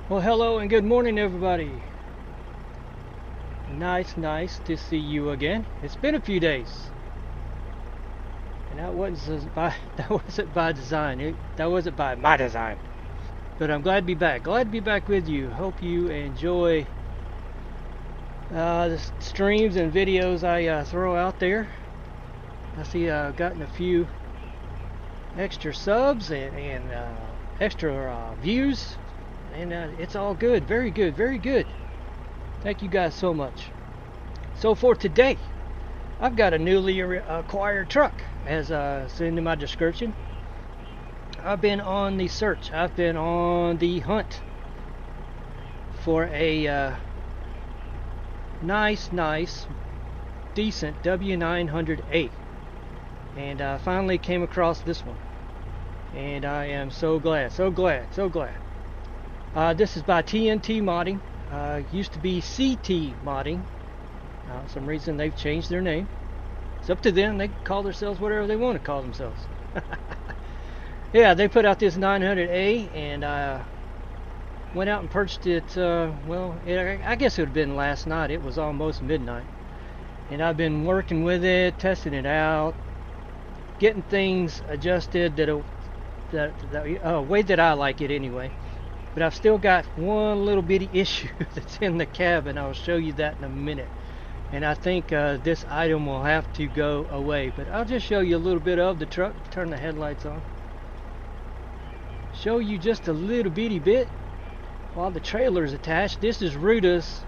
Well, hello and good morning, everybody. Nice to see you again. It's been a few days, and that wasn't by design. That wasn't by my design. But I'm glad to be back. Glad to be back with you. Hope you enjoy the streams and videos I throw out there. I see I've gotten a few extra subs and extra views. And it's all good. Very good. Very good. Thank you guys so much. So for today, I've got a newly acquired truck, as it's in my description. I've been on the search. I've been on the hunt for a nice, decent W900A. And I finally came across this one. And I am so glad. This is by TNT Modding. Used to be CT Modding. For some reason they've changed their name. It's up to them. They can call themselves whatever they want to call themselves. Yeah, they put out this 900A, and I went out and purchased it. I guess it would have been last night. It was almost midnight, and I've been working with it, testing it out, getting things adjusted the way that I like it anyway. But I've still got one little bitty issue that's in the cab, and I'll show you that in a minute. And I think this item will have to go away. But I'll just show you a little bit of the truck. Turn the headlights on. Show you just a little bitty bit while the trailer is attached. This is Ruda's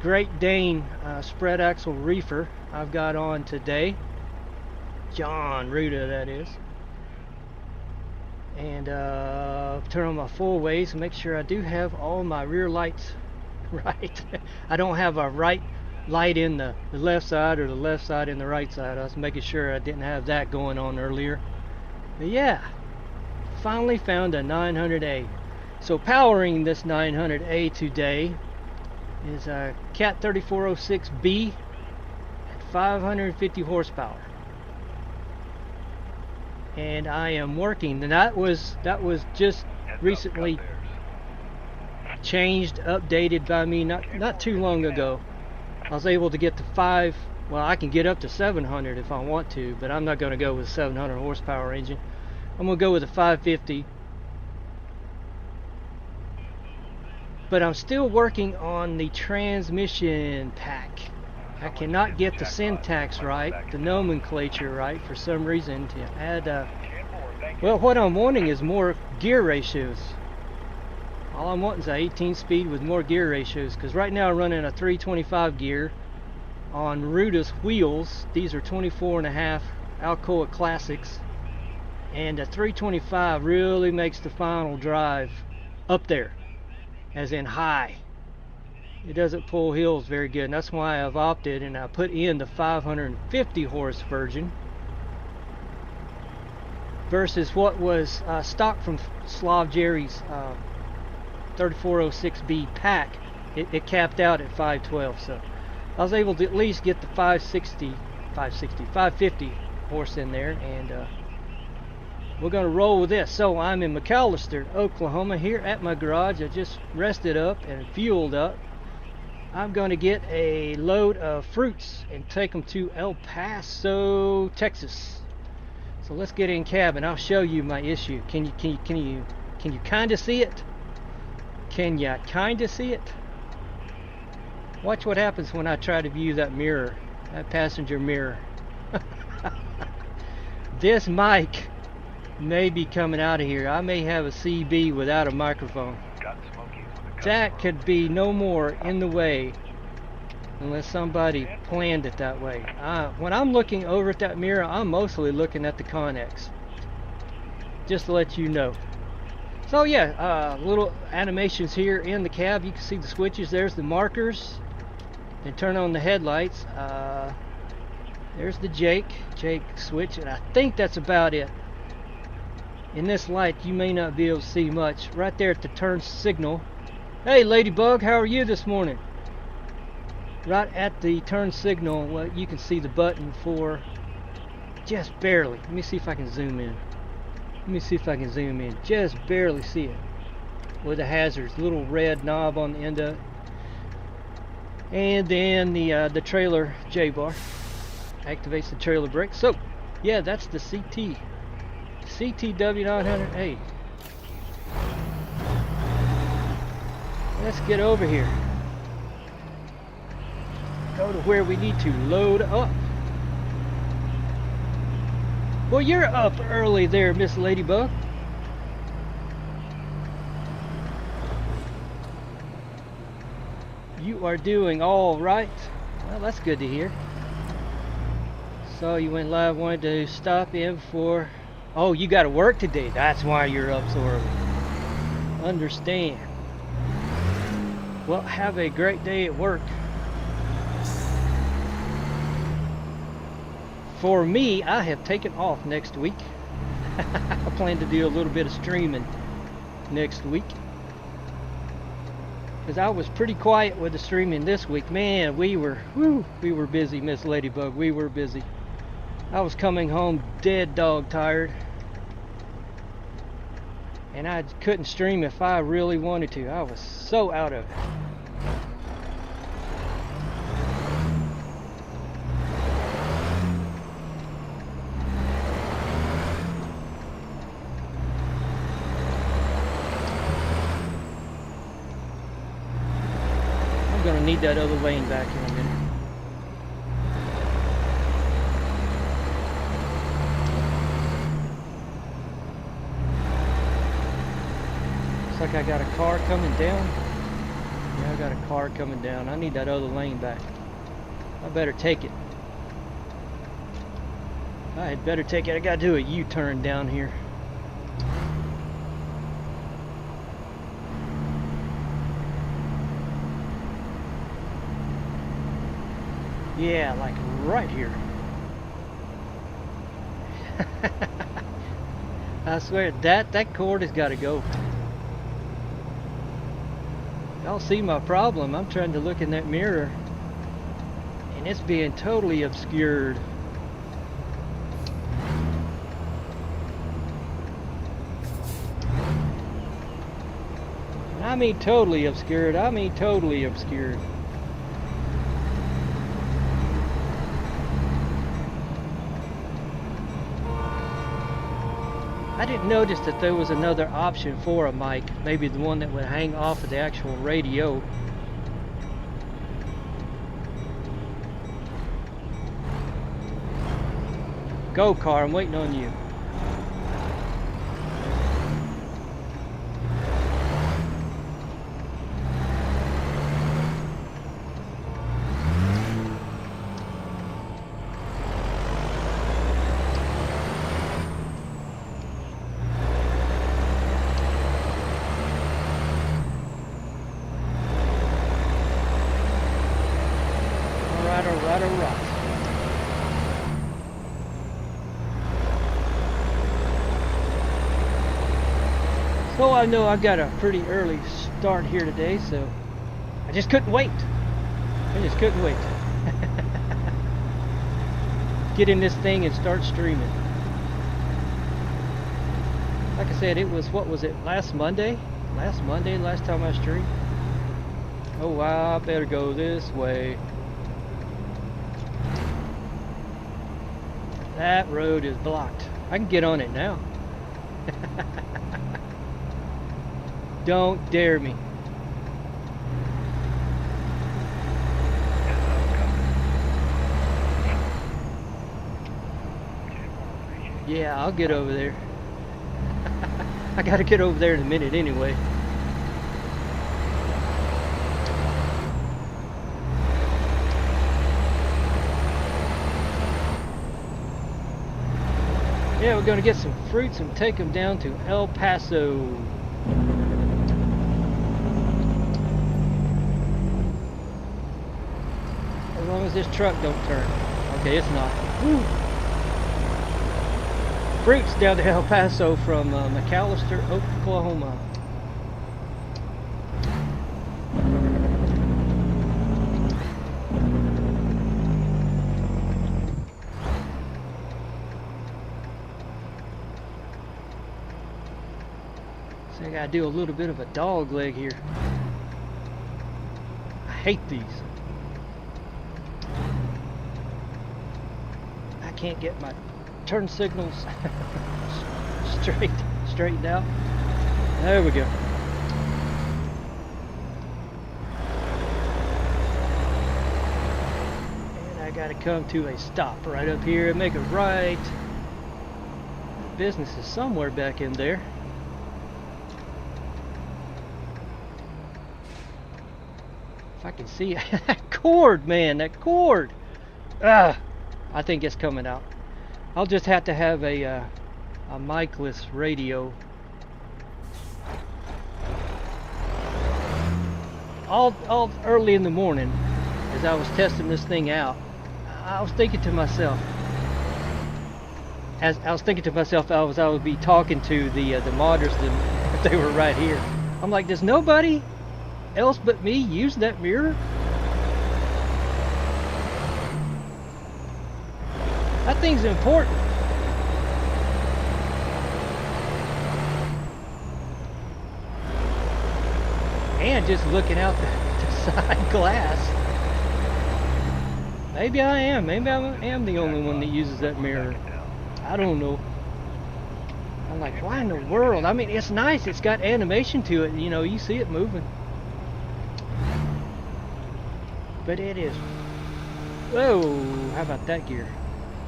Great Dane spread axle reefer I've got on today. jon-ruda, that is. And turn on my full ways and make sure I do have all my rear lights right. I don't have a right light in the left side or the left side in the right side. I was making sure I didn't have that going on earlier. But yeah, finally found a 900A. So powering this 900A today is a Cat 3406B at 550 horsepower. And I am working, and that was just recently changed, updated by me not too long ago. I was able to get to I can get up to 700 if I want to, but I'm not going to go with a 700 horsepower engine. I'm going to go with a 550. But I'm still working on the transmission pack. I cannot get the syntax right, the nomenclature right, for some reason to add well, what I'm wanting is more gear ratios. All I'm wanting is an 18 speed with more gear ratios, because right now I'm running a 325 gear on Ruda's wheels. These are 24.5 Alcoa Classics, and a 325 really makes the final drive up there, as in high. It doesn't pull hills very good, and that's why I've opted and I put in the 550 horse version versus what was stock from Slav Jerry's 3406B pack. It capped out at 512, so I was able to at least get the 550 horse in there, and we're going to roll with this. So I'm in McAlester, Oklahoma, here at my garage. I just rested up and fueled up. I'm going to get a load of fruits and take them to El Paso, Texas. So let's get in cab and I'll show you my issue. Can you kind of see it? Can you kind of see it? Watch what happens when I try to view that mirror, that passenger mirror. This mic may be coming out of here. I may have a CB without a microphone. That could be no more in the way unless somebody planned it that way. When I'm looking over at that mirror, I'm mostly looking at the Connex. Just to let you know. So yeah, little animations here in the cab. You can see the switches. There's the markers. And turn on the headlights. There's the Jake switch, and I think that's about it. In this light, you may not be able to see much. Right there at the turn signal. Hey Ladybug, how are you this morning? Right at the turn signal, well, you can see the button for just barely. Let me see if I can zoom in. Just barely see it. with the hazards, little red knob on the end of it, and then the trailer J-bar activates the trailer brake. So yeah, that's the KW W900A. Let's get over here. Go to where we need to load up. Well, you're up early there, Miss Ladybug. You are doing all right. Well, that's good to hear. So you went live, wanted to stop in for... Oh, you got to work today. That's why you're up so early. Understand. Well, have a great day at work. For me, I have taken off next week. I plan to do a little bit of streaming next week, because I was pretty quiet with the streaming this week. Man, we were busy, Miss Ladybug. We were busy. I was coming home dead dog tired, and I couldn't stream if I really wanted to. I was so out of it. I'm gonna need that other lane back in a minute. Looks like I got a car coming down. Yeah, I got a car coming down. I need that other lane back. I better take it. I had better take it. I gotta do a U-turn down here. Yeah, like right here. I swear that cord has got to go. Y'all see my problem? I'm trying to look in that mirror, and it's being totally obscured. I mean totally obscured. I mean totally obscured. I didn't notice that there was another option for a mic, maybe the one that would hang off of the actual radio. Go, car, I'm waiting on you. So I know I got a pretty early start here today, so I just couldn't wait. I just couldn't wait. Get in this thing and start streaming. Like I said, it was, what was it, last Monday? Last time I streamed. Oh wow, I better go this way. That road is blocked. I can get on it now. Don't dare me. Yeah, I'll get over there. I gotta get over there in a minute anyway. Yeah, we're gonna get some fruits and take them down to El Paso. As long as this truck don't turn. Okay, it's not. Woo. Fruits down to El Paso from McAlester, Oklahoma. gotta do a little bit of a dog leg here. I hate these. I can't get my turn signals straightened out. There we go. And I gotta come to a stop right up here and make a right. Business is somewhere back in there. If I can see that cord, man, that cord. I think it's coming out. I'll just have to have a micless radio. All early in the morning, as I was testing this thing out, I was thinking to myself, as I would be talking to the modders, if they were right here. I'm like, does nobody else but me use that mirror? That thing's important. And just looking out the side glass. Maybe I am. Maybe I am the only one that uses that mirror. I don't know. I'm like, why in the world? I mean, it's nice. It's got animation to it. You know, you see it moving. But it is... Whoa, how about that gear?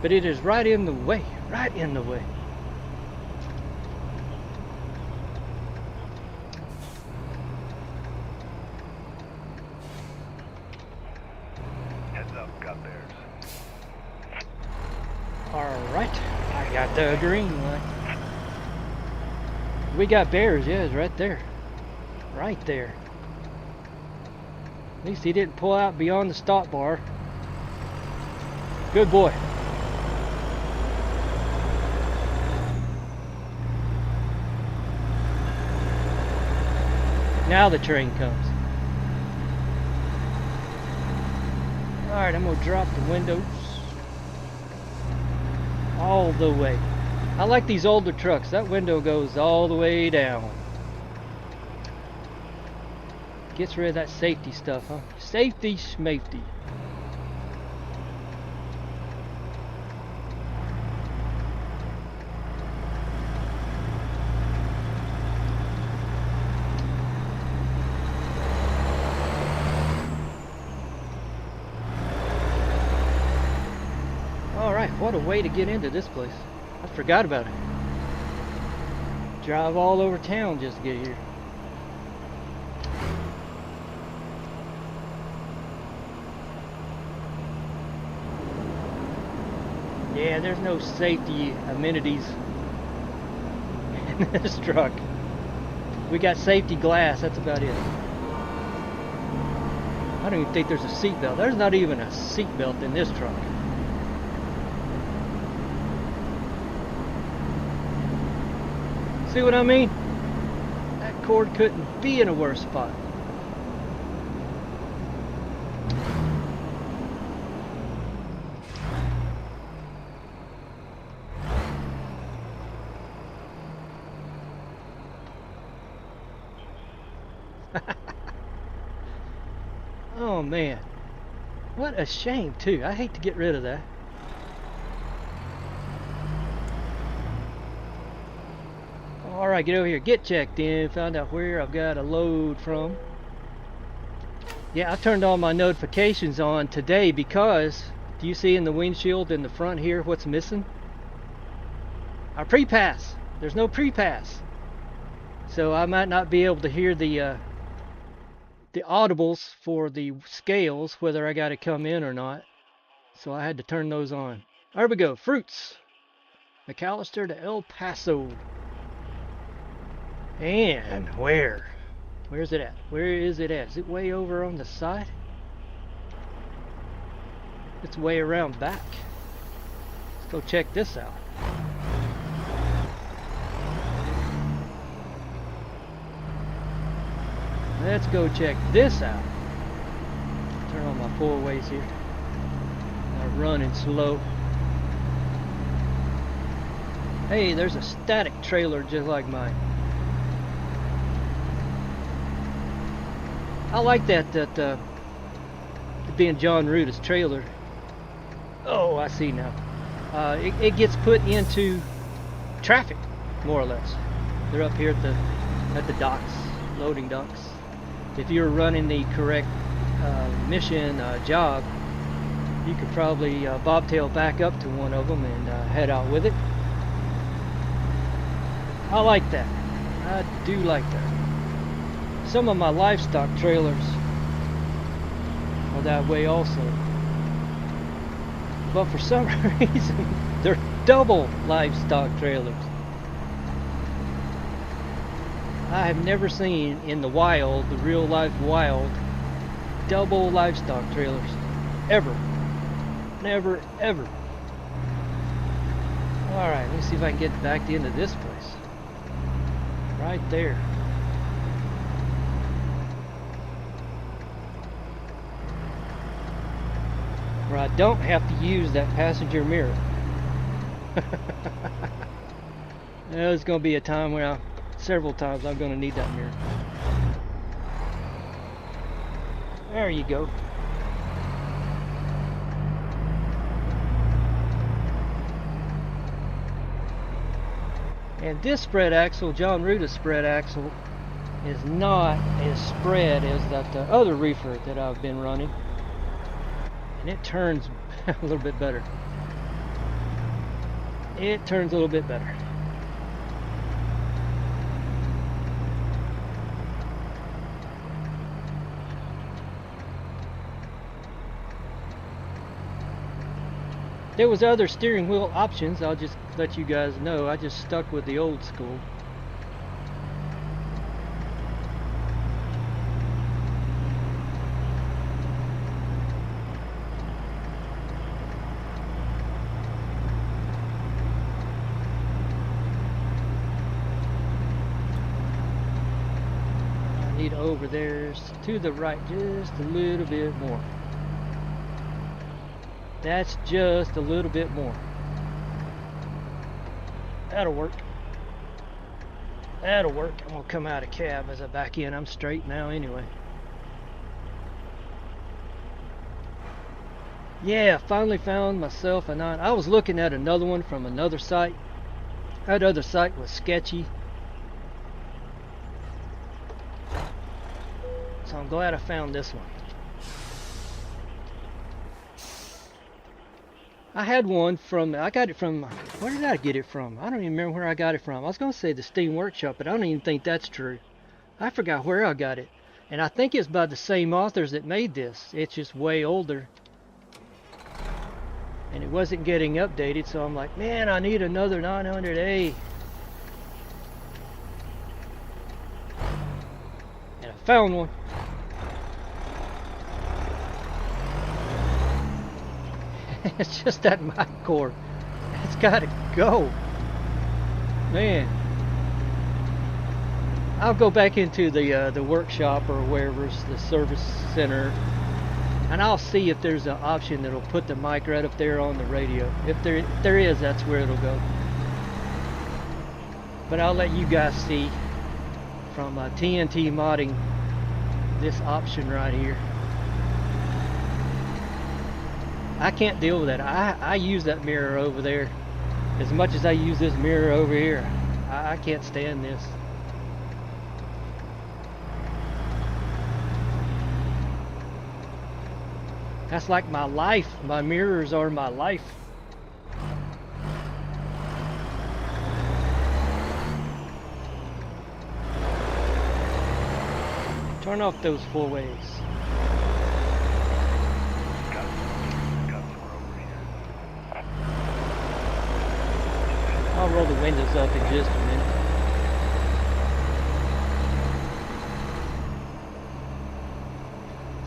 But it is right in the way. Right in the way. Heads up, got theirs. Alright, I got the green light. We got bears, yeah, it's right there. Right there. At least he didn't pull out beyond the stop bar. Good boy. Now the train comes. Alright, I'm going to drop the windows all the way. I like these older trucks. That window goes all the way down. Gets rid of that safety stuff, huh? Safety schmafety. Alright, what a way to get into this place. I forgot about it. Drive all over town just to get here. Yeah, there's no safety amenities in this truck. We got safety glass, that's about it. I don't even think there's a seat belt. There's not even a seat belt in this truck. See what I mean? That cord couldn't be in a worse spot. Oh man, what a shame too. I hate to get rid of that. Alright, get over here, get checked in, found out where I've got a load from. Yeah, I turned all my notifications on today because, do you see in the windshield in the front here what's missing? Our pre-pass. There's no pre-pass. So I might not be able to hear the audibles for the scales, whether I got to come in or not. So I had to turn those on. There we go, fruits. McAlester to El Paso. And where? Where's it at? Where is it at? Is it way over on the side? It's way around back. Let's go check this out. Let's go check this out. Turn on my four-ways here. I'm running slow. Hey, there's a static trailer just like mine. I like that being jon-ruda's trailer. Oh, I see now. It gets put into traffic, more or less. They're up here at the docks, loading docks. If you're running the correct mission job, you could probably bobtail back up to one of them and head out with it. I like that. I do like that. Some of my livestock trailers are that way also. But for some reason, they're double livestock trailers. I have never seen in the wild, the real life wild, double livestock trailers. Ever. Never, ever. Alright, let me see if I can get back into this place. Right there. Where I don't have to use that passenger mirror. There's going to be a time where several times I'm going to need that mirror. There you go. And this spread axle, jon-ruda's spread axle, is not as spread as that other reefer that I've been running. And it turns a little bit better. It turns a little bit better. There was other steering wheel options. I'll just let you guys know. I just stuck with the old school. I need over there to the right just a little bit more. That's just a little bit more. That'll work. That'll work. I'm gonna come out of cab as I back in. I'm straight now anyway. Yeah, finally found myself a 9. I was looking at another one from another site. That other site was sketchy. So I'm glad I found this one. I had one from, I got it from, where did I get it from? I don't even remember where I got it from. I was going to say the Steam Workshop, but I don't even think that's true. I forgot where I got it. And I think it's by the same authors that made this. It's just way older. And it wasn't getting updated, so I'm like, man, I need another 900A. And I found one. It's just that mic cord. It's got to go. Man. I'll go back into the workshop or wherever's the service center, and I'll see if there's an option that'll put the mic right up there on the radio. If there is, that's where it'll go. But I'll let you guys see from TNT modding this option right here. I can't deal with that. I use that mirror over there as much as I use this mirror over here. I can't stand this. That's like my life. My mirrors are my life. Turn off those four ways. I'll roll the windows up in just a minute.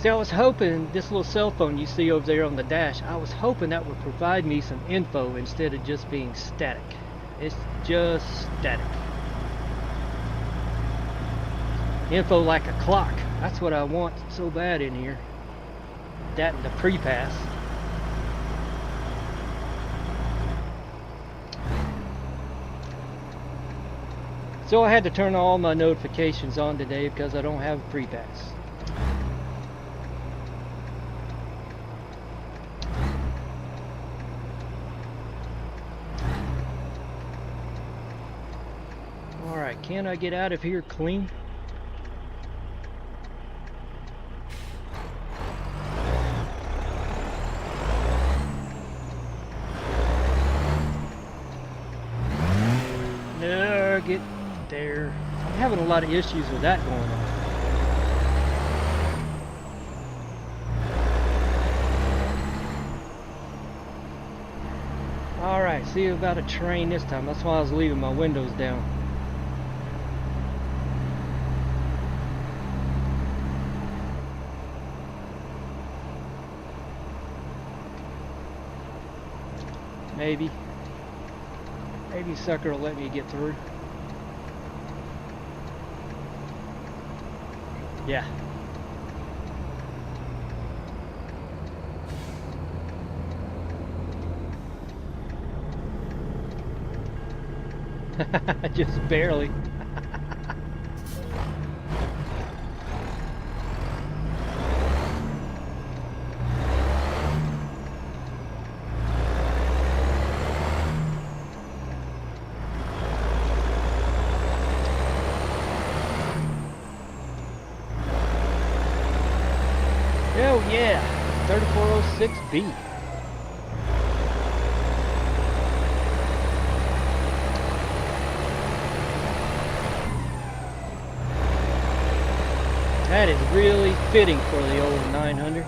See, I was hoping this little cell phone you see over there on the dash, I was hoping that would provide me some info instead of just being static. It's just static. Info like a clock. That's what I want so bad in here. That and the pre-pass. So I had to turn all my notifications on today because I don't have a pre-pass. Can I get out of here clean? No, get there. I'm having a lot of issues with that going on. Alright, see about a train this time. That's why I was leaving my windows down. Maybe sucker will let me get through. Yeah. Just barely. Oh yeah, 3406B. That is really fitting for the old 900.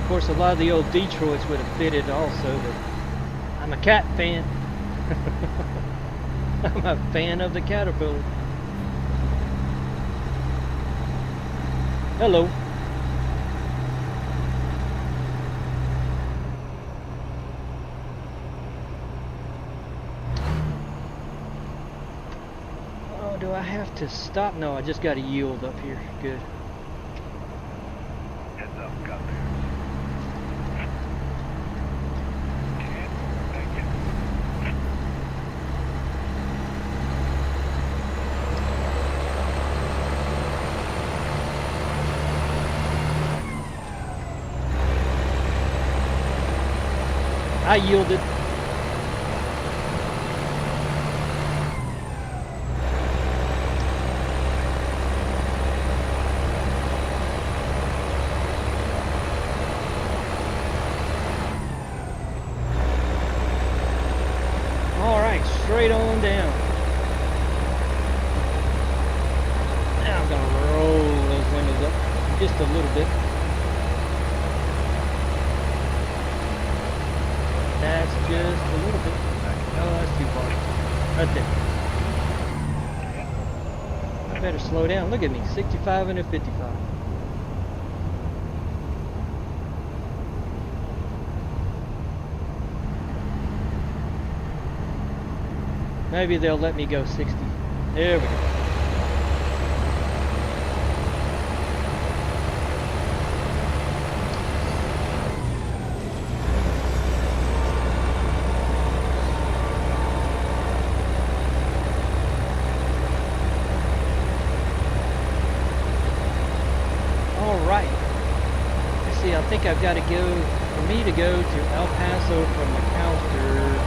Of course, a lot of the old Detroits would have fitted also, but I'm a cat fan. I'm a fan of the Caterpillar. Hello. Oh, do I have to stop? No, I just got to yield up here. Good. Heads up, got there. I yielded. All right, straight on down. Now I'm gonna roll those windows up just a little bit. That's just a little bit. Oh, that's too far. Right there. I better slow down. Look at me, 65 and a 55. Maybe they'll let me go 60. There we go. I think I've got to go, for me to go to El Paso from McAlester,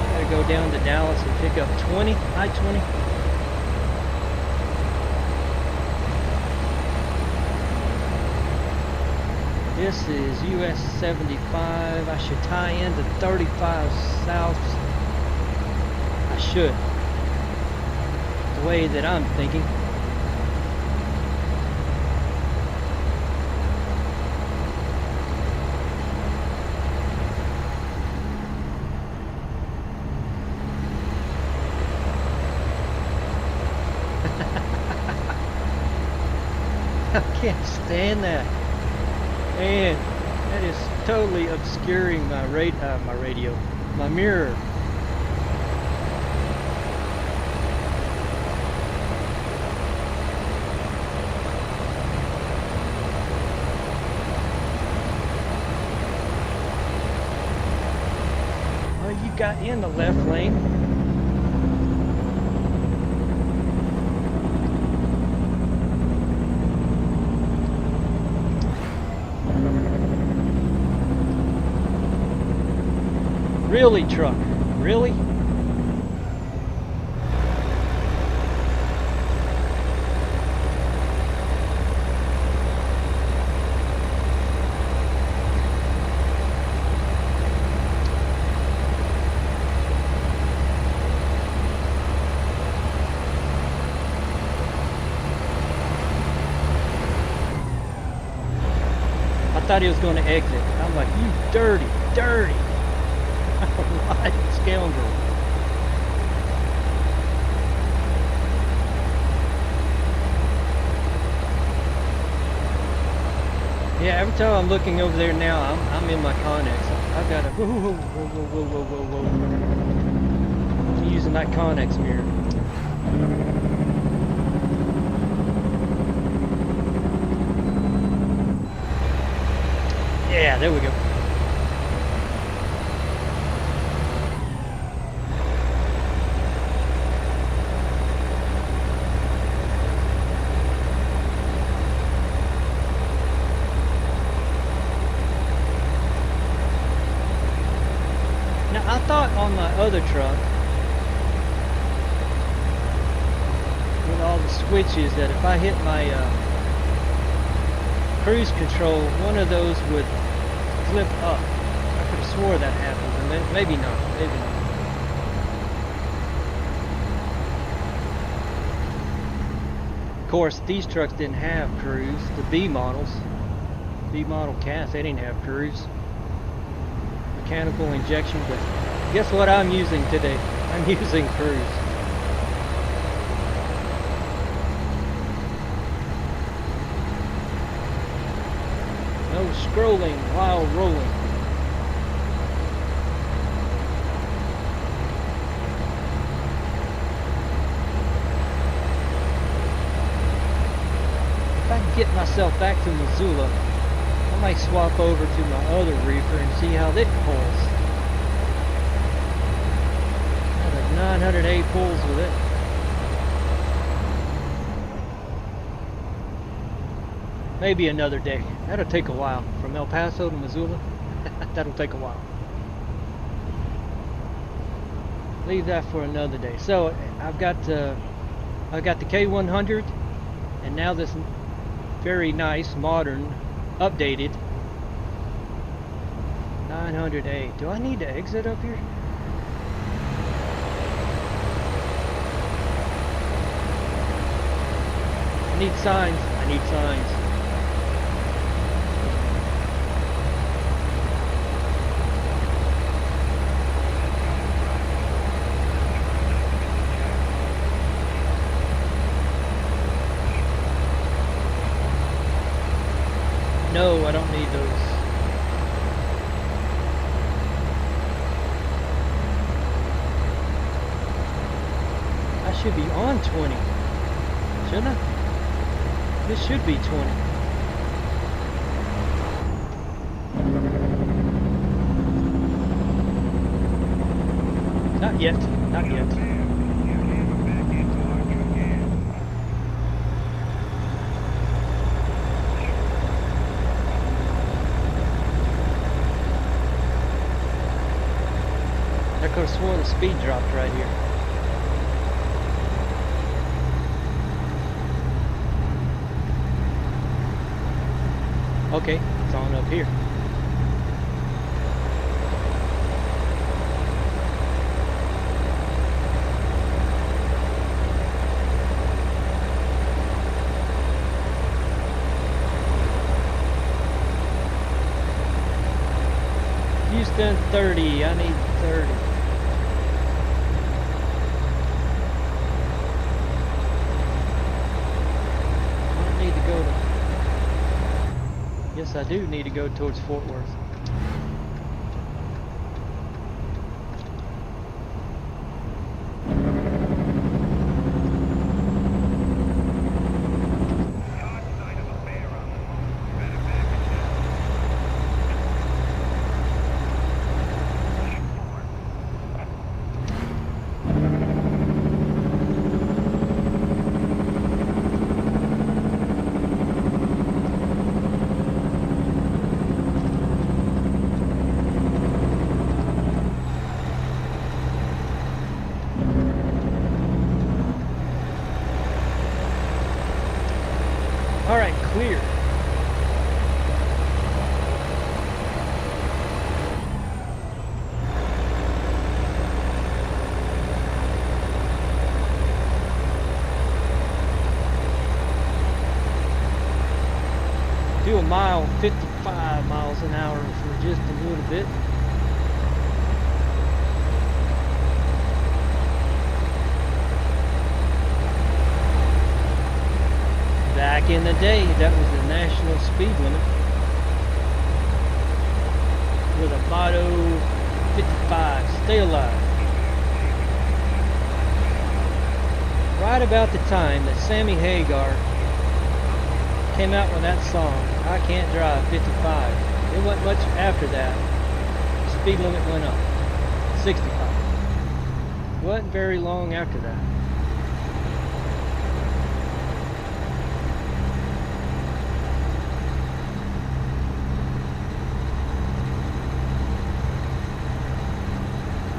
I've got to go down to Dallas and pick up 20, I-20. This is US 75, I should tie into 35 South, I should, the way that I'm thinking. I can't stand that. Man, that is totally obscuring my radio, my mirror. Well, you got in the left lane. Really, truck? Really? I thought he was going to exit. I'm like, you dirty, dirty. Rotten scoundrel. Yeah, every time I'm looking over there now, I'm in my Connex. I've got a whoa. I'm using that Connex mirror. Yeah, there we go. Now, I thought on my other truck, with all the switches, that if I hit my cruise control, one of those would flip up. I could have swore that happened, and maybe not, maybe not. Of course, these trucks didn't have cruise. The B models, B model cast, they didn't have cruise. Mechanical injection, but guess what I'm using today? I'm using cruise. No scrolling while rolling. If I can get myself back to Missoula, I might swap over to my other reefer and see how that pulls. The 900A pulls with it. Maybe another day. That'll take a while. From El Paso to Missoula, that'll take a while. Leave that for another day. So I've got the K100, and now this very nice, modern, updated 900A. Do I need to exit up here? I need signs. I need signs. No, I don't need those. I should be on 20. Shouldn't I? This should be 20. Not yet. Not yet. I could have sworn the speed dropped right here. Okay, it's on up here. Houston 30, I need 30. Yes, I do need to go towards Fort Worth. mile 55 miles an hour for just a little bit. Back in the day, that was the national speed limit with a motto 55, stay alive. Right about the time that Sammy Hagar came out with that song, I Can't Drive 55. It wasn't much after that. The speed limit went up, 65. Wasn't very long after that.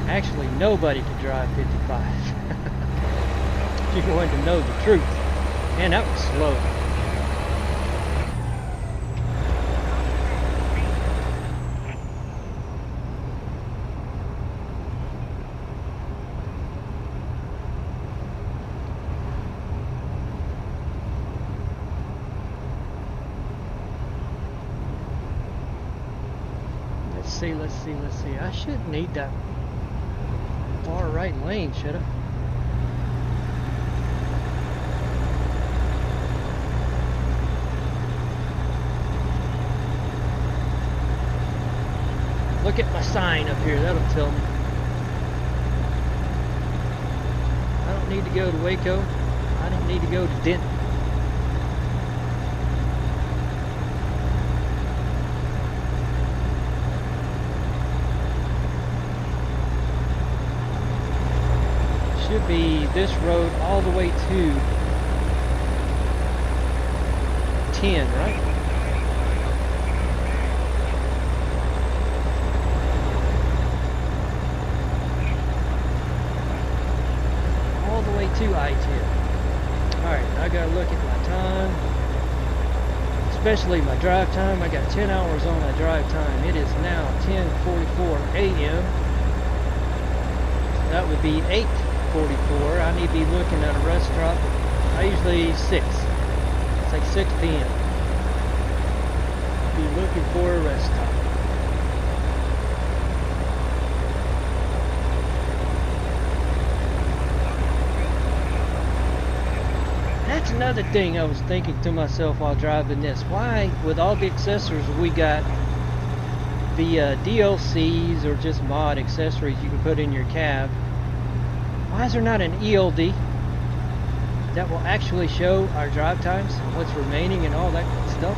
Actually, nobody could drive 55. You're going to know the truth. Man, that was slow. Let's see. I shouldn't need that far right lane, should I? Look at my sign up here, that'll tell me. I don't need to go to Waco. I didn't need to go to Denton. Should be this road all the way to 10, right? All the way to I-10. Alright, I gotta look at my time. Especially my drive time. I got 10 hours on my drive time. It is now 10:44 a.m. That would be 8:44. I need to be looking at a restaurant. I usually 6. It's like 6 p.m. Be looking for a rest stop. That's another thing I was thinking to myself while driving this. Why, with all the accessories we got, the DLCs or just mod accessories you can put in your cab, why is there not an ELD that will actually show our drive times, what's remaining and all that stuff?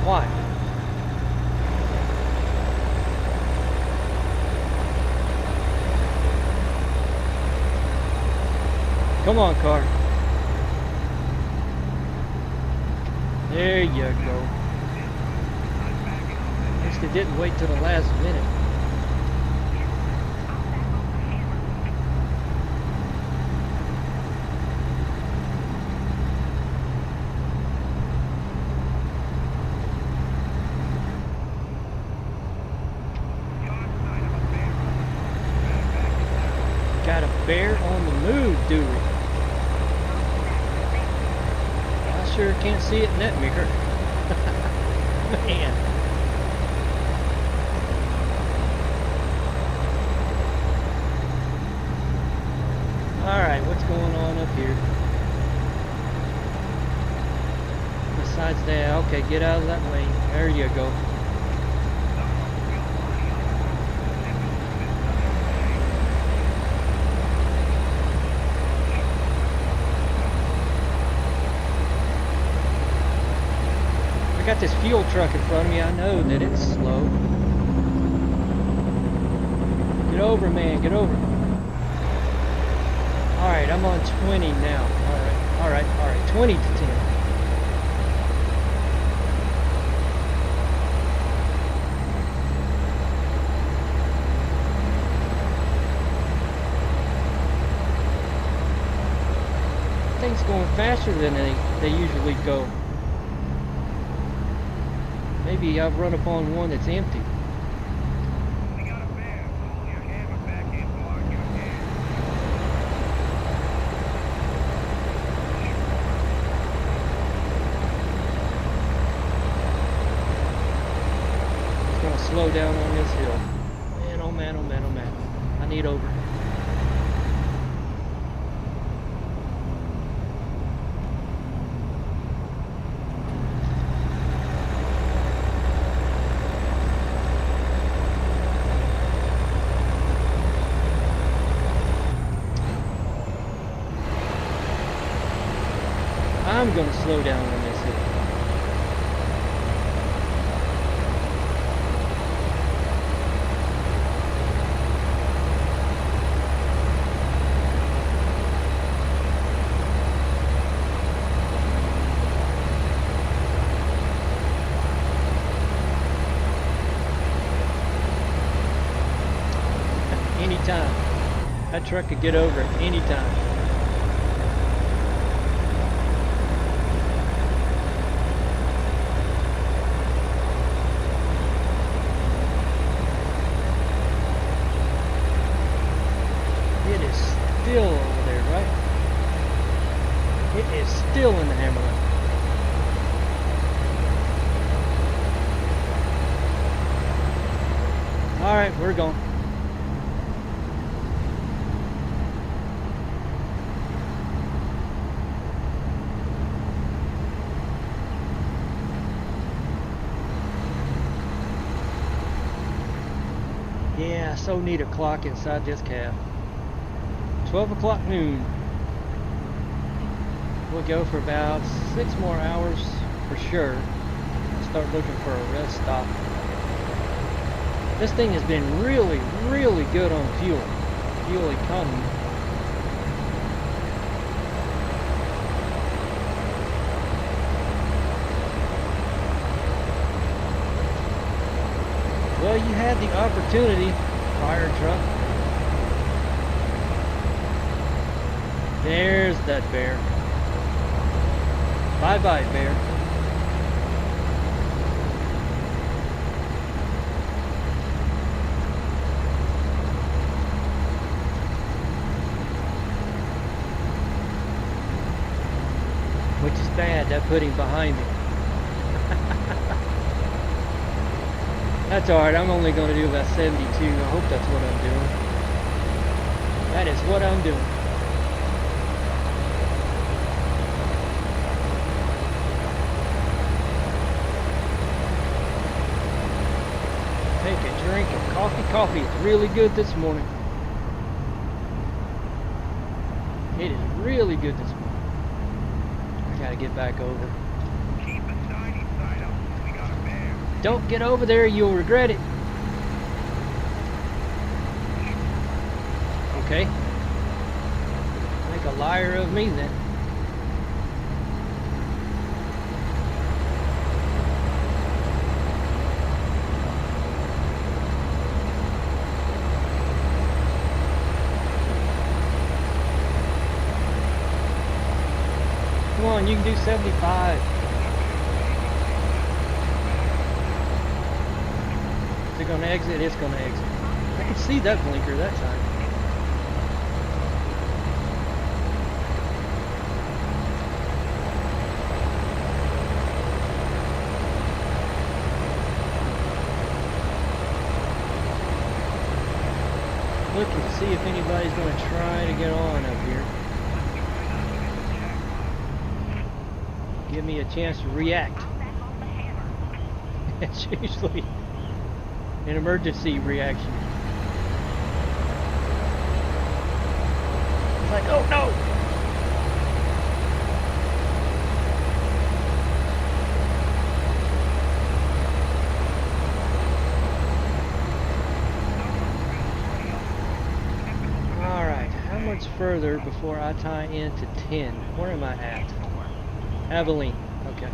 Why? Come on, car. There you go. At least it didn't wait till the last minute. Got a bear on the move, do we? I sure can't see it in that mirror. Man. Alright, what's going on up here? Besides that, okay, get out of that lane. There you go. I got this fuel truck in front of me. I know that it's slow. Get over, man, get over. Alright, I'm on 20 now. Alright, 20 to 10. Things going faster than they usually go. Maybe I've run upon one that's empty. man, oh man, oh man. I need over. I'm gonna slow down on this hill. Anytime. That truck could get over it anytime. It is still over there, right? It is still in the hammerline. Alright, we're going. Yeah, I so need a clock inside this cab. 12 o'clock noon. We'll go for about 6 more hours for sure. I'll start looking for a rest stop. This thing has been really, really good on fuel economy. Well, you had the opportunity, fire truck. There's that bear. Bye-bye, bear. Which is bad, that put him behind me. That's alright, I'm only going to do about 72. I hope that's what I'm doing. That is what I'm doing. Take a drink of coffee. It's really good this morning. It is really good this morning. I gotta get back over. Keep a shiny side up. We got a bear. Don't get over there, you'll regret it. Okay. Make a liar of me then. Come on, you can do 75. Is it gonna exit? It's gonna exit. I can see that blinker that time. Looking to see if anybody's gonna try to get on up here. Give me a chance to react. It's usually an emergency reaction. It's like, oh no! Alright, how much further before I tie into 10? Where am I at? Abilene, okay.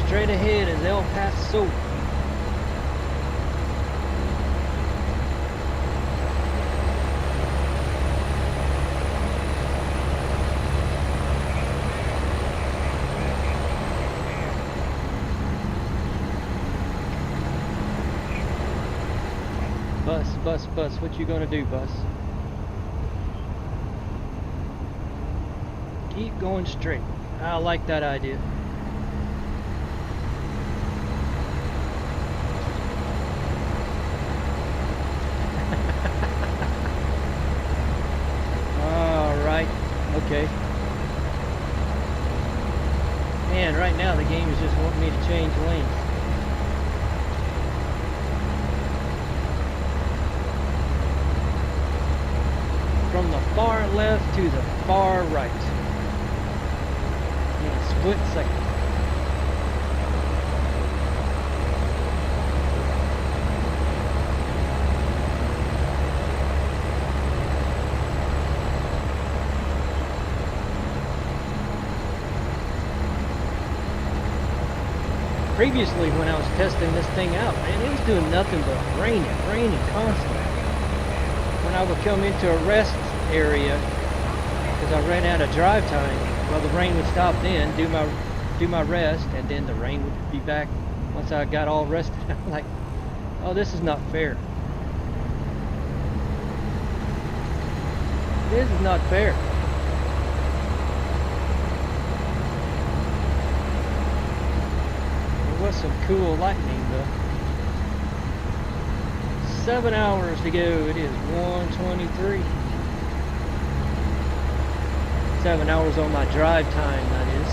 Straight ahead is El Paso. Bus, what you gonna do, bus? Keep going straight. I like that idea. far left to the far right in a split second. Previously, when I was testing this thing out, man, it was doing nothing but raining constantly. When I would come into a rest area, because I ran out of drive time, well, the rain would stop then, do my rest, and then the rain would be back once I got all rested. I'm like, oh, this is not fair. This is not fair. Some cool lightning though. 7 hours to go. It is 1:23. 7 hours on my drive time, that is.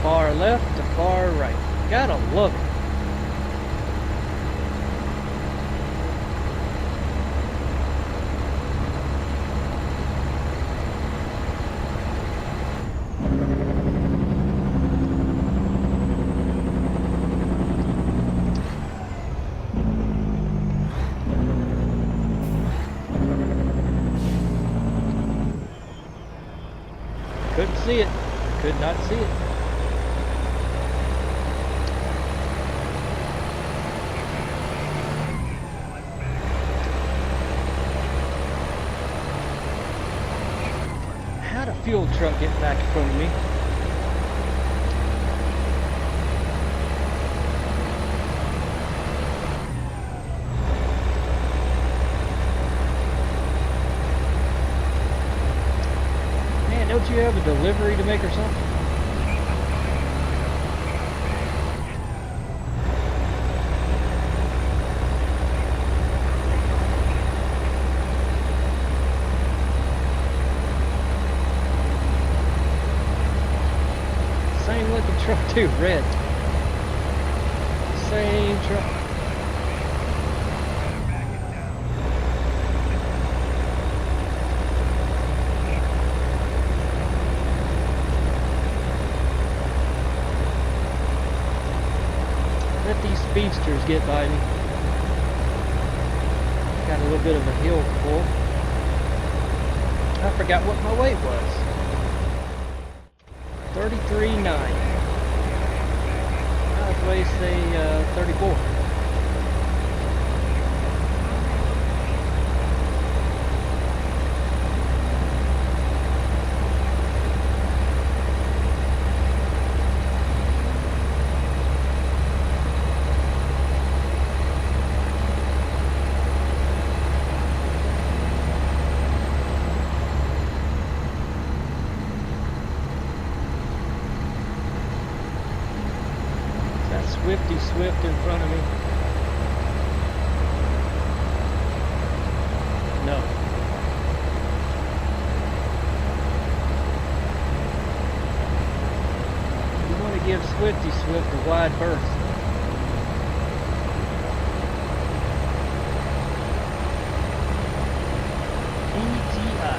Far left to far right. Gotta love it. Couldn't see it. Could not see it. How'd a fuel truck get back in front of me? Don't you have a delivery to make or something? Same looking truck too, red. Same truck. Let these speedsters get by me. Got a little bit of a hill pull. I forgot what my weight was. 33.9. I was weigh say 34. Swifty Swift in front of me. No. You want to give Swifty Swift a wide berth. PTI.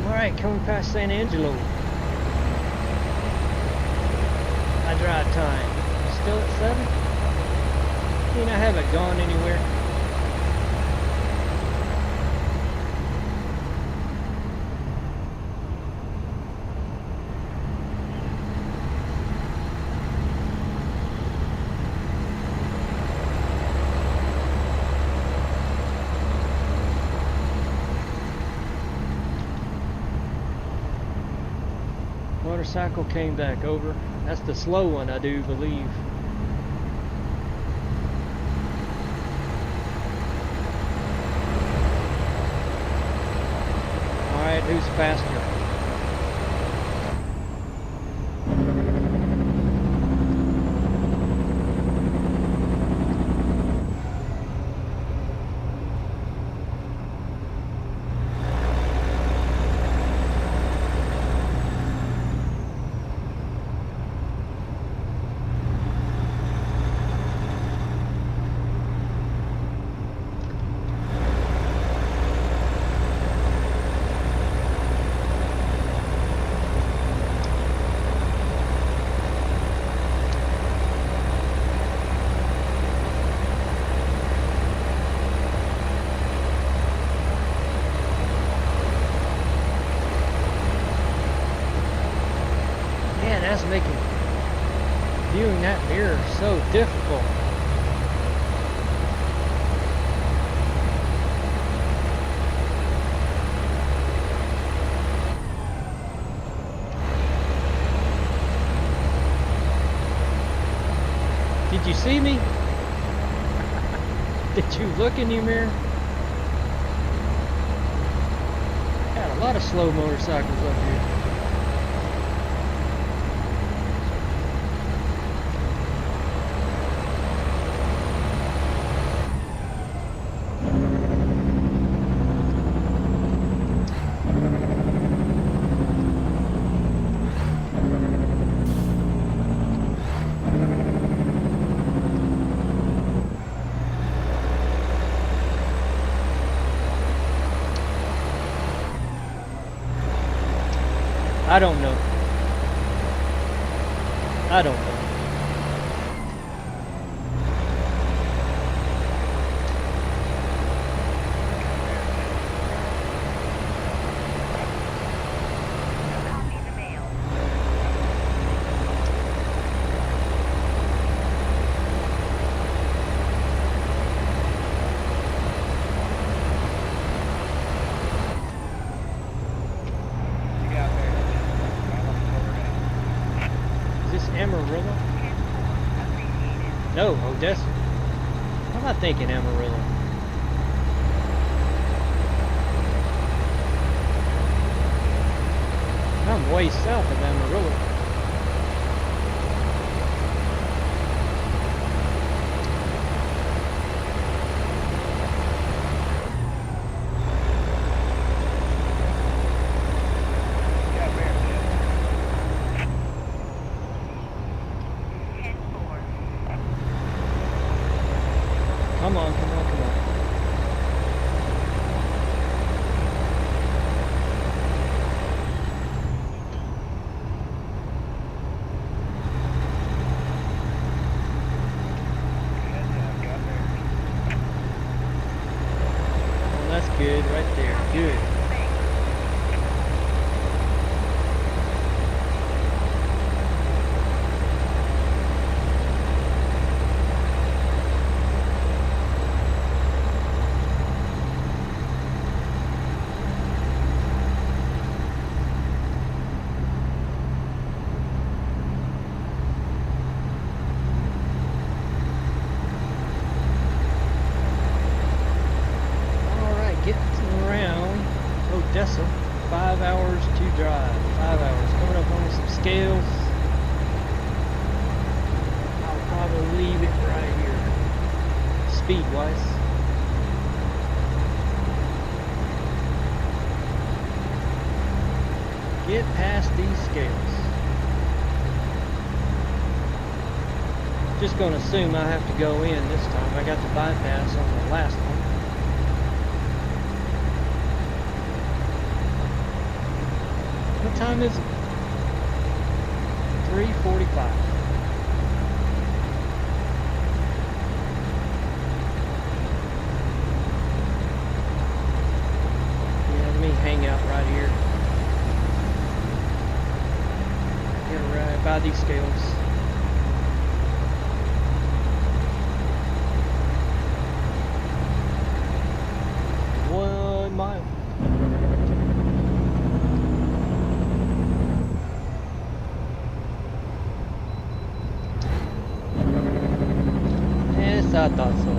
Alright, coming past San Angelo. My drive time. Still at 7? I mean, I haven't gone anywhere. Motorcycle came back over. That's the slow one, I do believe. Alright, who's faster? see me? Did you look in your mirror? Got a lot of slow motorcycles up here. I don't know. I don't know. Amarillo? No, Odessa. How am I thinking Amarillo? I'm way south of Amarillo. Come on, come on, come on. Well, that's good right there. Good. Odessa, 5 hours to drive. 5 hours. Coming up on some scales. I'll probably leave it right here. Speed wise. Get past these scales. Just gonna assume I have to go in this time. I got the bypass on the last one. What time is it? 3:45. Yeah, let me hang out right here. Get right by these scales. One mile. Yes, I thought so.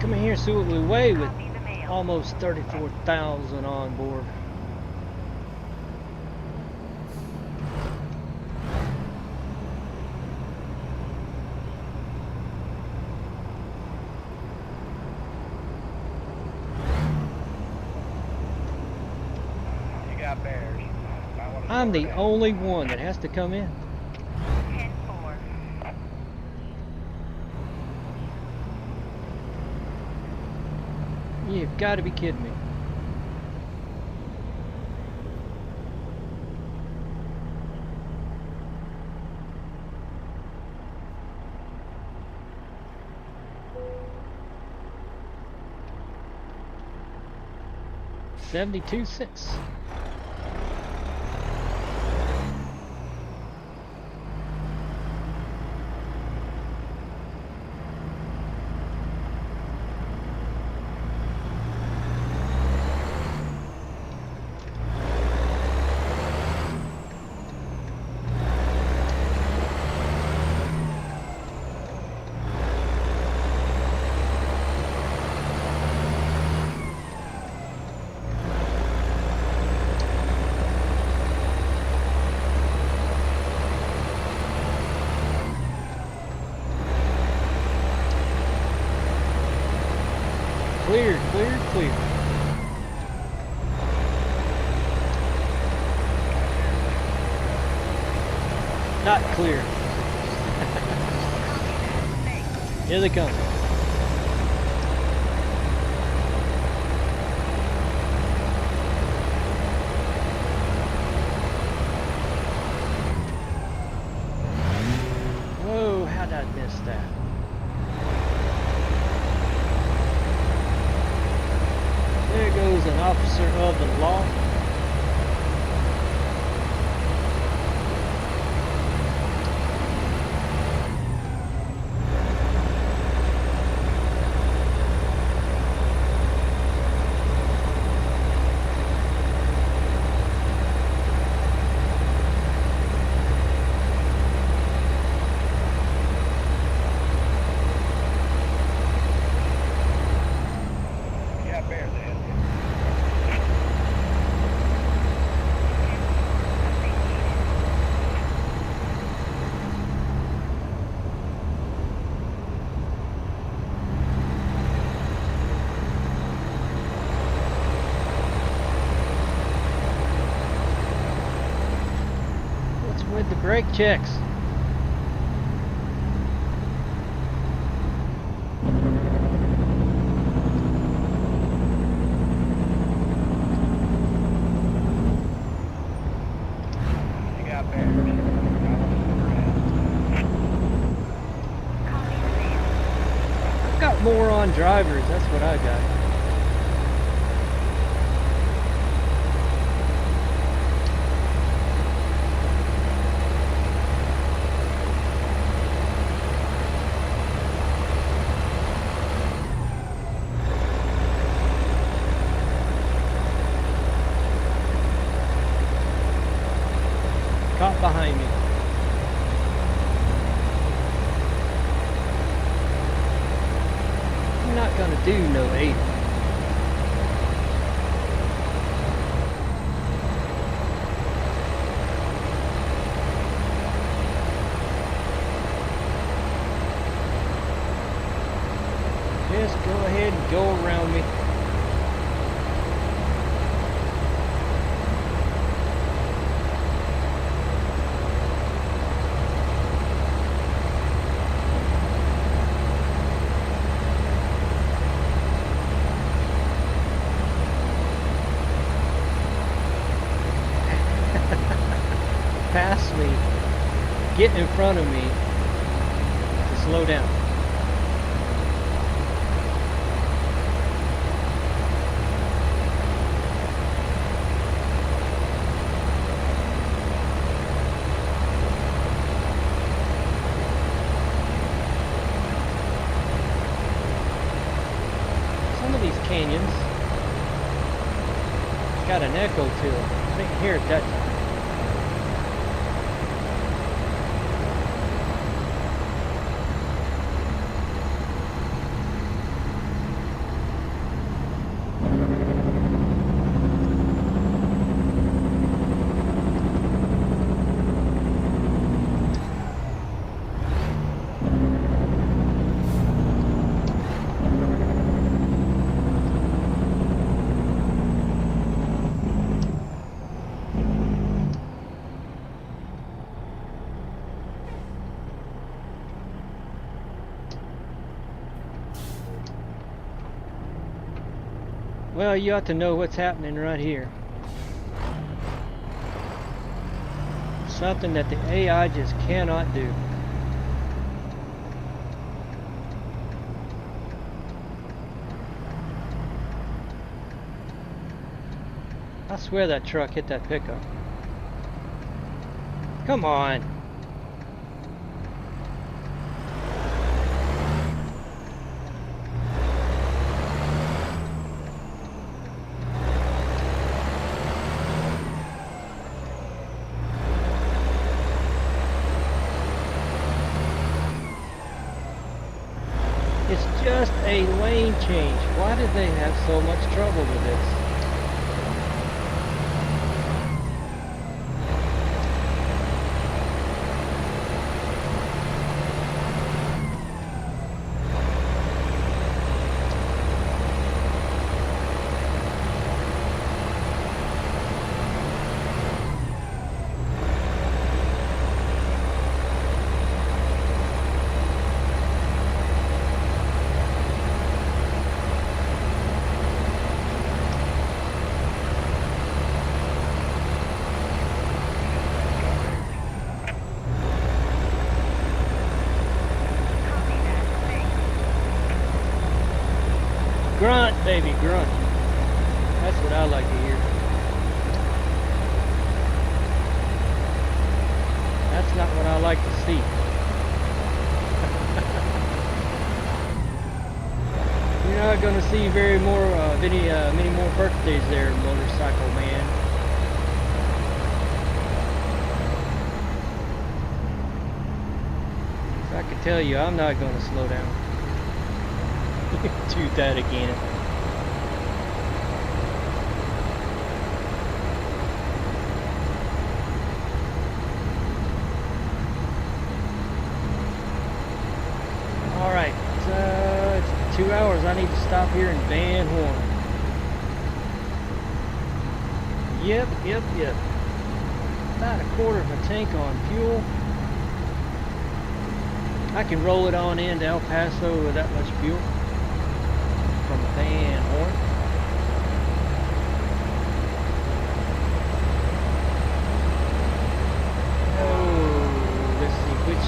Come in here and see what we weigh with almost 34,000 on board. You got bears. I'm the only one that has to come in. 10-4. You've got to be kidding me. 72.6. Clear, clear, clear. Not clear. Here they come. Whoa, how did I miss that? There goes an officer of the law. With the brake checks. You got bears. I've got moron drivers, that's what I got. Caught behind me. I'm not gonna do no 80. Just go ahead and go around me. Pass me, get in front of me to slow down. Some of these canyons got an echo to them. I didn't hear it that time. Well, you ought to know what's happening right here. Something that the AI just cannot do. I swear that truck hit that pickup. Come on. It's just a lane change. Why did they have so much trouble with this? Grunt, baby, grunt. That's what I like to hear. That's not what I like to see. You're not going to see many more birthdays there, motorcycle man. I can tell you, I'm not going to slow down. Do that again. Alright, it's 2 hours. I need to stop here in Van Horn. Yep. About a quarter of a tank on fuel. I can roll it on into El Paso with that much fuel. From Van Horn. Oh, let's see which.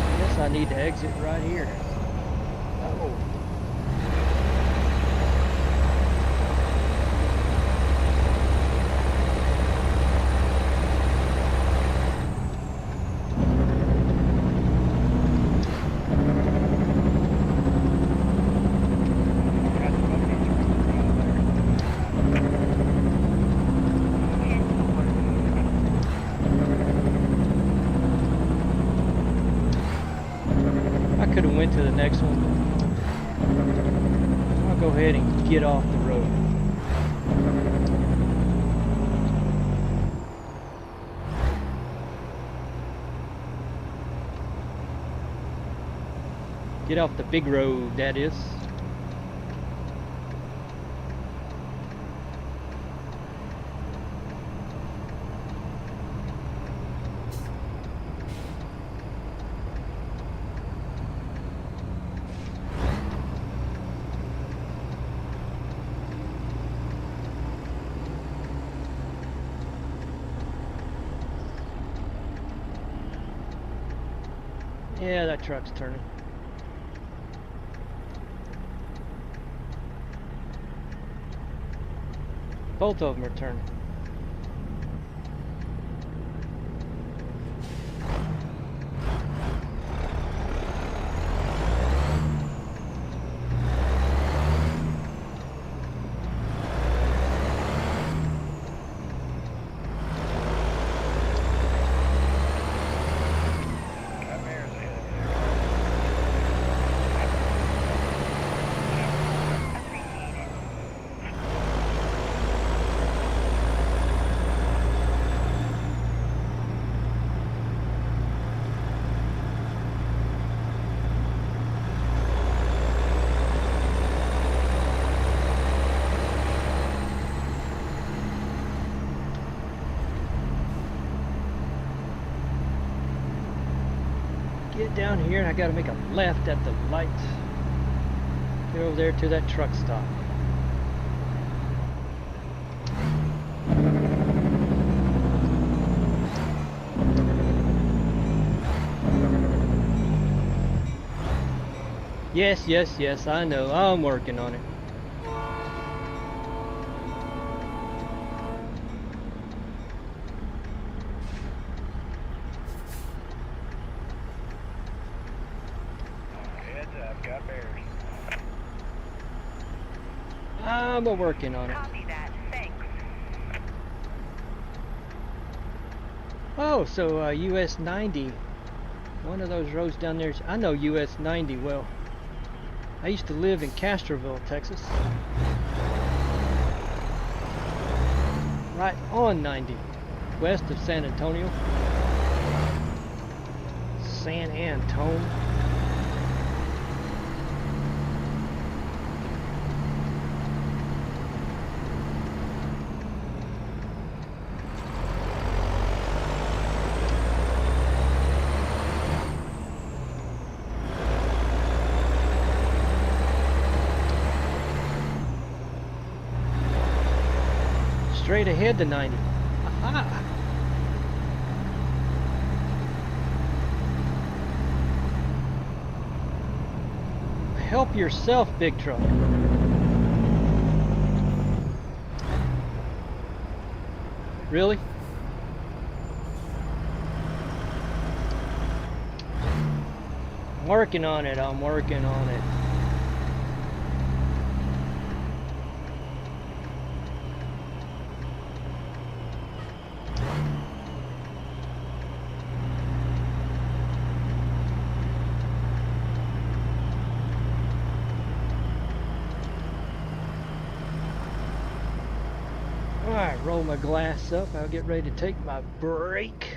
I guess I need to exit right here. Oh. Could have went to the next one. I'll go ahead and get off the road. Get off the big road, that is. Yeah, that truck's turning. Both of them are turning. Get down here and I gotta make a left at the light. Get over there to that truck stop. Yes, I know. I'm working on it. Got bears. I'm working on it. Copy that. Thanks. Oh, so US 90. One of those roads down there. I know US 90 well. I used to live in Castroville, Texas. Right on 90, west of San Antonio. San Antone. Straight ahead to 90. Aha! Help yourself, big truck. Really? I'm working on it. I'm working on it. Alright, roll my glass up. I'll get ready to take my break.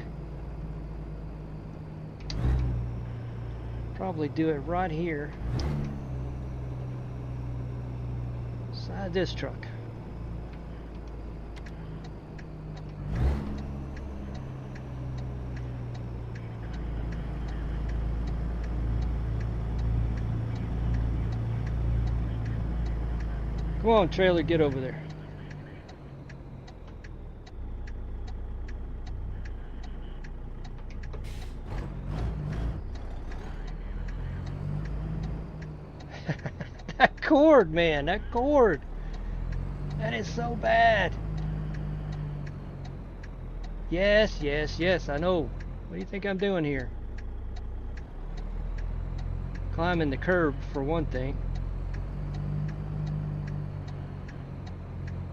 Probably do it right here. Side this truck. Come on, trailer, get over there. That cord, man, that cord. That is so bad. Yes, yes, yes, I know. What do you think I'm doing here? Climbing the curb for one thing.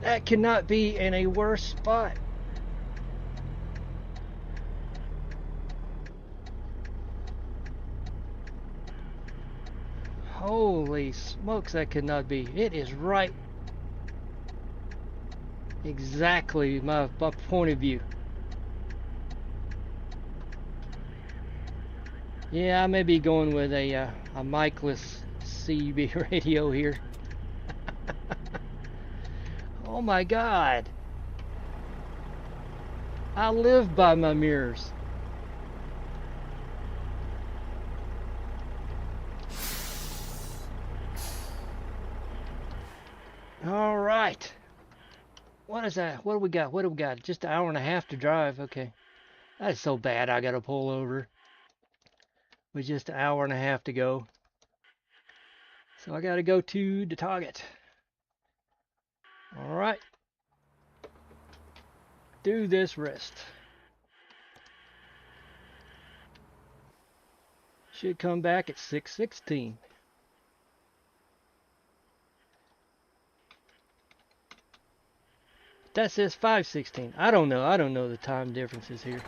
That cannot be in a worse spot. Holy smokes, that could not be. It is right exactly my point of view. Yeah, I may be going with a micless CB radio here. Oh my God. I live by my mirrors. All right. What is that? What do we got? What do we got? Just an hour and a half to drive. Okay. That's so bad. I got to pull over. With just an hour and a half to go. So I got to go to the target. All right. Do this rest. Should come back at 6:16. That says 5:16. I don't know. I don't know the time differences here.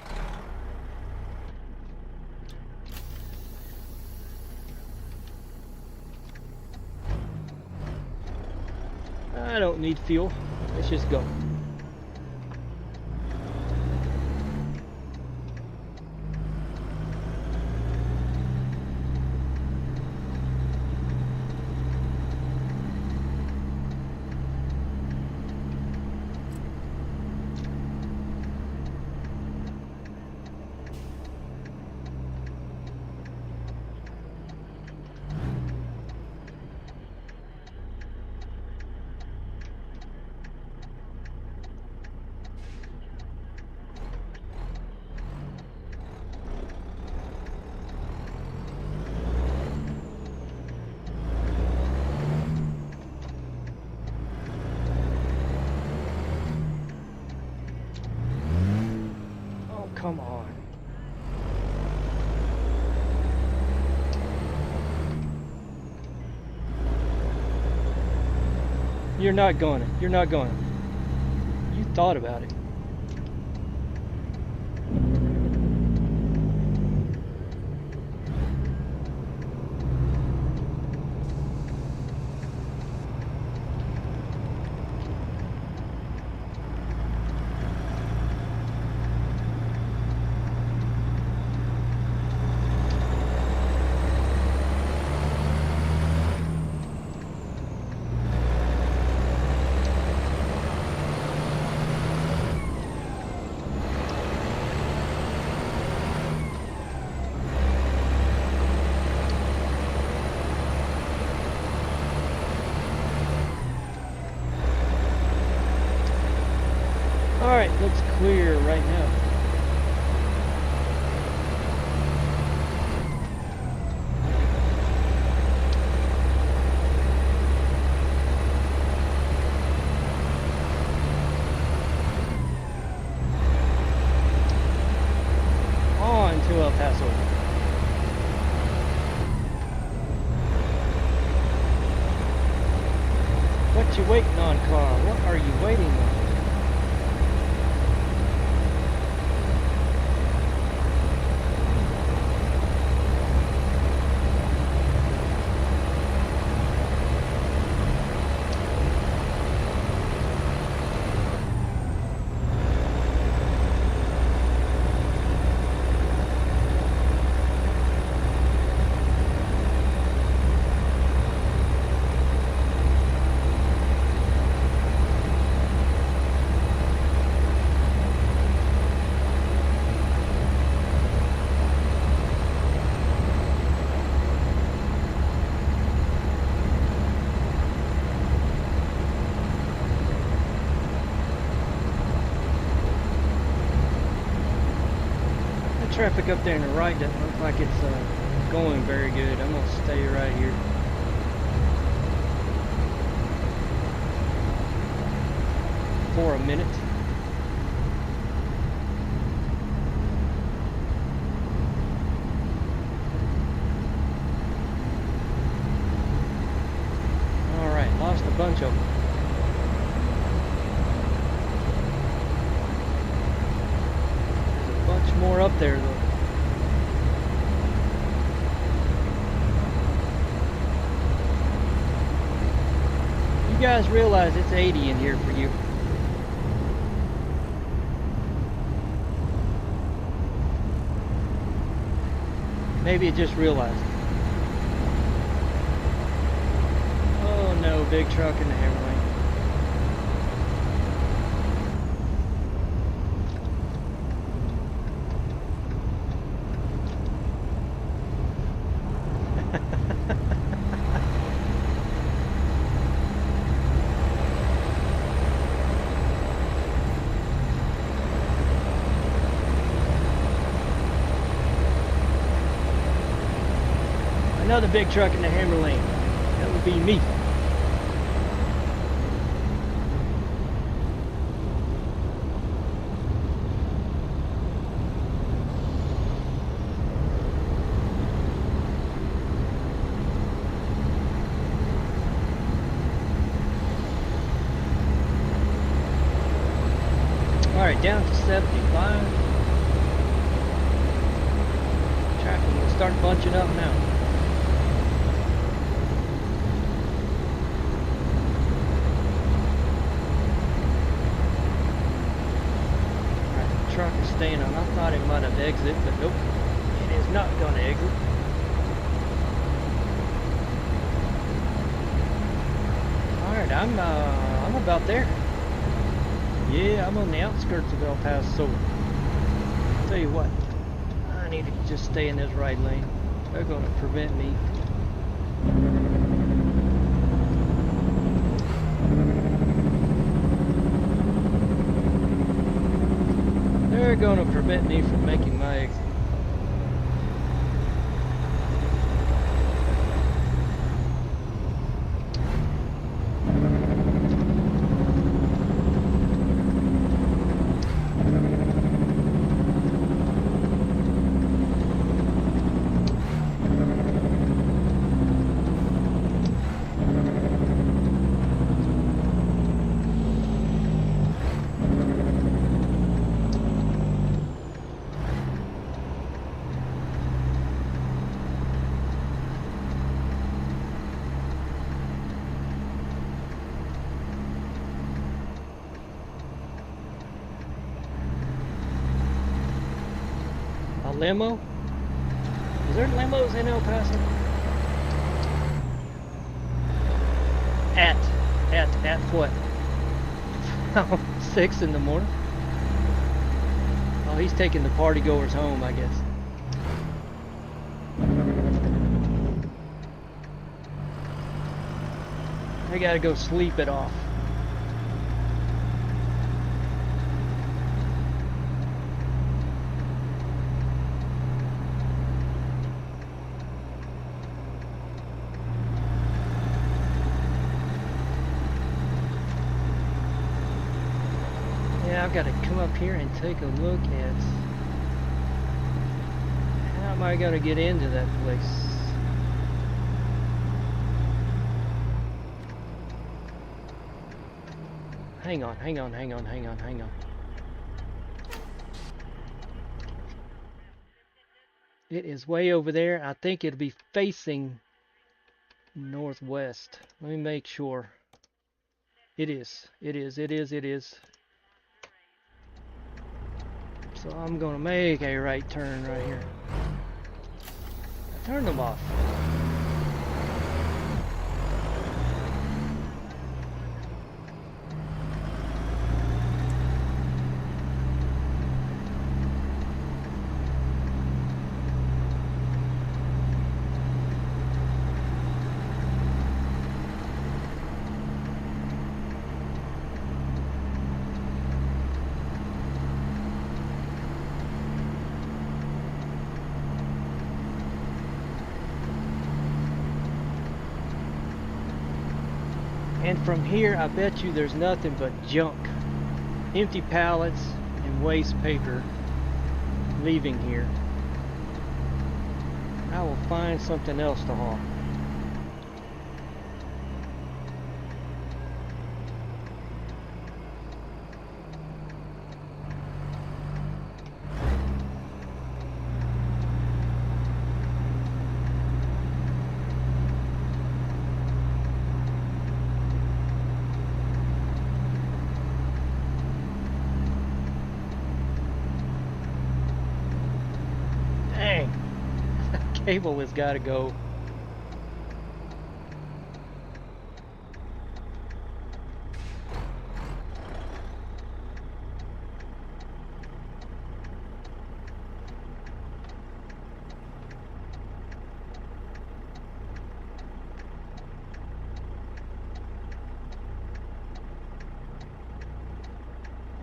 I don't need fuel. Let's just go. You're not gonna. You're not gonna. You thought about it. Alright, looks clear right now. On to El Paso. What you waiting on, car? What are you waiting on? Traffic up there on the right doesn't look like it's going very good. I'm going to stay right here. For a minute. Alright, lost a bunch of them. More up there though. You guys realize it's 80 in here for you. Maybe it just realized. Oh no, big truck in the hammer lane. Another big truck in the hammer lane. That would be me. Alright, down to 75. Traffic will start bunching up now. Truck is staying on. I thought it might have exited, but nope, it is not going to exit. All right, I'm about there. Yeah, I'm on the outskirts of El Paso. Tell you what, I need to just stay in this right lane. They're going to prevent me. They're going to prevent me from making my exit. limo? Is there limos in El Paso? At what? 6 in the morning? Oh, he's taking the party goers home, I guess. I gotta go sleep it off. Yeah, I've got to come up here and take a look at how am I gonna get into that place. Hang on. It is way over there. I think it'll be facing northwest. Let me make sure. It is. So I'm gonna make a right turn right here. I turned them off. And from here, I bet you there's nothing but junk. Empty pallets and waste paper leaving here. I will find something else to haul. Cable has got to go.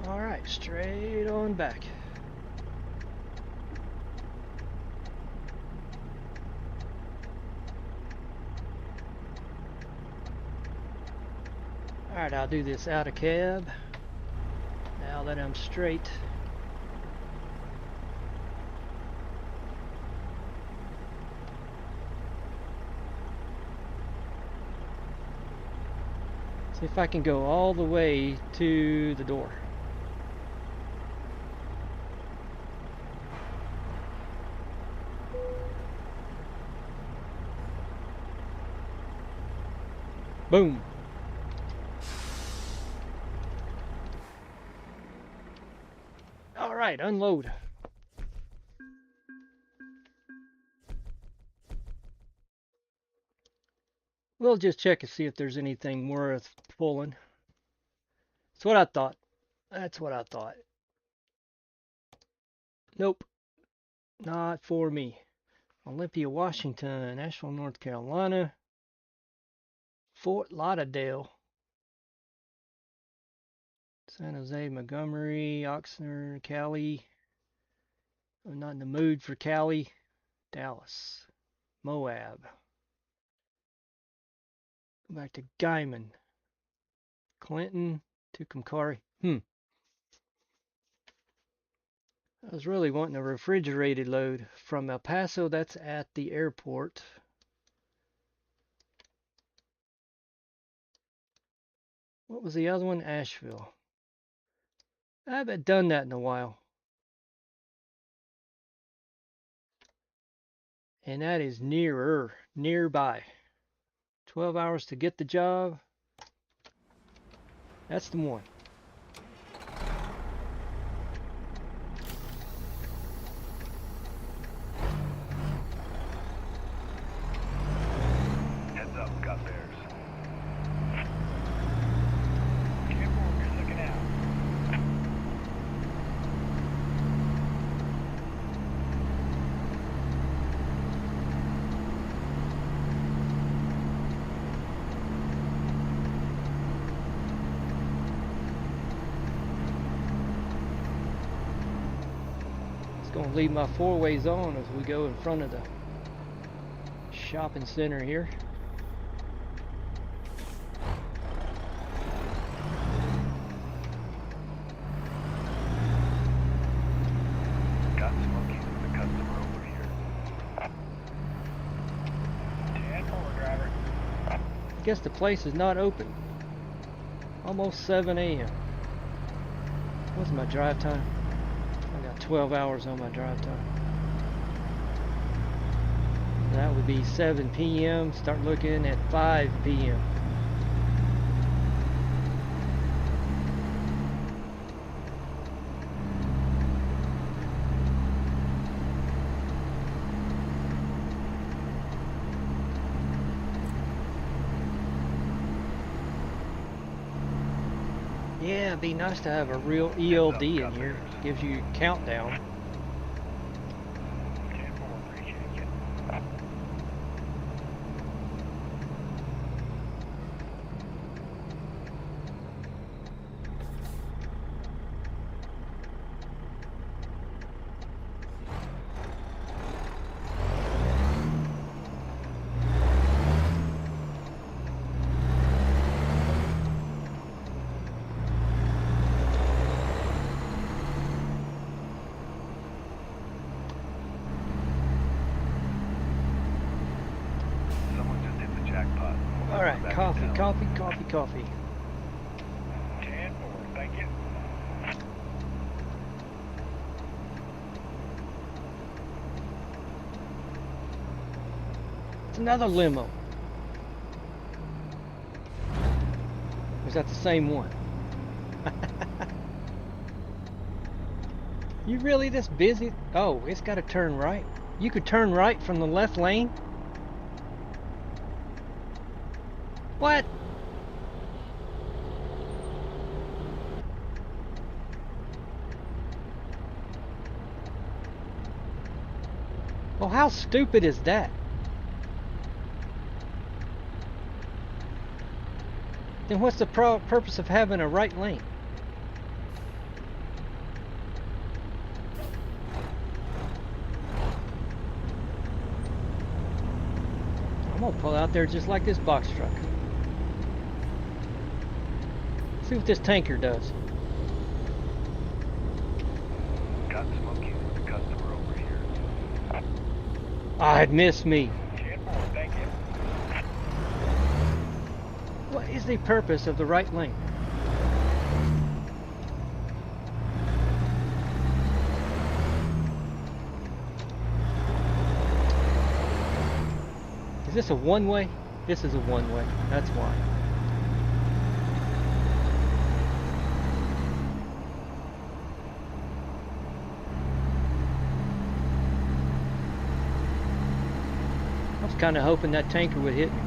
All right, straight on back. Alright, I'll do this out of cab. Now that I'm straight. See if I can go all the way to the door. Boom. Alright, unload. We'll just check and see if there's anything worth pulling. That's what I thought. That's what I thought. Nope. Not for me. Olympia, Washington, Asheville, North Carolina, Fort Lauderdale, San Jose, Montgomery, Oxnard, Cali. I'm not in the mood for Cali. Dallas, Moab. Go back to Guyman, Clinton, Tucumcari. I was really wanting a refrigerated load from El Paso. That's at the airport. What was the other one? Asheville. I haven't done that in a while. And that is nearby. 12 hours to get the job. That's the one. Gonna leave my four-ways on as we go in front of the shopping center here. Got smoky with the customer over here. 10-4, driver. I guess the place is not open. Almost 7 a.m. What's my drive time? I got 12 hours on my drive time. That would be 7 p.m. Start looking at 5 p.m. Yeah, it'd be nice to have a real ELD in here. Gives you a countdown. 10-4, appreciate you. Someone just hit the jackpot. All right, Back coffee, down. coffee, coffee, coffee. 10-4, thank you. It's another limo. Or is that the same one? You really this busy? Oh, it's got to turn right. You could turn right from the left lane? What? Well, how stupid is that? Then what's the purpose of having a right lane? I'm gonna pull out there just like this box truck. See what this tanker does. Got smoky with the customer over here. Ah, it missed me. 10-4, thank you. What is the purpose of the right lane? Is this a one-way? This is a one-way. That's why. I was kind of hoping that tanker would hit me.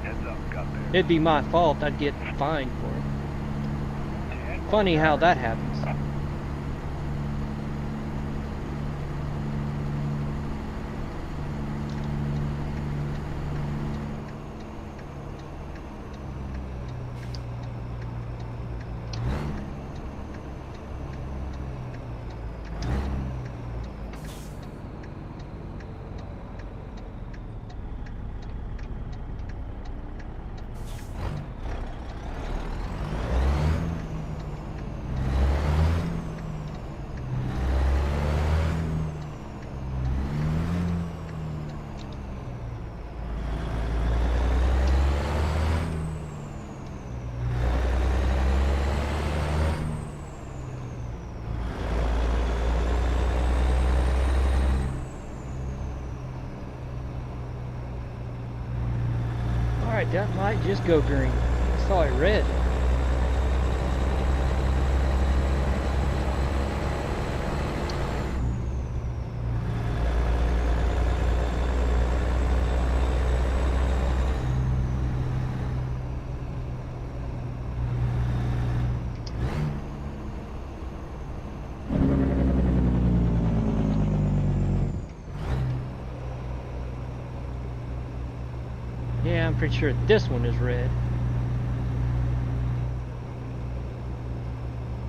Heads up, got there. It'd be my fault. I'd get fined for it. 10-4, Funny how driver. that happens. Alright, that might just go green. I saw it red. Yeah, I'm pretty sure this one is red.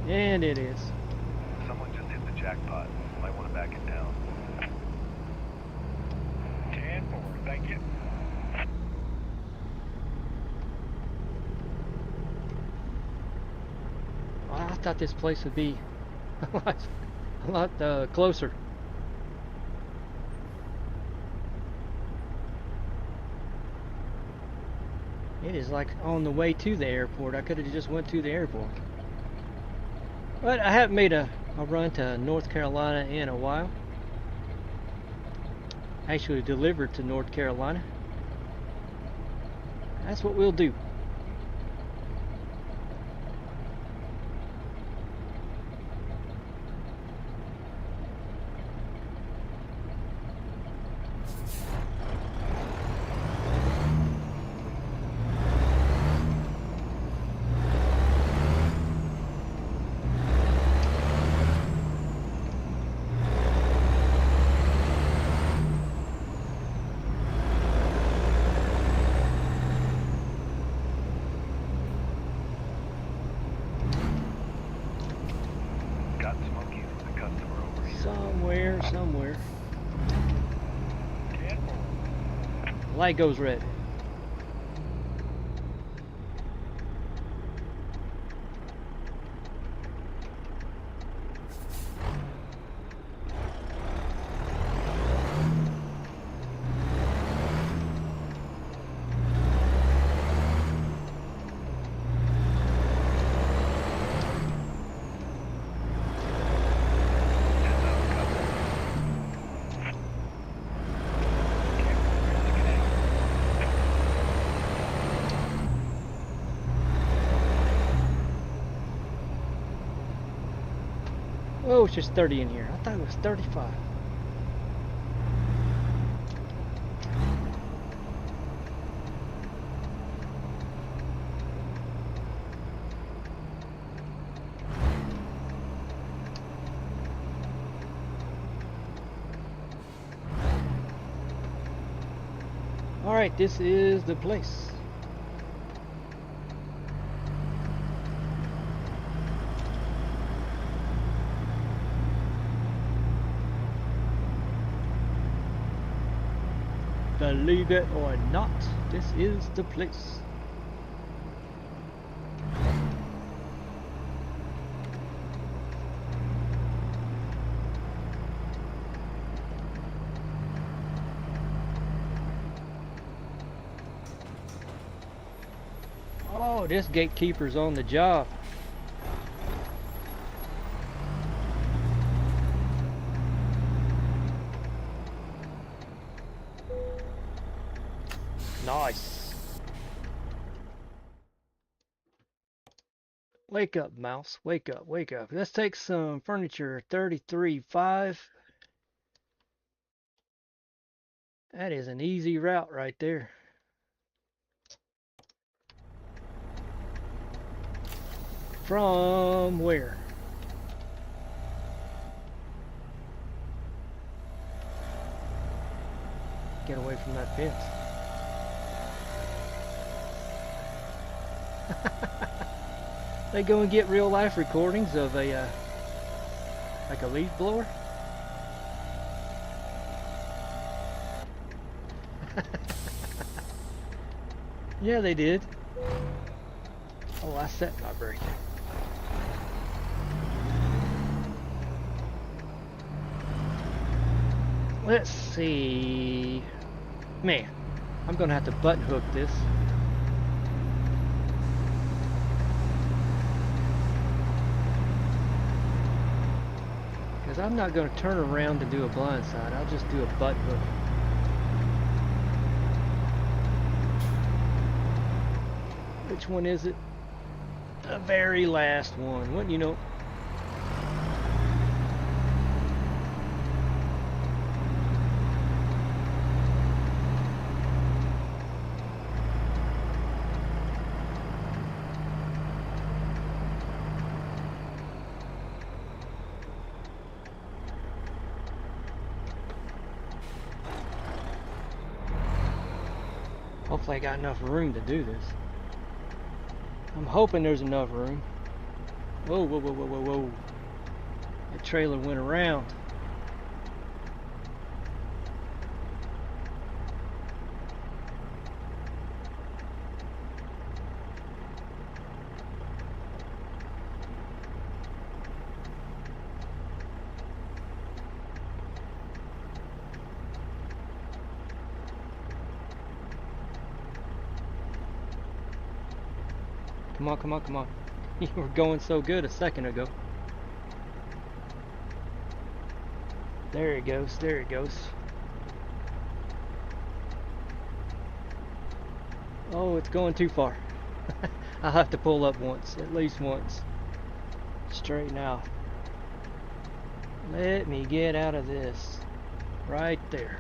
And it is. Someone just hit the jackpot. Might want to back backing down. 10-4, thank you. Well, I thought this place would be a lot closer. It is like on the way to the airport. I could have just went to the airport. But I haven't made a run to North Carolina in a while. Actually delivered to North Carolina. That's what we'll do. Somewhere. Light goes red. Oh, it's just 30 in here. I thought it was 35. All right, this is the place. Believe it or not, this is the place. Oh, this gatekeeper's on the job. Nice. Wake up, mouse. Wake up, wake up. Let's take some furniture. 33.5. That is an easy route right there. From where? Get away from that fence. They go and get real life recordings of a like a leaf blower. Yeah, they did. Oh, I set my brake. Let's see. Man, I'm gonna have to button hook this. Because I'm not going to turn around to do a blind side. I'll just do a butt hook. Which one is it? The very last one. Wouldn't you know? Hopefully I got enough room to do this. I'm hoping there's enough room. Whoa, whoa, whoa, whoa, whoa, whoa. That trailer went around. Come on, come on, come on. You were going so good a second ago. There it goes, there it goes. Oh, it's going too far. I'll have to pull up once, at least once. Straighten out. Let me get out of this. Right there.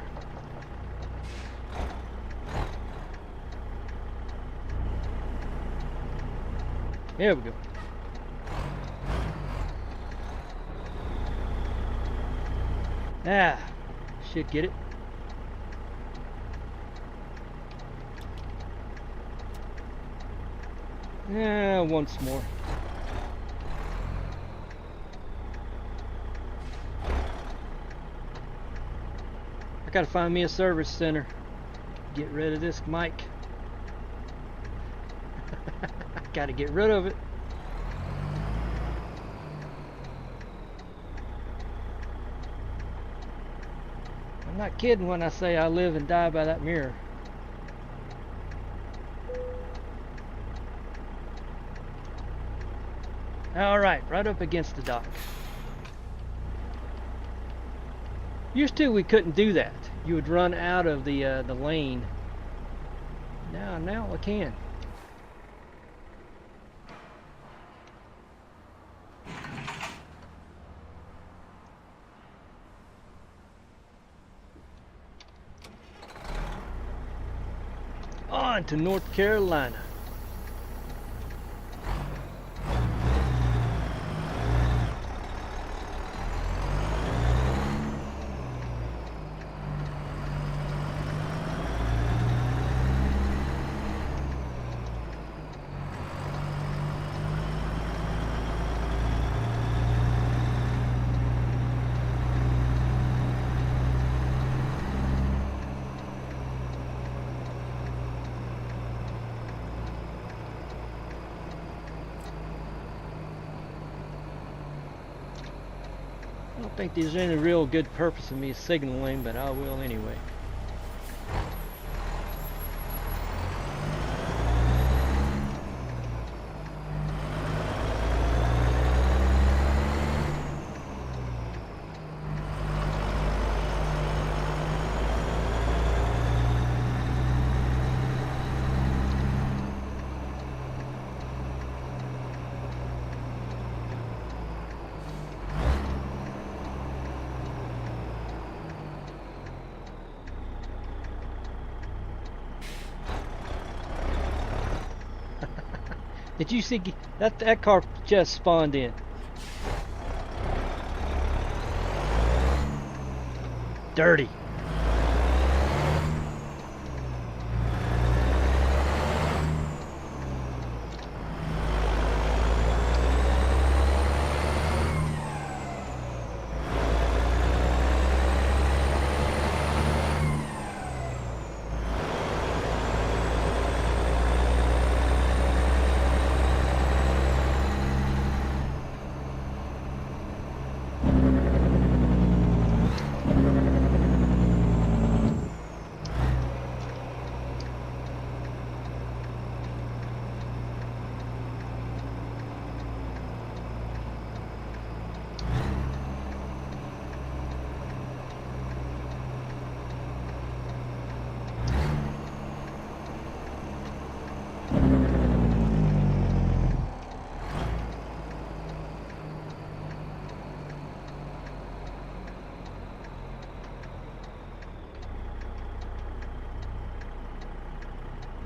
There we go. Ah, should get it. Yeah, once more. I gotta find me a service center. Get rid of this mic. Gotta get rid of it. I'm not kidding when I say I live and die by that mirror. Alright, right up against the dock. Used to we couldn't do that. You would run out of the lane. Now I can. On to North Carolina. I don't think there's any real good purpose in me signaling, but I will anyway. Did you see that car just spawned in? Dirty.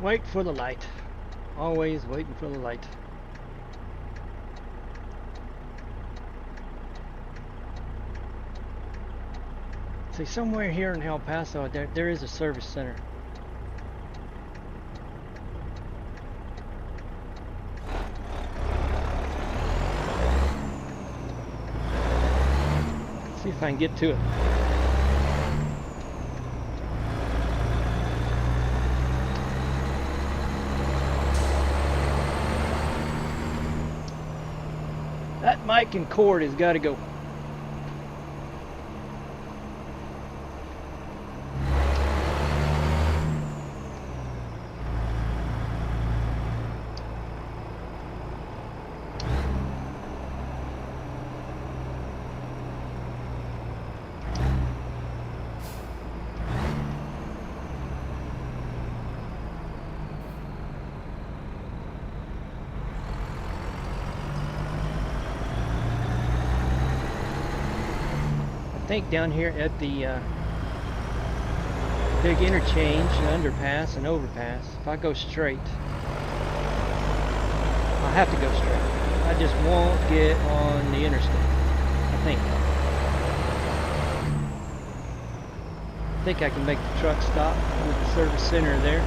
Wait for the light. Always waiting for the light. See, somewhere here in El Paso, there is a service center. Let's see if I can get to it. That mic and cord has got to go. think down here at the big interchange, underpass and overpass, if I go straight, I'll have to go straight. I just won't get on the interstate, I think. I think I can make the truck stop with the service center there.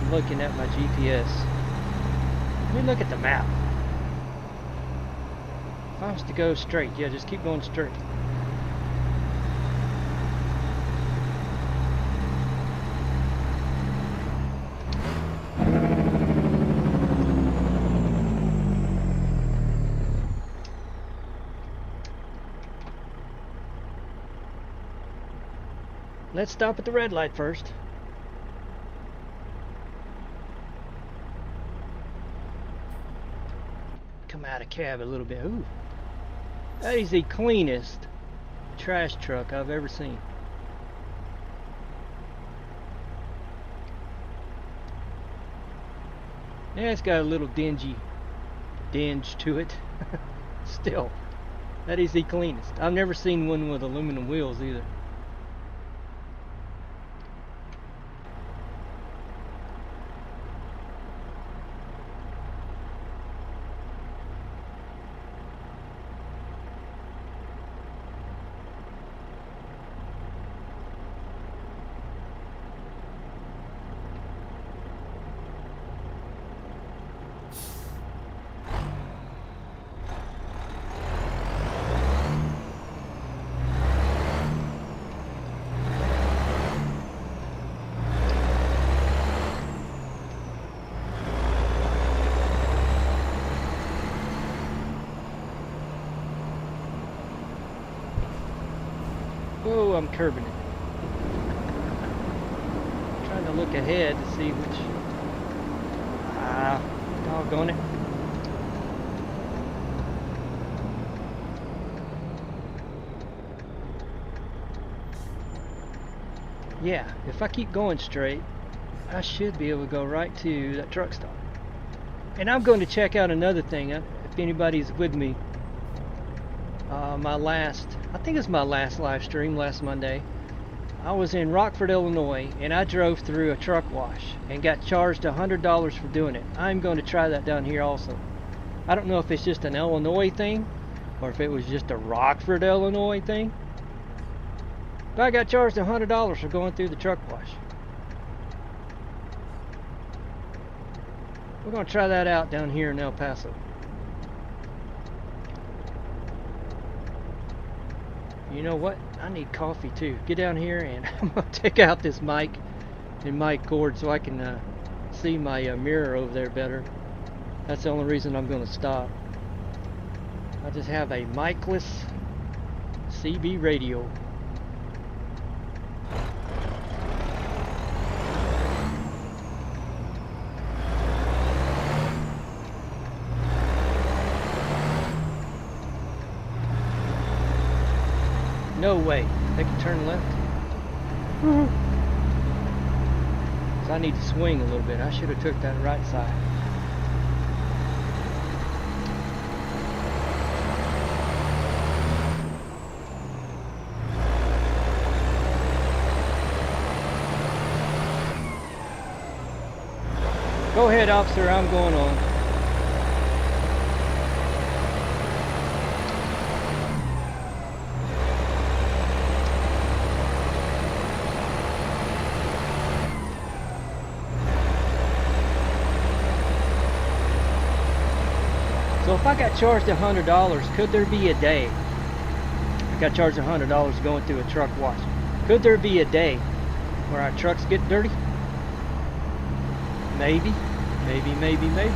I'm looking at my GPS. Let me look at the map. If I was to go straight, yeah, just keep going straight. Let's stop at the red light first. Come out of cab a little bit. Ooh. That is the cleanest trash truck I've ever seen. Yeah, it's got a little dinge to it. Still, that is the cleanest. I've never seen one with aluminum wheels either. Whoa, I'm curbing it. Trying to look ahead to see which... doggone it. Yeah, if I keep going straight, I should be able to go right to that truck stop. And I'm going to check out another thing, if anybody's with me. I think it's my last live stream last Monday. I was in Rockford, Illinois, and I drove through a truck wash and got charged $100 for doing it. I'm going to try that down here also. I don't know if it's just an Illinois thing or if it was just a Rockford, Illinois thing. But I got charged $100 for going through the truck wash. We're going to try that out down here in El Paso. You know what? I need coffee too. Get down here and I'm going to take out this mic and mic cord so I can see my mirror over there better. That's the only reason I'm going to stop. I just have a micless CB radio. No way. They can turn left. So I need to swing a little bit. I should have took that right side. Go ahead, officer. I'm going on. So if I got charged $100, could there be a day? I got charged $100 going through a truck wash. Could there be a day where our trucks get dirty? Maybe, maybe, maybe, maybe.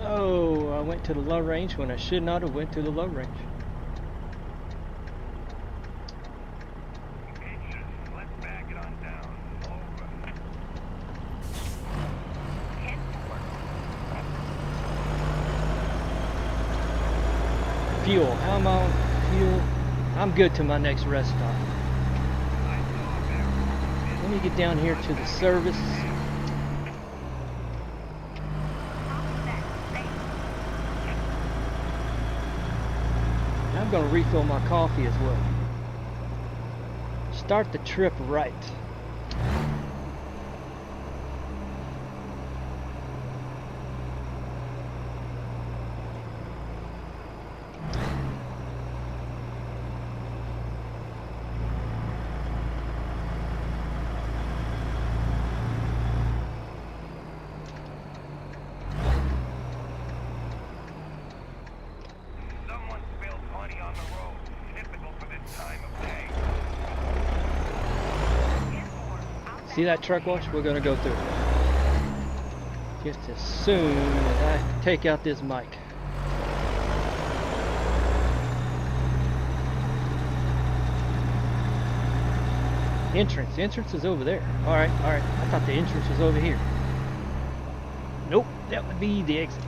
Oh, I went to the low range when I should not have went to the low range. Engine, let me fuel. How am I on fuel? I'm good to my next rest stop. Let me get down here to the service. I'm going to refill my coffee as well. Start the trip right. See that truck wash? We're going to go through it. Just as soon as I take out this mic. Entrance. Entrance is over there. Alright, alright. I thought the entrance was over here. Nope, that would be the exit.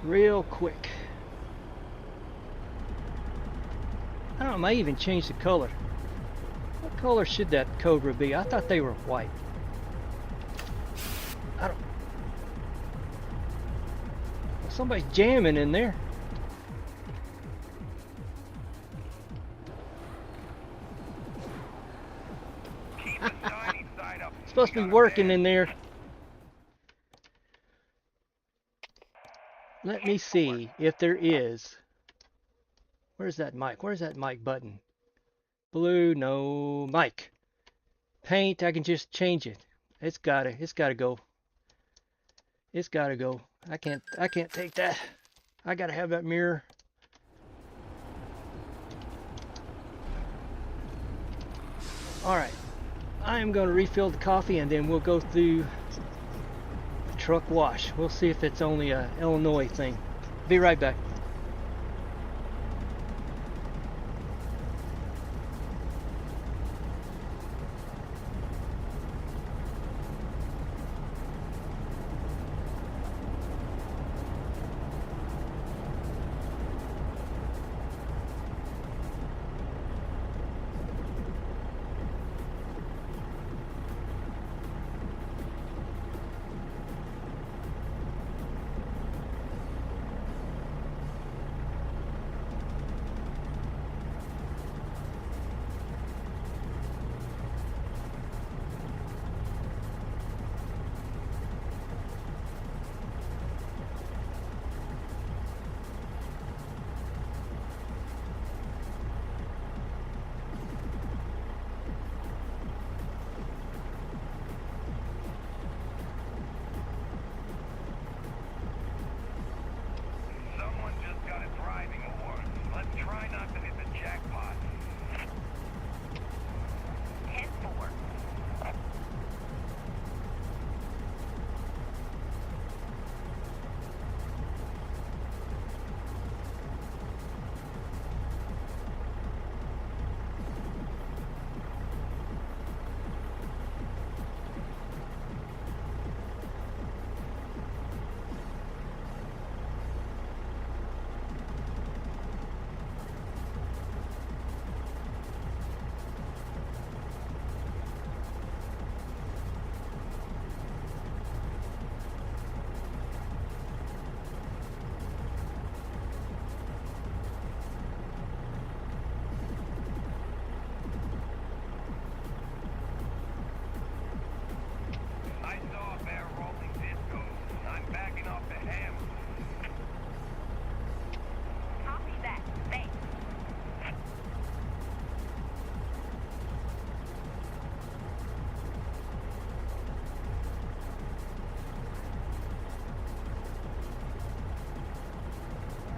Real quick. I don't know, I might even change the color. What color should that Cobra be? I thought they were white. I don't... Somebody's jamming in there. Supposed to be working in there. Let me see if there is. Where's that mic? Where's that mic button? Blue, no mic. Paint, I can just change it. It's gotta go. It's gotta go. I can't take that. I gotta have that mirror. Alright. I am gonna refill the coffee and then we'll go through truck wash. We'll see if it's only a Illinois thing. Be right back.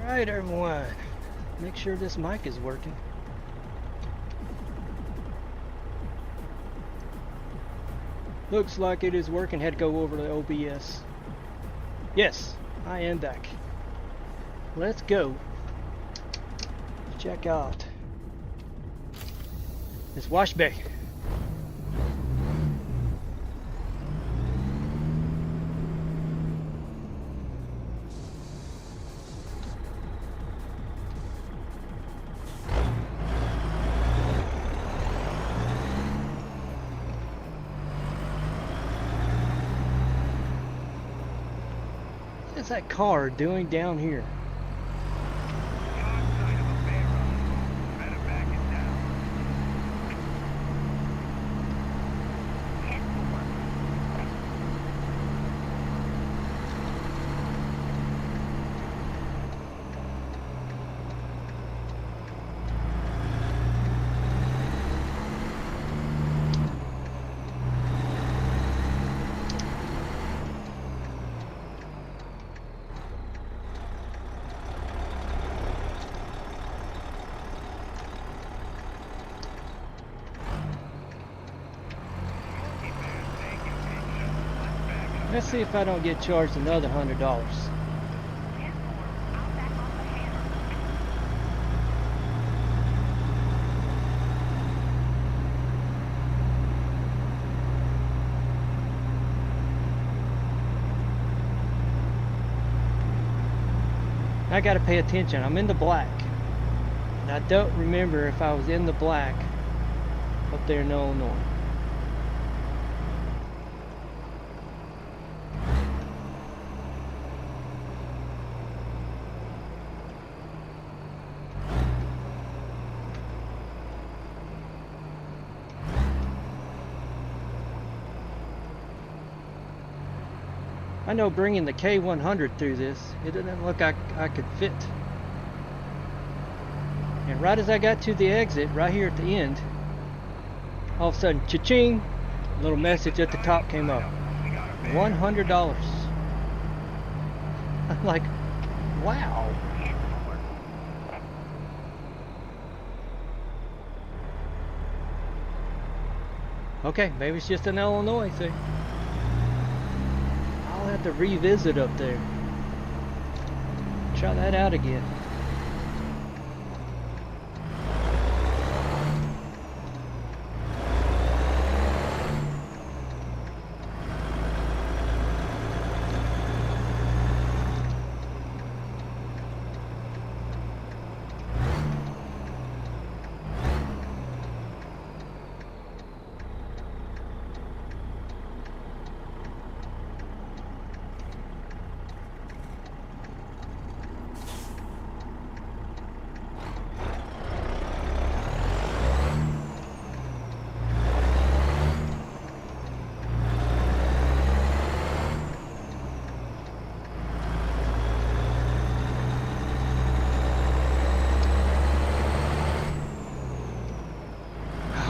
Alright everyone, make sure this mic is working. Looks like it is working. Had to go over to OBS. Yes, I am back. Let's go. Check out this wash bay. What's that car doing down here? Let's see if I don't get charged another $100. I gotta pay attention. I'm in the black. And I don't remember if I was in the black up there in Illinois. I know bringing the K100 through this, it didn't look like I could fit. And right as I got to the exit, right here at the end, all of a sudden, cha-ching, a little message at the top came up. $100. I'm like, wow. Okay, maybe it's just in Illinois, see? I'll have to revisit up there. Try that out again.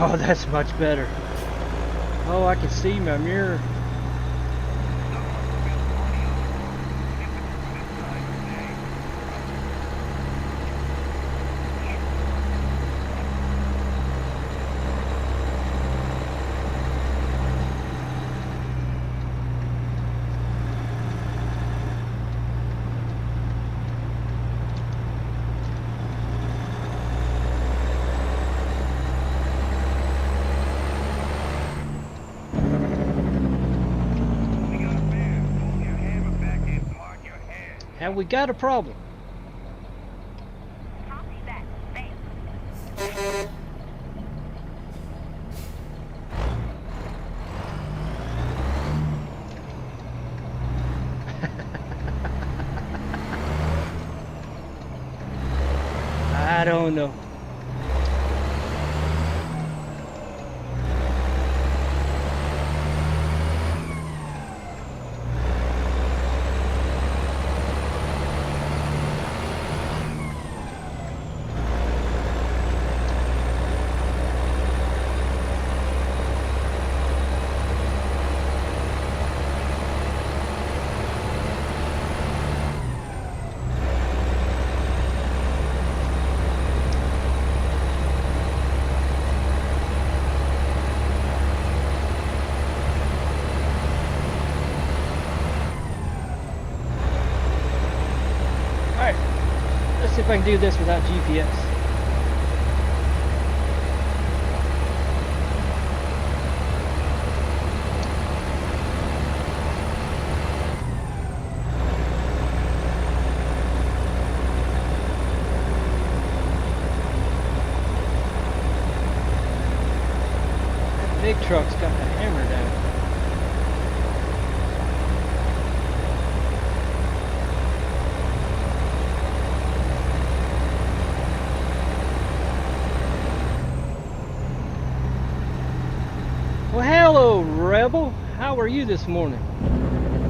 Oh, that's much better. Oh, I can see my mirror. Have we got a problem? Copy that. Thanks. I don't know. see if I can do this without GPS. That big truck's got the hammer down. Well, hello, Rebel. How are you this morning?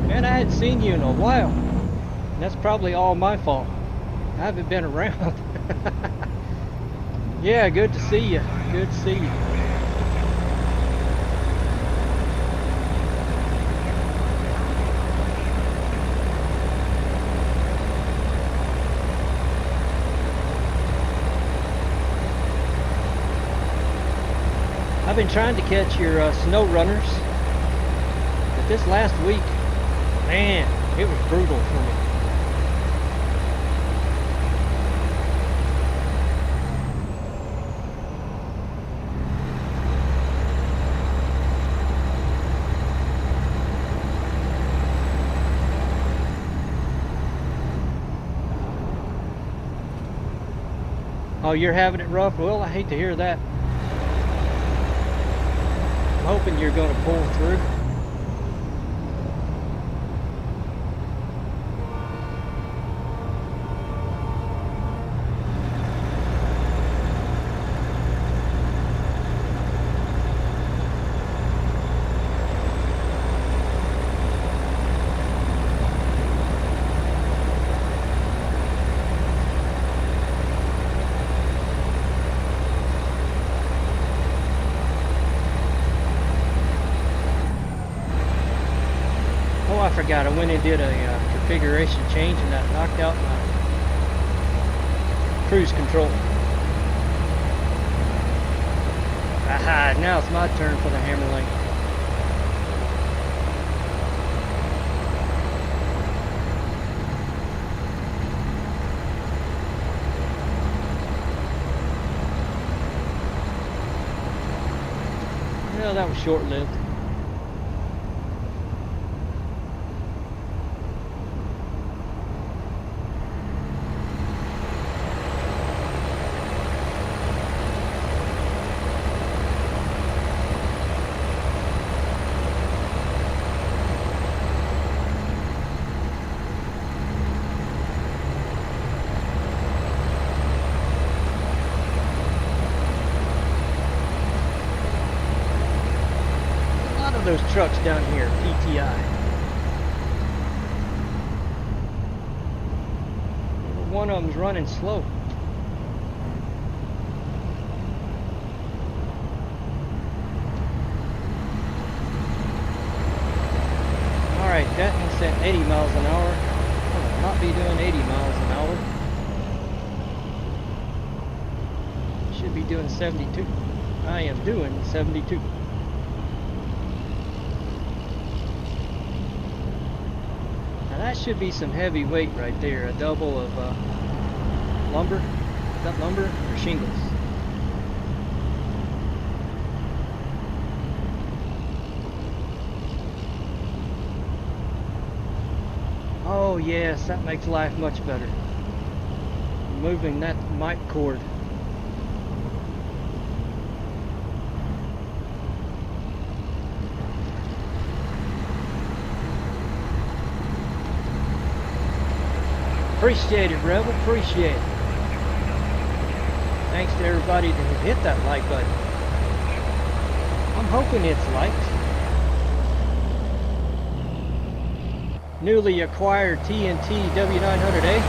Man, I hadn't seen you in a while. And that's probably all my fault. I haven't been around. Yeah, good to see you. Good to see you. I've been trying to catch your snow runners, but this last week, man, it was brutal for me. Oh, you're having it rough? Well, I hate to hear that. I'm hoping you're going to pull through. I forgot, I went and did a configuration change and that knocked out my cruise control. Aha, now it's my turn for the hammer link. Well, that was short-lived. Those trucks down here, PTI. One of them's running slow. Alright, that one said 80 miles an hour. I'll not be doing 80 miles an hour. Should be doing 72. I am doing 72. That should be some heavy weight right there, a double of lumber. Is that lumber or shingles? Oh yes, that makes life much better. Moving that mic cord. Appreciate it, Rebel. Appreciate it. Thanks to everybody that hit that like button. I'm hoping it's liked. Newly acquired TNT W900A.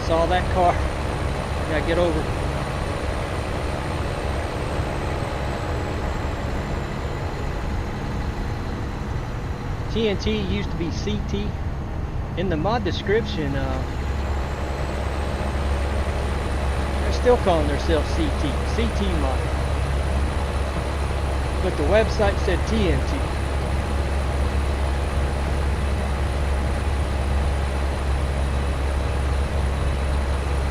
Saw that car. Gotta get over. TNT used to be CT. In the mod description, they're still calling themselves CT. CT mod. but the website said TNT.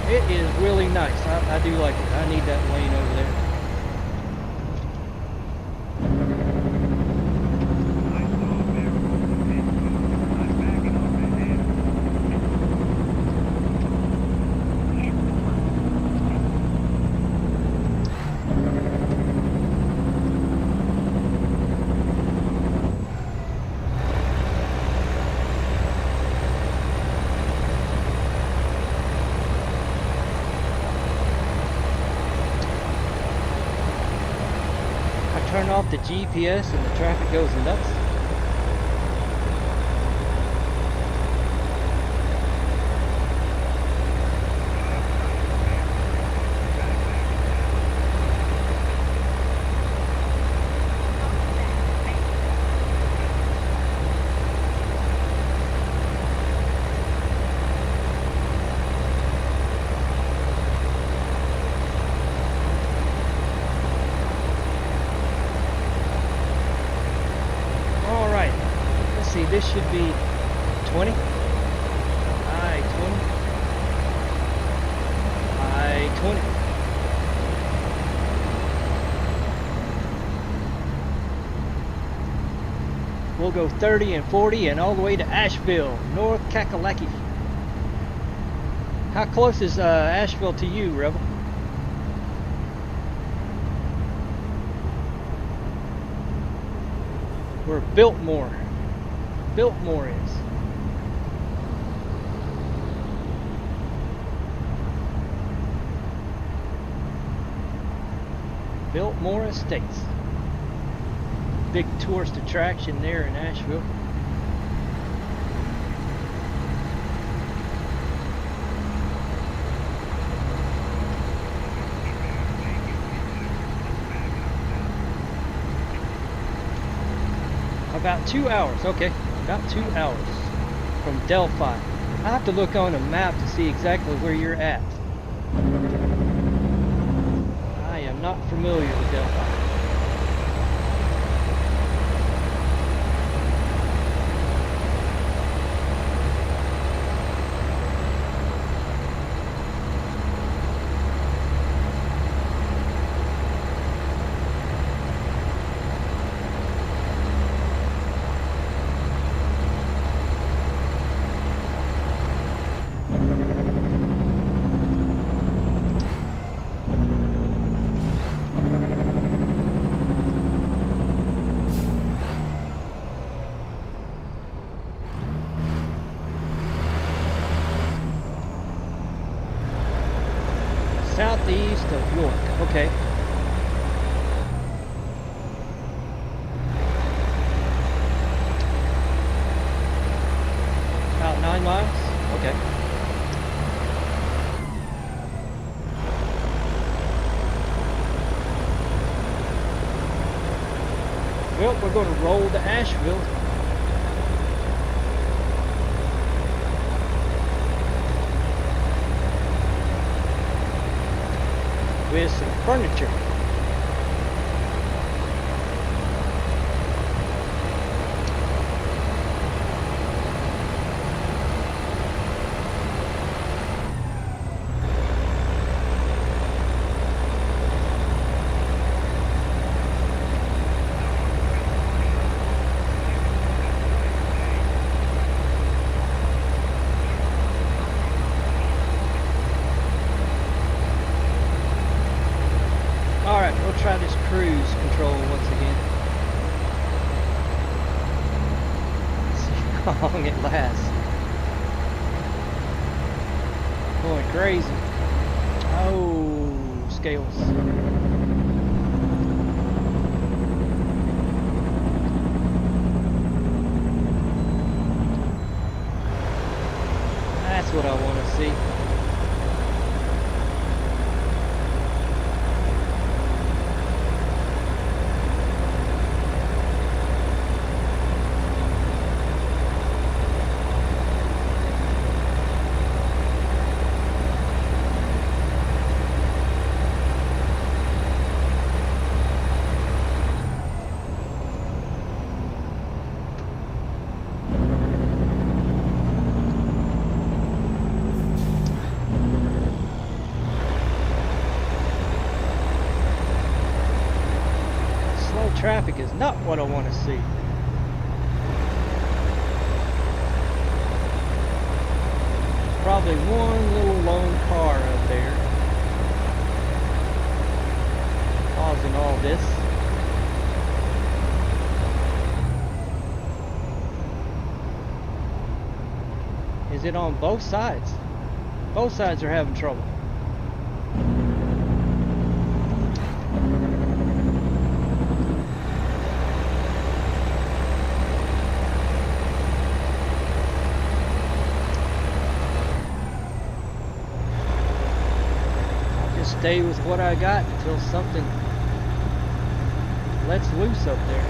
It is really nice. I do like it. I need that lane over there. Turn off the GPS and the traffic goes nuts. This should be 20. I-20. I-20. We'll go 30 and 40 and all the way to Asheville, North Kakalaki. How close is Asheville to you, Rebel? We're Biltmore. Biltmore is. Biltmore Estates. Big tourist attraction there in Asheville. About 2 hours, okay. About 2 hours from Delphi. I have to look on a map to see exactly where you're at. I am not familiar with Delphi. Southeast of York, okay. About 9 miles, okay. Well, we're going to roll to Asheville. With some furniture. Try this cruise control once again. See how long it lasts. Going crazy. Oh, scales. That's what I want to see. traffic is not what I want to see. Probably one little lone car up there causing all this. Is it on both sides? Both sides are having trouble. I'll just stay with what I got until something lets loose up there.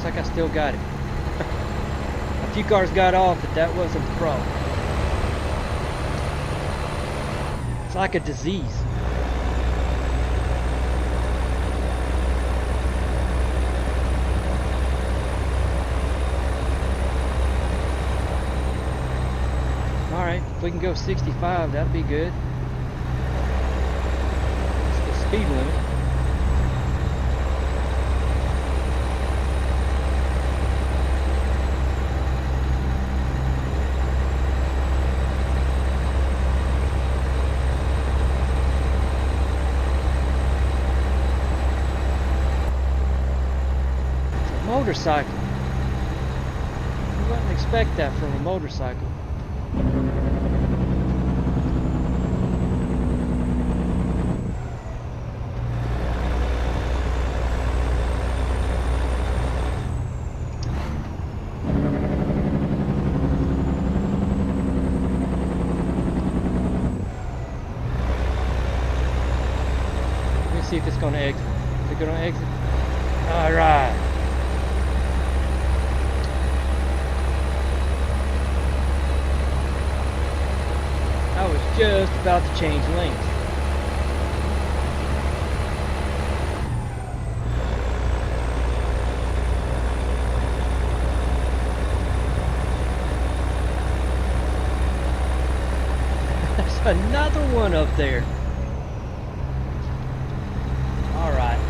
Like I still got it. A few cars got off, but that wasn't the problem. It's like a disease. Alright, if we can go 65, that'd be good. That's the speed limit. Motorcycle. You wouldn't expect that from a motorcycle. Let me see if it's going to exit. Is it going to exit? All right. I was just about to change lanes. There's another one up there. All right.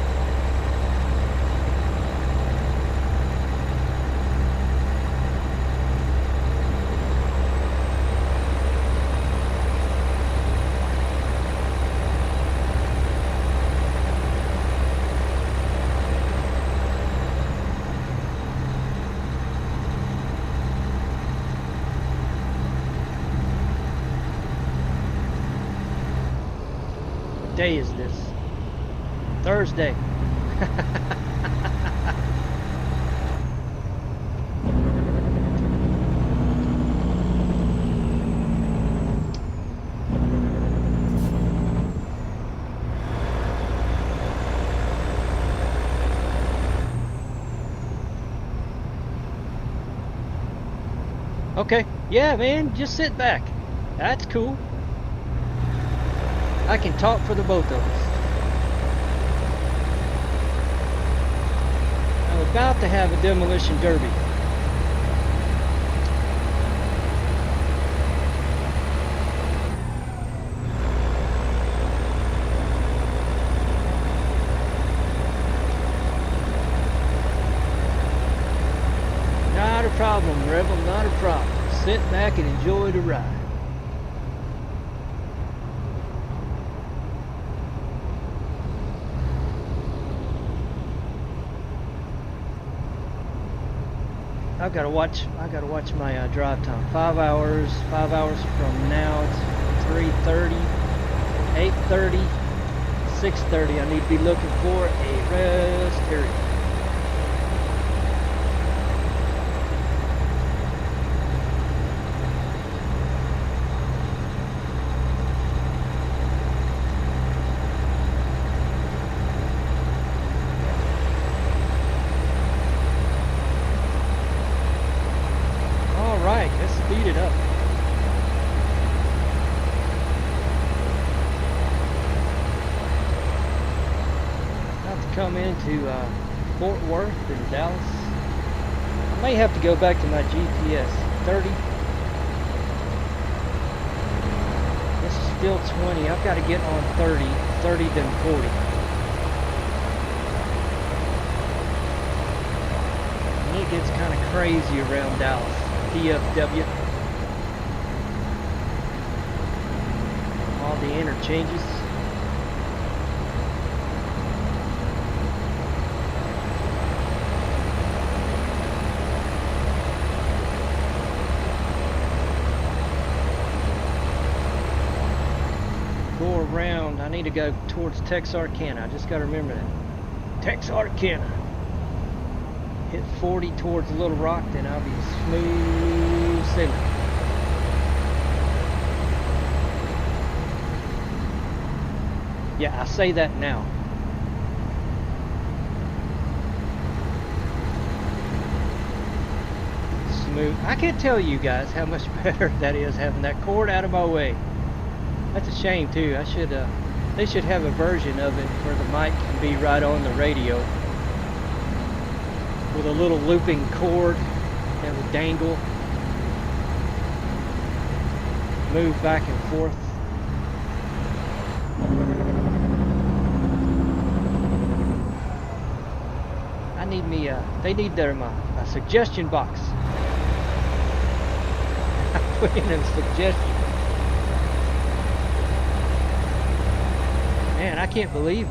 Day is this? Thursday. Okay, yeah man, just sit back. That's cool. I can talk for the both of us. I'm about to have a demolition derby. Not a problem, Rebel, not a problem. Sit back and enjoy the ride. I gotta watch my drive time. 5 hours from now. It's 3:30, 8:30, 6:30. I need to be looking for a rest area. Let's speed it up. About to come into Fort Worth and Dallas. I may have to go back to my GPS. 30. This is still 20. I've got to get on 30. 30 then 40. And it gets kind of crazy around Dallas. PFW. All the interchanges. Go around. I need to go towards Texarkana. I just got to remember that. Texarkana. Hit 40 towards Little Rock, then I'll be smooth sailing. Yeah, I say that now. Smooth. I can't tell you guys how much better that is having that cord out of my way. That's a shame too. They should have a version of it where the mic can be right on the radio with a little looping cord that would dangle, move back and forth. I need me they need my suggestion box. I put in a suggestion. Man, I can't believe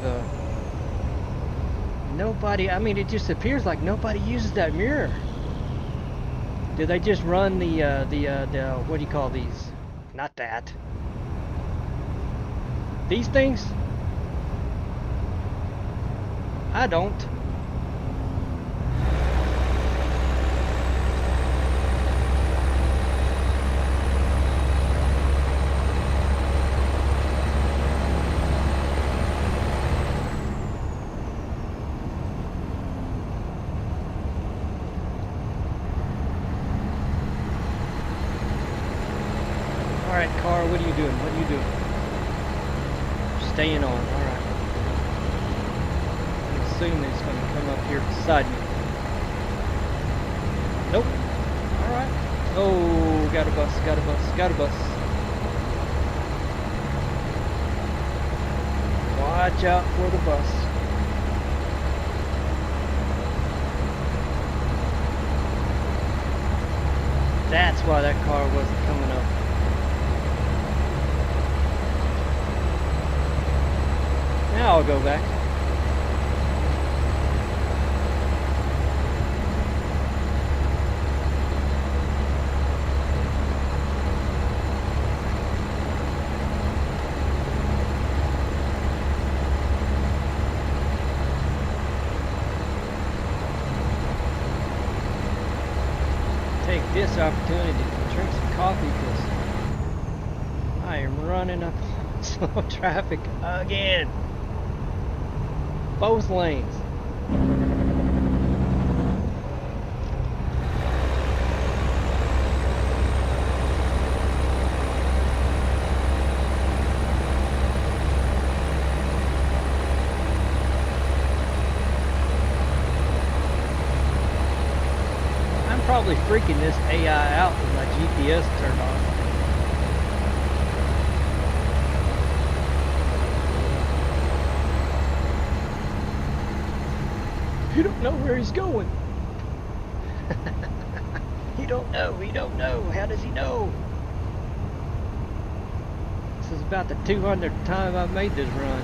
nobody, I mean, it just appears like nobody uses that mirror. Do they just run the what do you call these? Not that. These things? I don't. Alright, car, what are you doing? What are you doing? Staying on, alright. I assume it's going to come up here beside me. Nope. Alright. Oh, got a bus, got a bus, got a bus. Watch out for the bus. That's why that car wasn't coming up. Now I'll go back. Take this opportunity to drink some coffee because I am running up slow traffic again. Both lanes. I'm probably freaking this AI out with my GPS turned on. You don't know where he's going. He don't know. How does he know? This is about the 200th time I've made this run.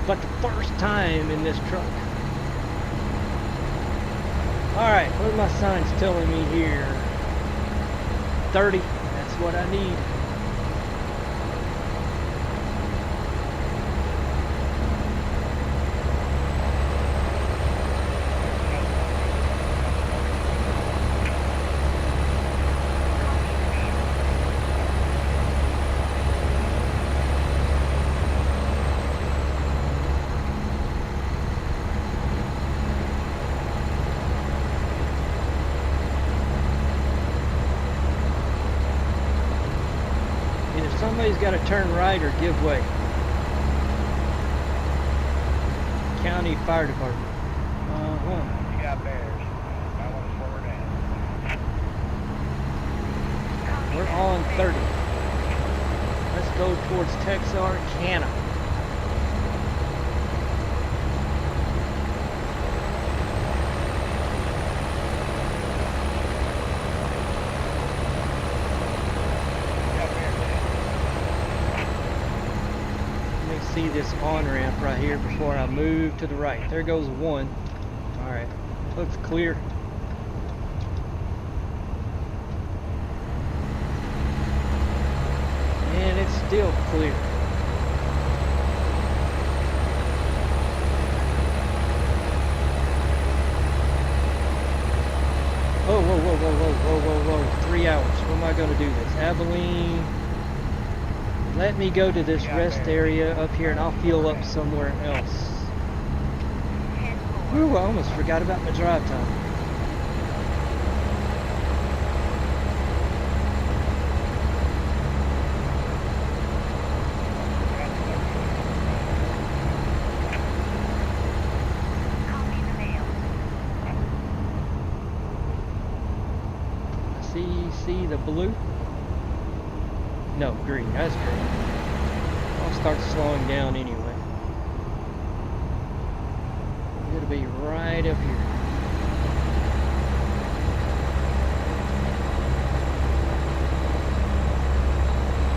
But the first time in this truck. Alright, what are my signs telling me here? 30, that's what I need. Somebody's got to turn right or give way. County Fire Department. You got bears. I want to slow her down. We're on 30. Let's go towards Texarkana. See this on-ramp right here before I move to the right. There goes one. Alright, looks clear. And it's still clear. Whoa, whoa, whoa, whoa, whoa, whoa, whoa, whoa. 3 hours. What am I going to do this? Abilene. Let me go to this rest area up here and I'll fuel up somewhere else. Ooh, I almost forgot about my drive time. See the blue? No, green. That's green. I'll start slowing down anyway. It'll be right up here.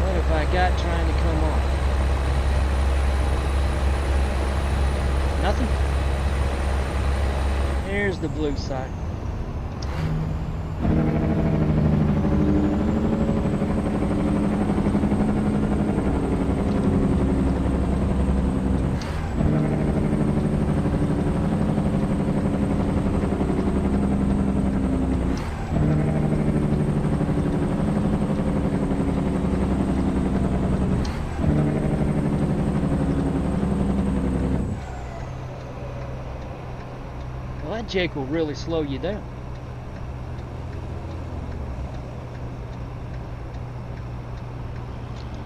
What have I got trying to come on? Nothing? There's the blue side. Jake will really slow you down.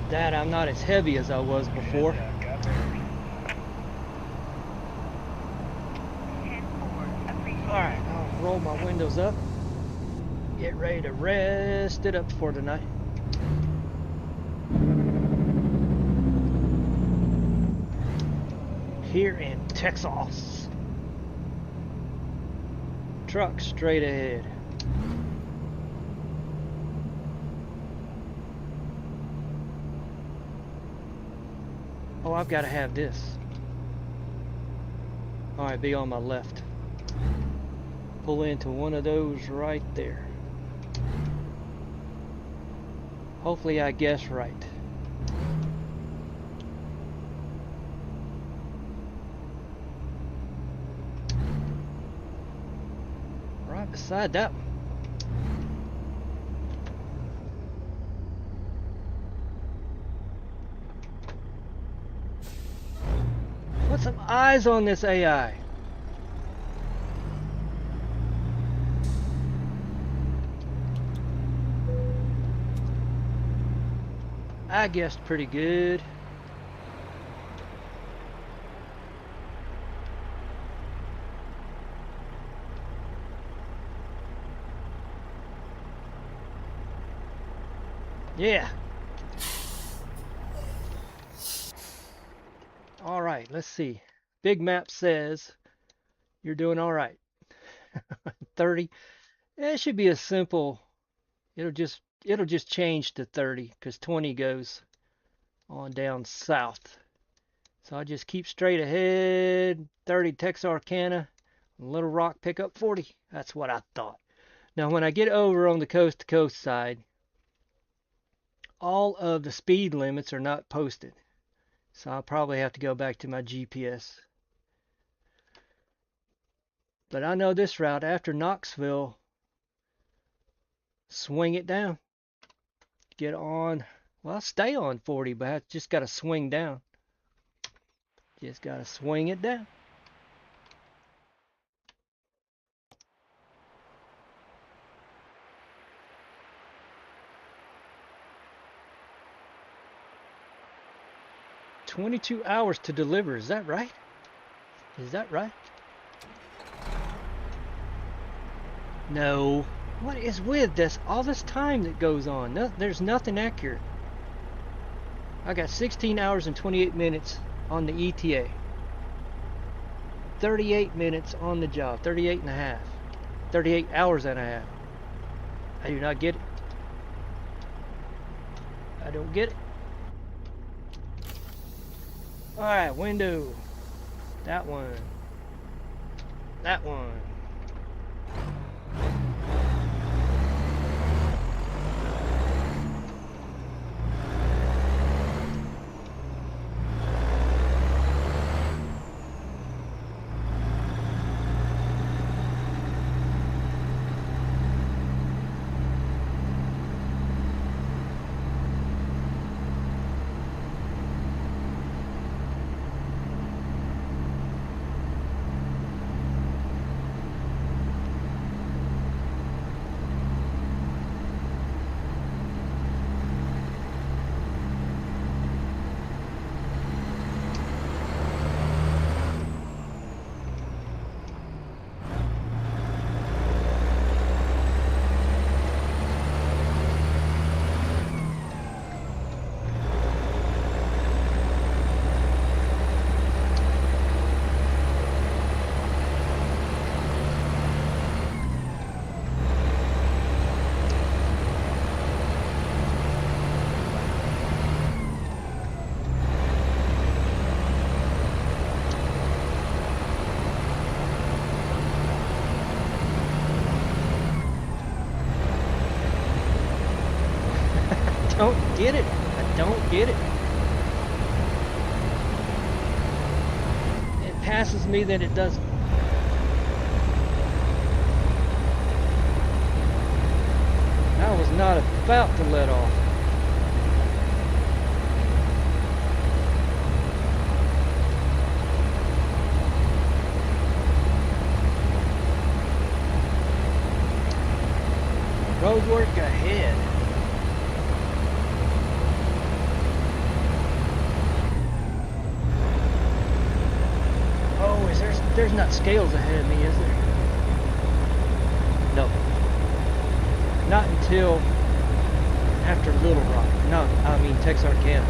That I'm not as heavy as I was before. Alright, I'll roll my windows up. Get ready to rest it up for tonight. Here in Texas. Truck straight ahead. Oh, I've got to have this. Alright, be on my left. Pull into one of those right there. Hopefully I guess right. Right beside that one. Put some eyes on this AI. I guessed pretty good. Yeah. All right, let's see. Big map says you're doing all right. 30. It should be a simple. It'll just change to 30 because 20 goes on down south. So I just keep straight ahead. 30 Texarkana, Little Rock pickup 40. That's what I thought. Now when I get over on the coast to coast side, all of the speed limits are not posted. So I'll probably have to go back to my GPS. But I know this route after Knoxville, swing it down. Get on, well, stay on 40, but I just got to swing down. Just got to swing it down. 22 hours to deliver. Is that right? Is that right? No. What is with this? All this time that goes on. No, there's nothing accurate. I got 16 hours and 28 minutes on the ETA. 38 minutes on the job. 38 and a half. 38 hours and a half. I do not get it. I don't get it. Alright, window. That one. That one. Don't get it. I don't get it. It passes me that it doesn't. I was not about to let off. Roadwork ahead. There's not scales ahead of me, is there? No. Not until after Little Rock. No, I mean Texarkana.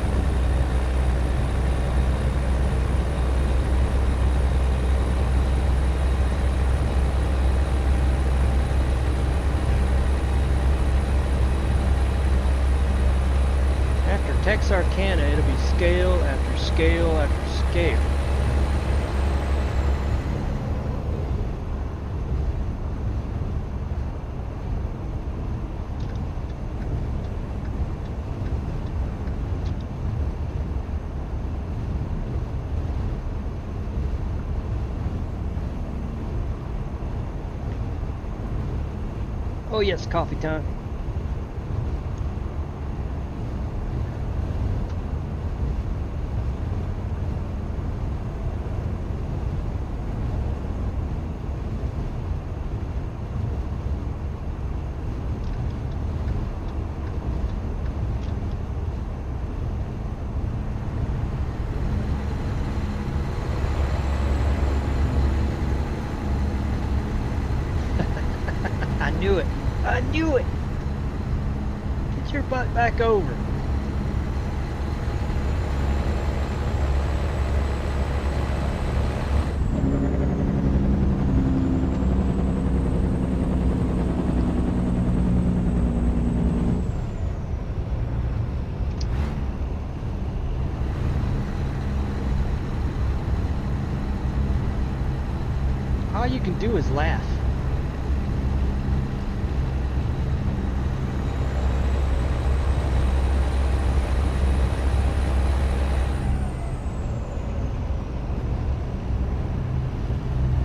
After Texarkana, it'll be scale after scale after scale. Oh yes, coffee time. I knew it. I knew it! Get your butt back over. All you can do is laugh.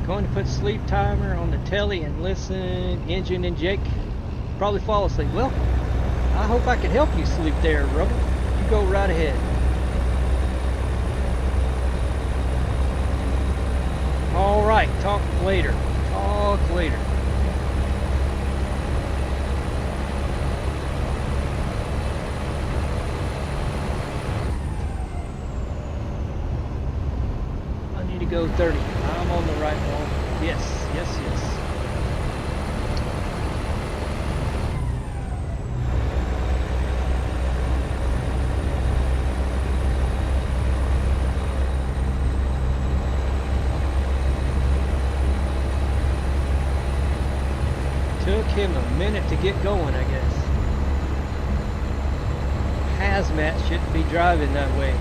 Going to put sleep timer on the telly and listen, engine and Jake. Probably fall asleep. Well, I hope I can help you sleep there, Rubber. You go right ahead. All right, talk later. Talk later. go 30. I'm on the right one. Yes, yes, yes. Took him a minute to get going, I guess. Hazmat shouldn't be driving that way.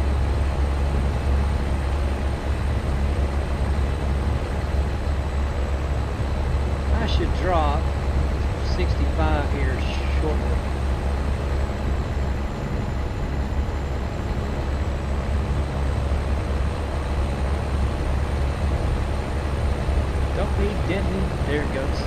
I should drop 65 here shortly. Don't be denting. There it goes.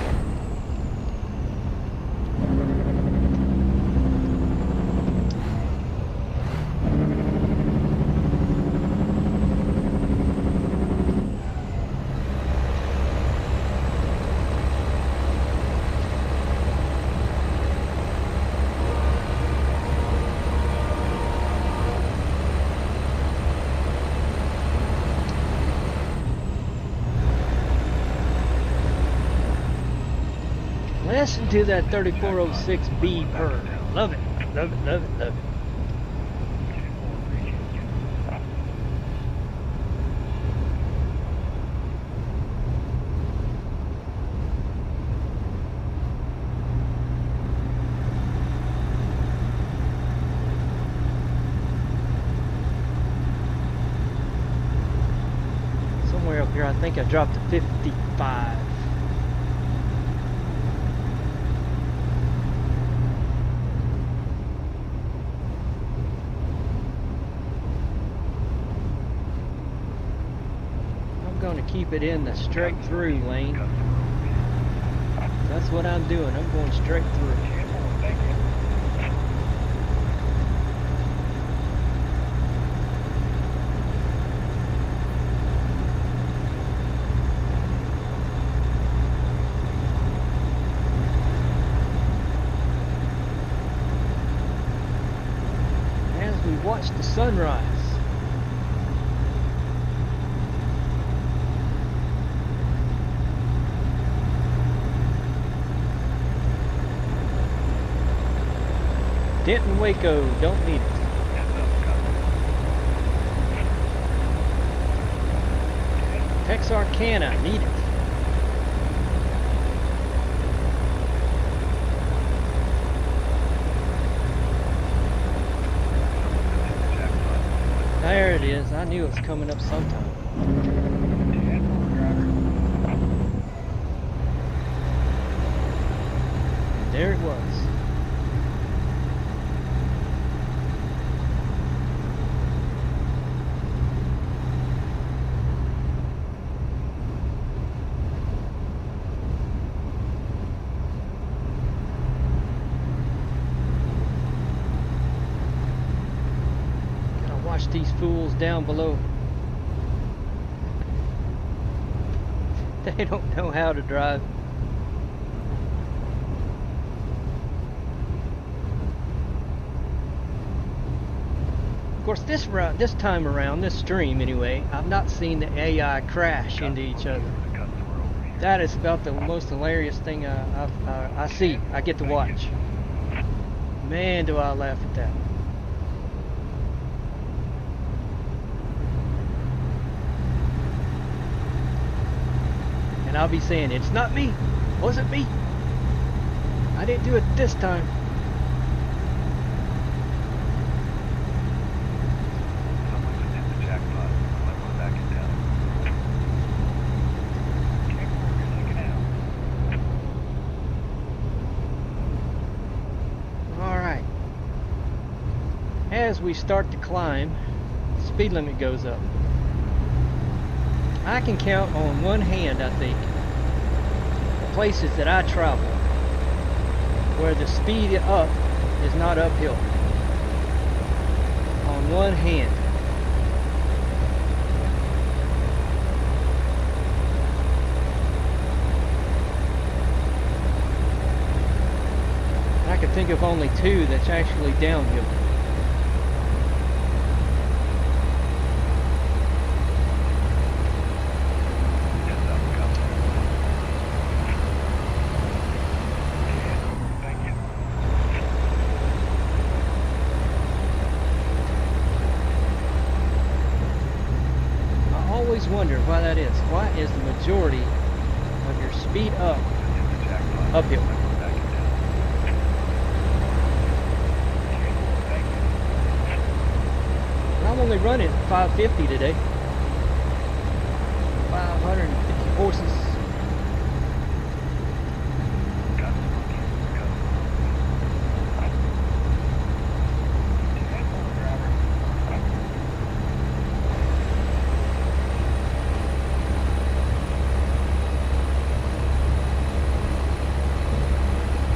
Listen to that 3406B purr. Love it, love it, love it, love it. Somewhere up here, I think I dropped to 55. Keep it in the straight through lane. That's what I'm doing. I'm going straight through. As we watch the sunrise. Denton Waco, don't need it. Texarkana, need it. There it is. I knew it was coming up sometime. There it was. These fools down below. They don't know how to drive. Of course, this time around, this stream anyway, I've not seen the AI crash into each other. That is about the most hilarious thing I see. I get to watch. Man, do I laugh at that. And I'll be saying, it's not me. Wasn't me. I didn't do it this time. Someone just hit the jackpot. Might want to back it down. Alright. As we start to climb, the speed limit goes up. I can count on one hand, I think, the places that I travel where the speed up is not uphill. On one hand. I can think of only two that's actually downhill. why that is. Why is the majority of your speed up uphill? And I'm only running 550 today. 550 horses.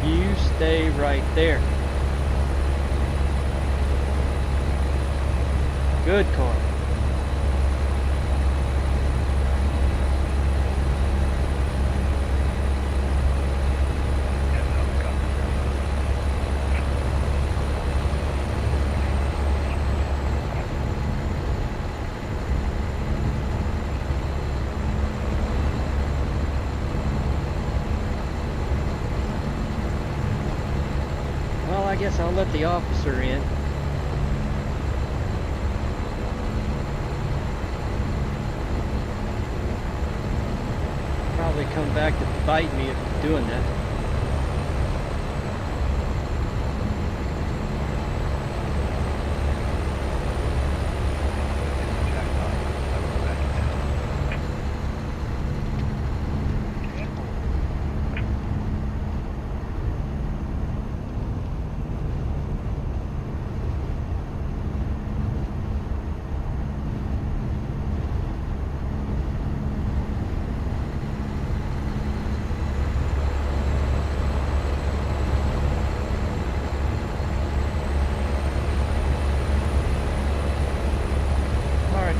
You stay right there. Good car. Well, I guess I'll let the officer in. Probably come back to bite me if I'm doing that.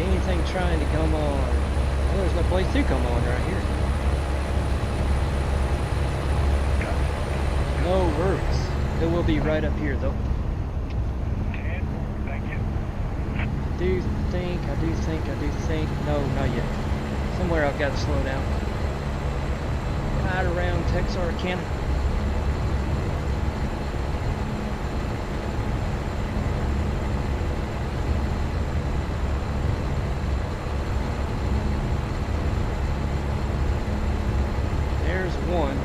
Anything trying to come on. Well, there's no place to come on right here. No worries. It will be right up here though. Thank you. I do think. No, not yet. Somewhere I've got to slow down. Right around Texarkana. There's one.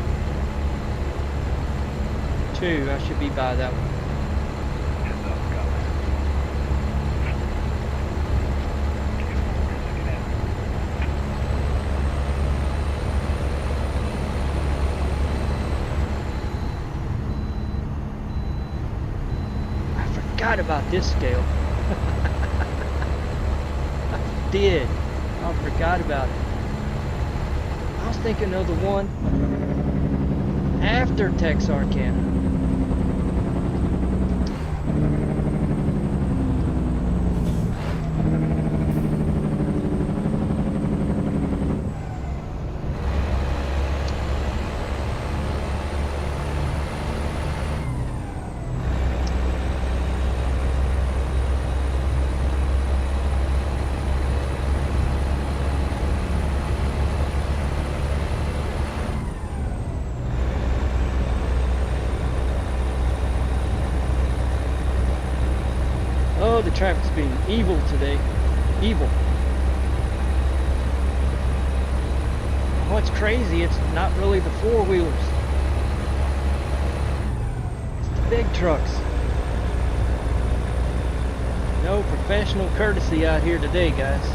Two, I should be by that one. Heads up, got it. I forgot about this scale. I did. I forgot about it. I was thinking of the one after Texarkana. Oh, the traffic's being evil today. Evil. What's crazy, it's not really the four-wheelers. It's the big trucks. No professional courtesy out here today, guys.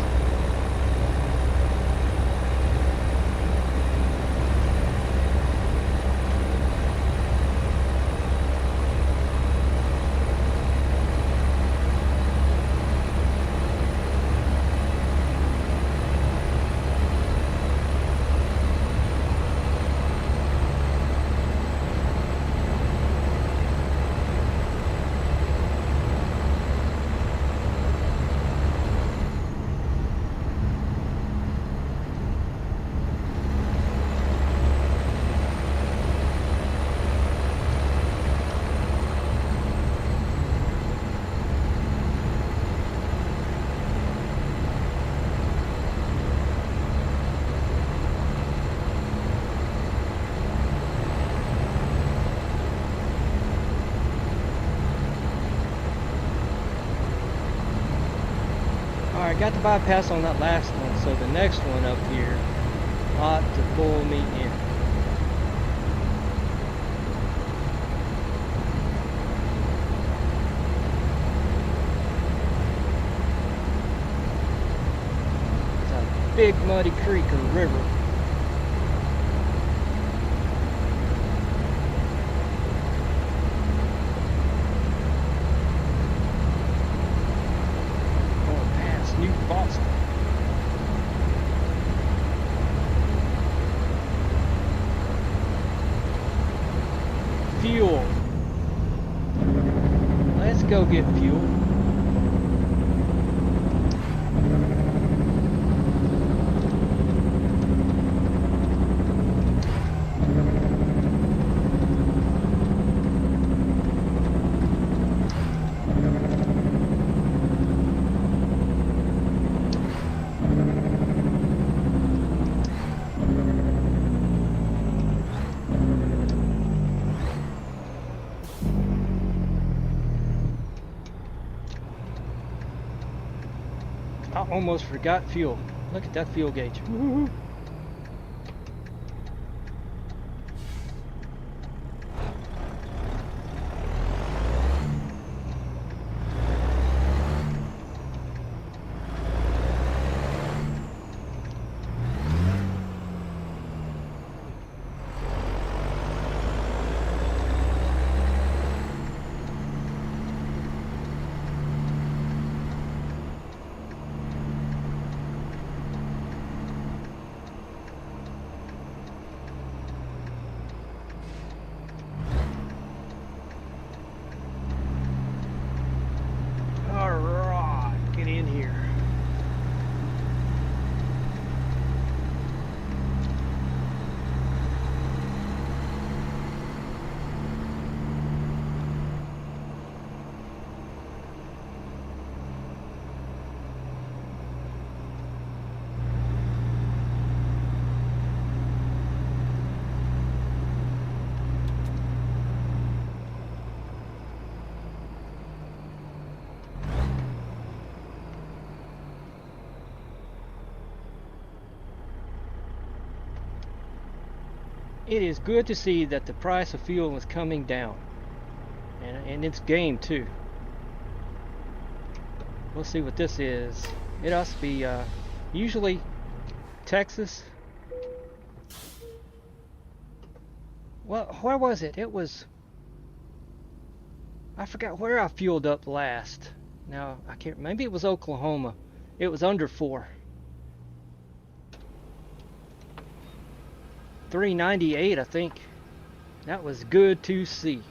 Alright, got the bypass on that last one, So the next one up here ought to pull me in. It's a big muddy creek or river. Going past New Boston. Fuel. Let's go get fuel. I almost forgot fuel. Look at that fuel gauge. Woo-hoo. It is good to see that the price of fuel is coming down, and it's game too. We'll see what this is. It has to be usually Texas. Well, where was it? It was, I forgot where I fueled up last. Now I can't. Maybe it was Oklahoma. It was under 4. 398, I think. That was good to see.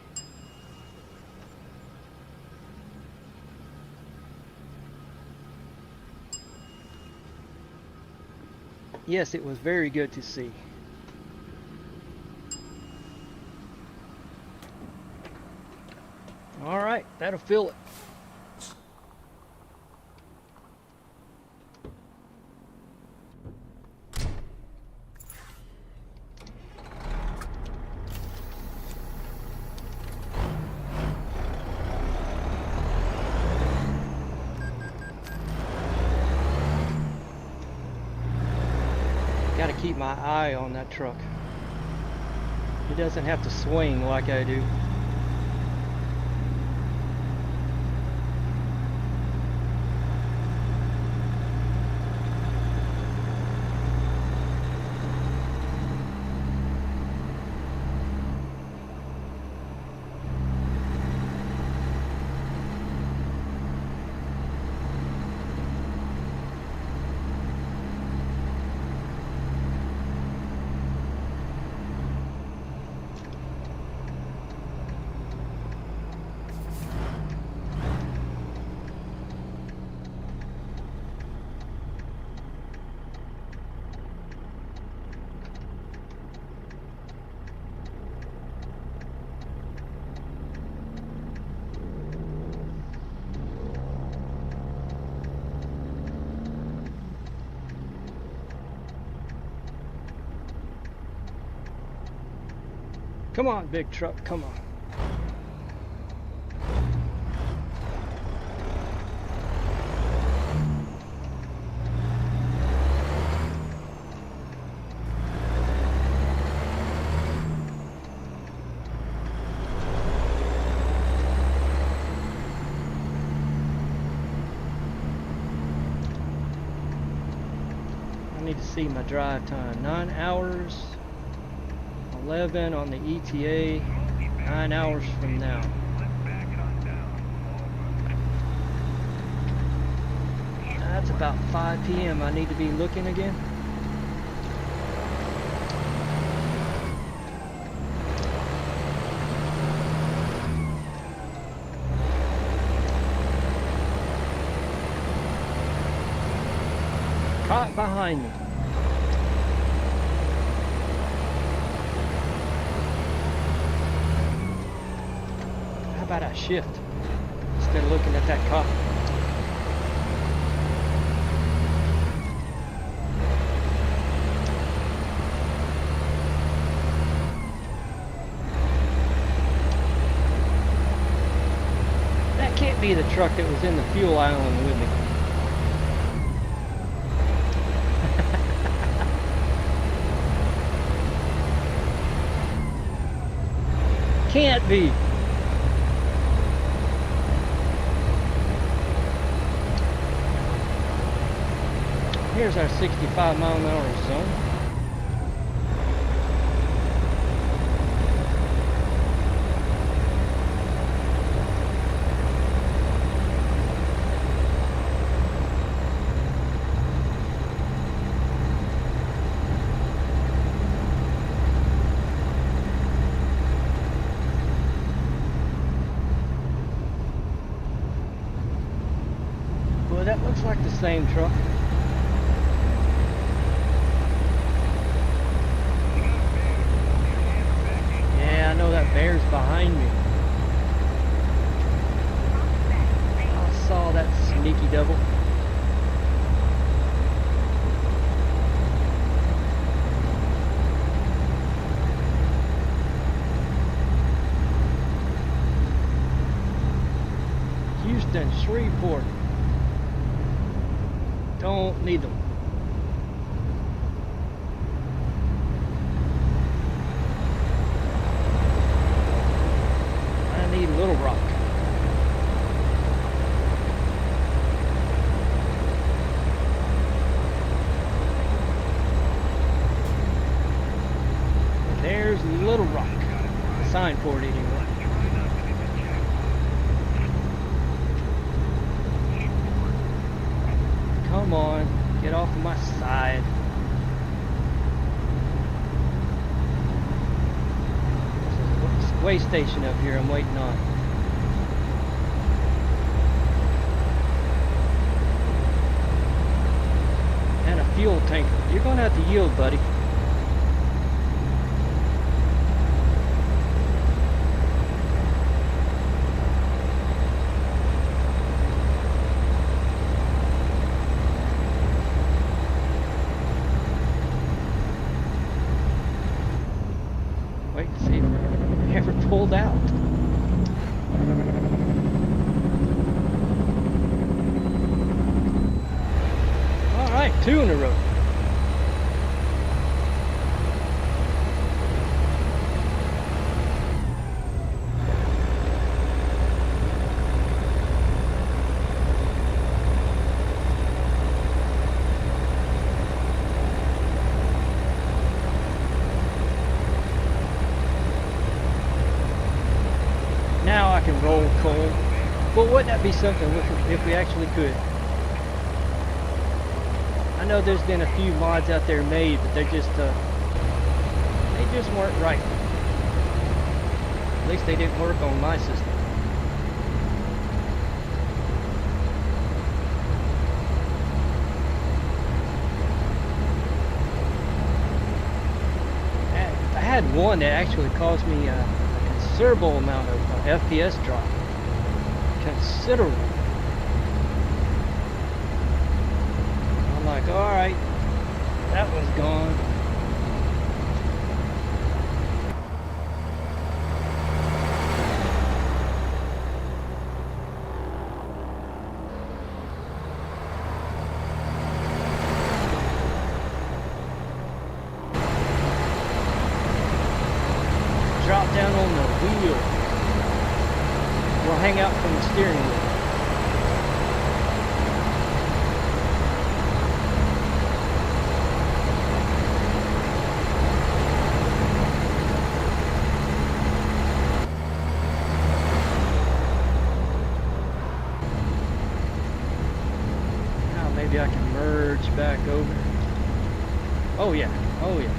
Yes, it was very good to see. All right, that'll fill it. Gotta keep my eye on that truck. It doesn't have to swing like I do. Come on, big truck, come on. see my drive time. 9 hours, 11 on the ETA, 9 hours from now. That's about 5 p.m. I need to be looking again. Caught behind me. How about I shift instead of looking at that cop? That can't be the truck that was in the fuel island with me. Can't be. Here's our 65-mile-an-hour zone. That looks like the same truck. Yeah, I know that bear's behind me. I saw that sneaky devil. Houston, Shreveport. Don't need them. I need Little Rock. There's Little Rock. Sign for it anyway. Come on, get off of my side. There's a way station up here I'm waiting on. And a fuel tanker. You're gonna have to yield, buddy. Wait to see if it ever pulled out. All right, 2 in a row. Now I can roll coal. But wouldn't that be something if we actually could? I know there's been a few mods out there made, but they just weren't right. At least they didn't work on my system. I had one that actually caused me a considerable amount of FPS drop. Considerable. I'm like, alright, that was gone. Drop down on the wheel. We'll hang out from the steering wheel. Oh yeah. Oh yeah.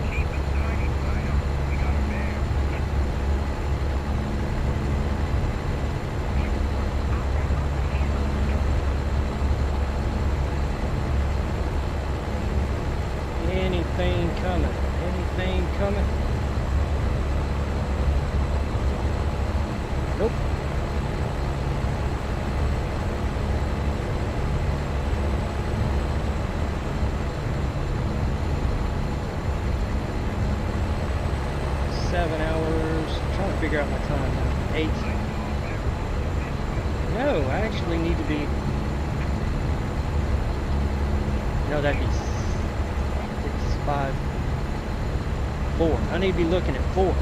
Keep it tight, Fido. We got a bear. Anything coming? Anything coming? Nope. Seven hours. I'm trying to figure out my time now. 8. No, I actually need to be. No, that'd be 6, 5, 4. I need to be looking at 4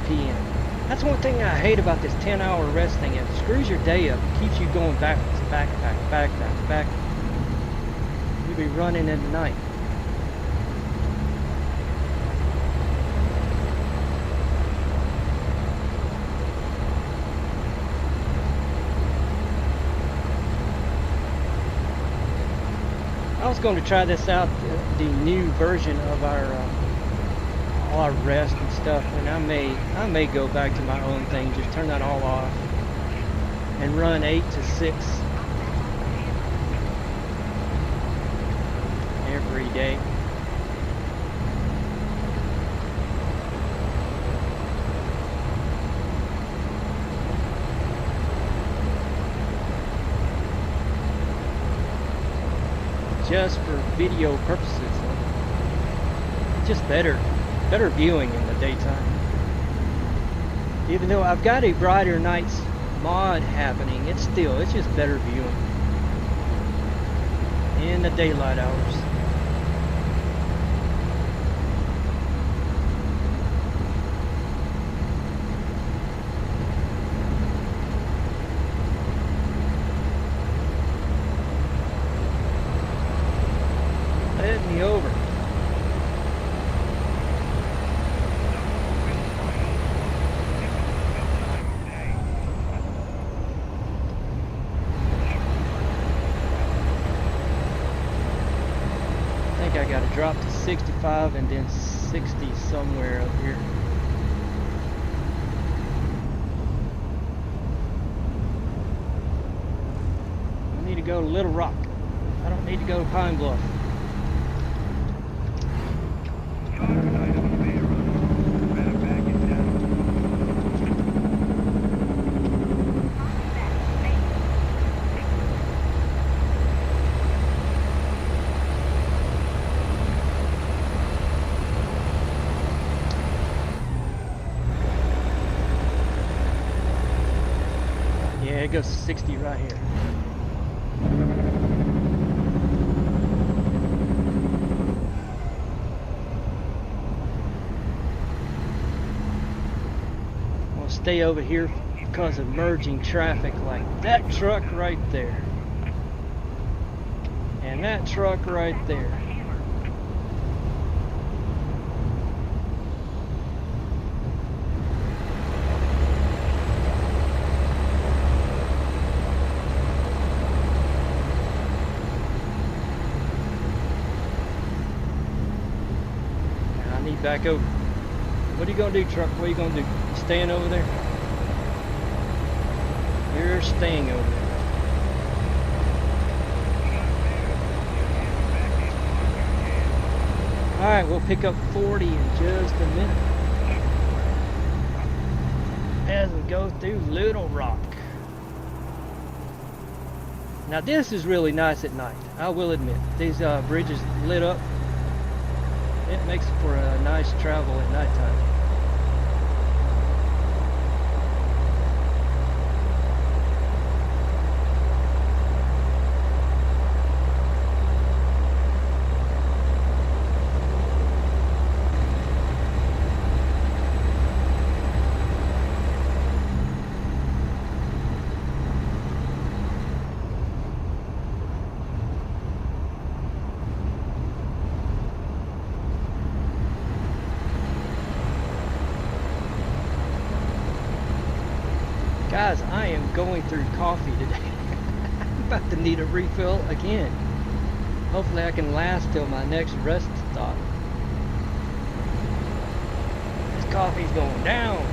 p.m. That's one thing I hate about this 10-hour rest thing. It screws your day up. It keeps you going backwards, back. You'll be running in the night. I was going to try this out, the new version of all our rest and stuff, and I may go back to my own thing, just turn that all off and run 8 to 6 every day. Just for video purposes, just better viewing in the daytime. Even though I've got a brighter nights mod happening, it's just better viewing in the daylight hours. Let me over. I think I got to drop to 65 and then 60 somewhere up here. I need to go to Little Rock. I don't need to go to Pine Bluff. Yeah, it goes 60 right here. I'll stay over here because of merging traffic, like that truck right there. And that truck right there. Back over. What are you gonna do, truck? What are you gonna do? Staying over there? You're staying over there. Alright, we'll pick up 40 in just a minute as we go through Little Rock. Now this is really nice at night, I will admit. These bridges lit up. It makes for a nice travel at nighttime. Guys, I am going through coffee today. I'm about to need a refill again. Hopefully I can last till my next rest stop. This coffee's going down.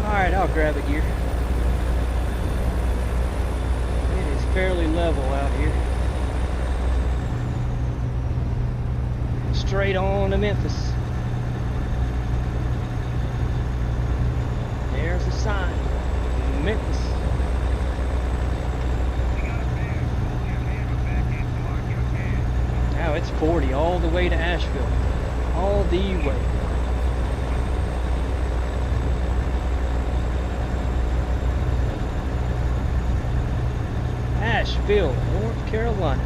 Alright, I'll grab a gear. It is fairly level out here. Straight on to Memphis. There's the sign. Memphis. Now it's 40 all the way to Asheville. All the way. Asheville, North Carolina.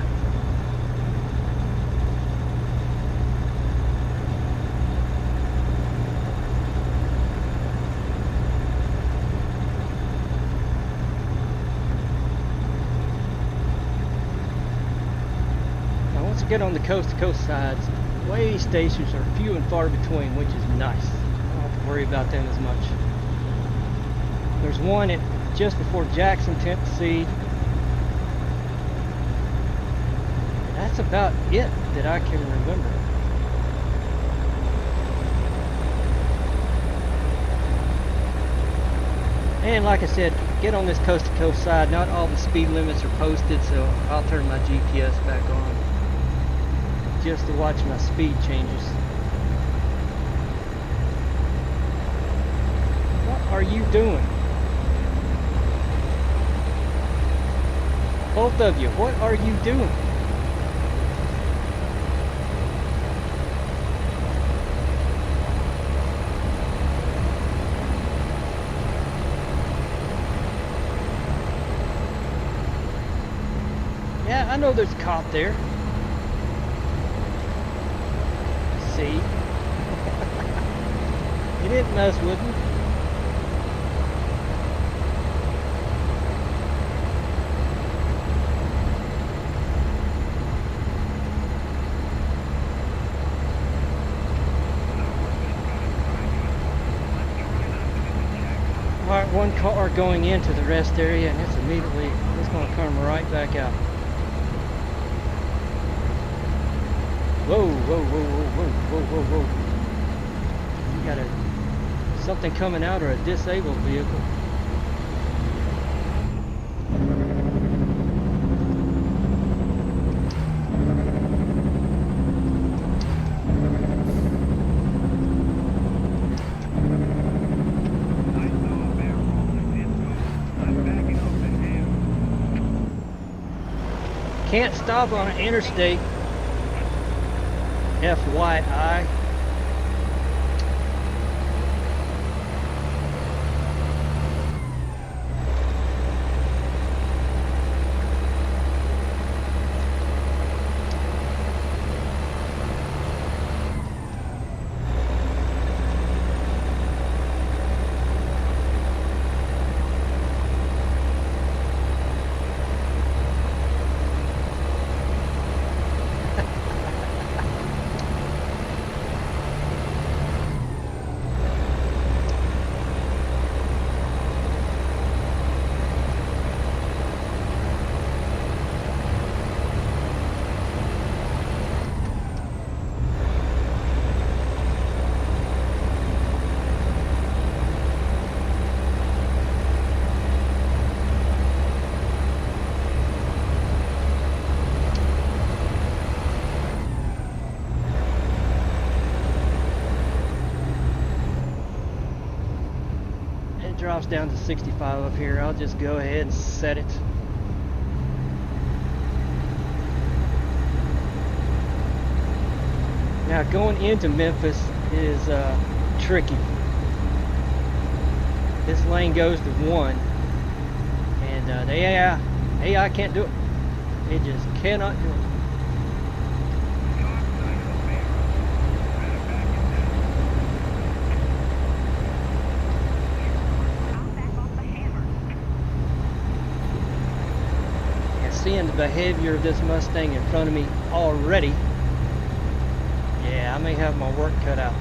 Now once you get on the coast-to-coast sides, way stations are few and far between, which is nice. I don't have to worry about them as much. There's one at just before Jackson, Tennessee. That's about it that I can remember. And like I said, get on this coast-to-coast side. Not all the speed limits are posted, so I'll turn my GPS back on just to watch my speed changes. What are you doing? Both of you, what are you doing? Yeah, I know there's a cop there. See? He didn't mess with me. Alright, one car going into the rest area, and it's going to come right back out. Whoa, whoa, whoa, whoa, whoa, whoa, whoa, whoa. You got something coming out or a disabled vehicle. Can't stop on an interstate. FYI. Drops down to 65 up here. I'll just go ahead and set it. Now going into Memphis is tricky. This lane goes to 1 and the AI can't do it. They just cannot do it. I'll back off the hammer. And seeing the behavior of this Mustang in front of me already, yeah, I may have my work cut out.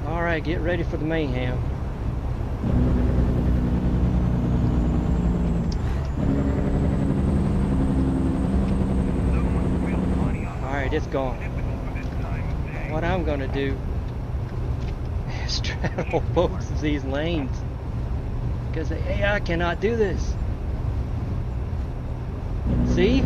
Alright, get ready for the mayhem. Alright, it's gone. What I'm gonna do is straddle both of these lanes, because the AI cannot do this. See?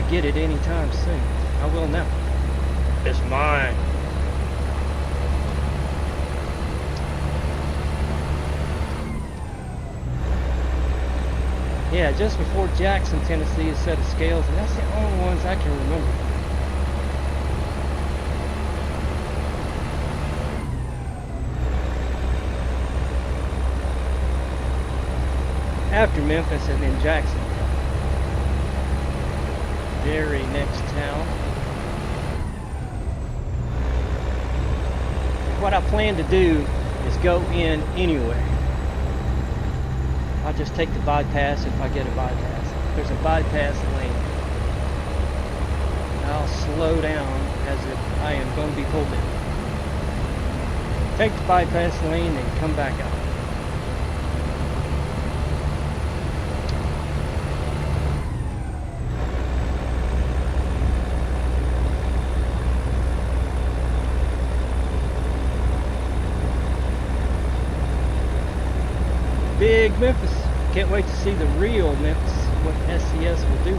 Get it anytime soon. I will now. It's mine. Yeah, just before Jackson, Tennessee, a set of scales, and that's the only ones I can remember. After Memphis and then Jackson. Very next town. What I plan to do is go in anywhere. I'll just take the bypass if I get a bypass. There's a bypass lane. I'll slow down as if I am going to be pulled in. Take the bypass lane and come back out. Big Memphis. Can't wait to see the real Memphis, what SCS will do.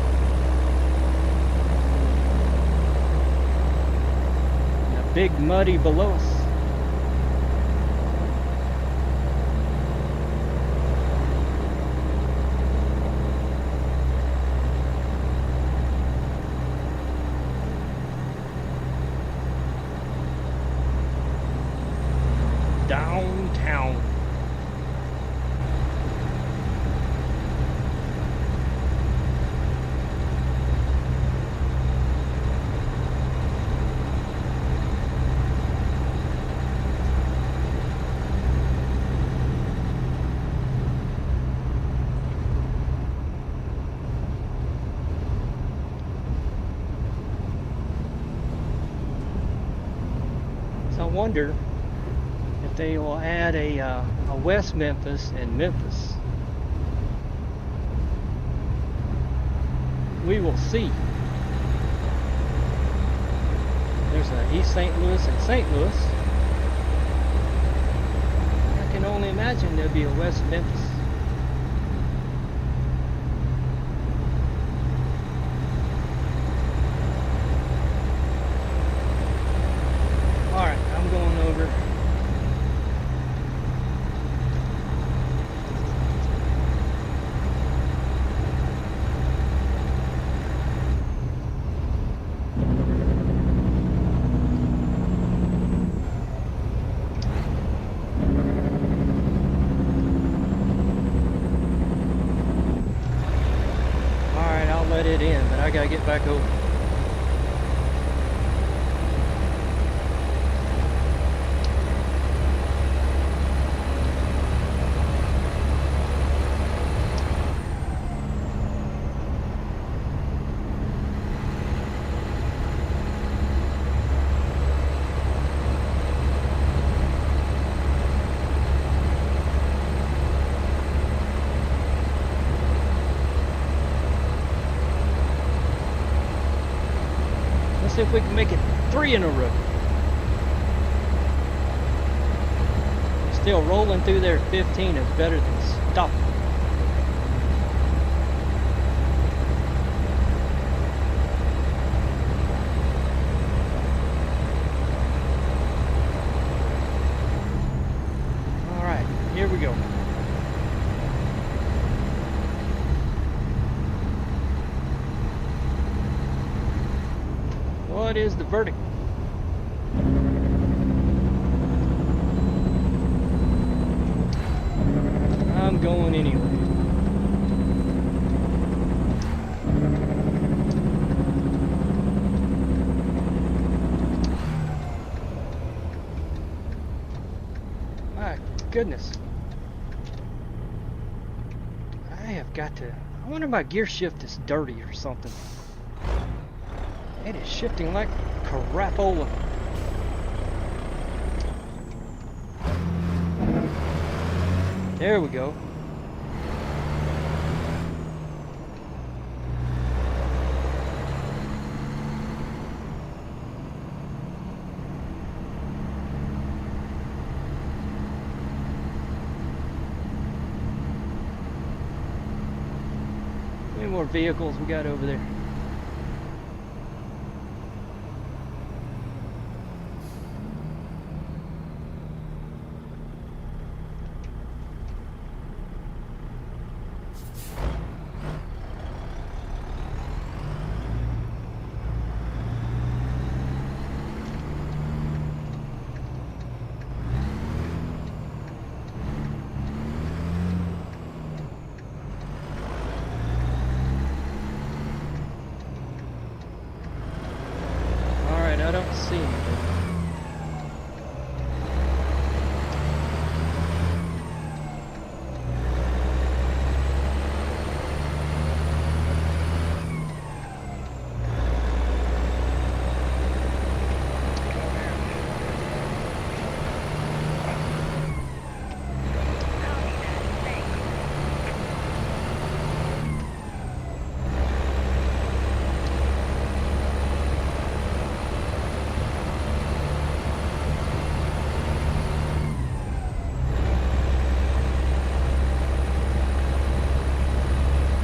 And a big muddy below us. Downtown. I wonder if they will add a West Memphis and Memphis. We will see. There's a East St. Louis and St. Louis. I can only imagine there'll be a West Memphis. Alright, I'm going over. Alright, I'll let it in, but I gotta get back over. Let's see if we can make it 3 in a row. Still rolling through there at 15 is better than stopping. All right, here we go. What is the verdict? I'm going anyway. My goodness. I have got to... I wonder if my gear shift is dirty or something. It is shifting like crapola. There we go. How many more vehicles we got over there? I don't see anything.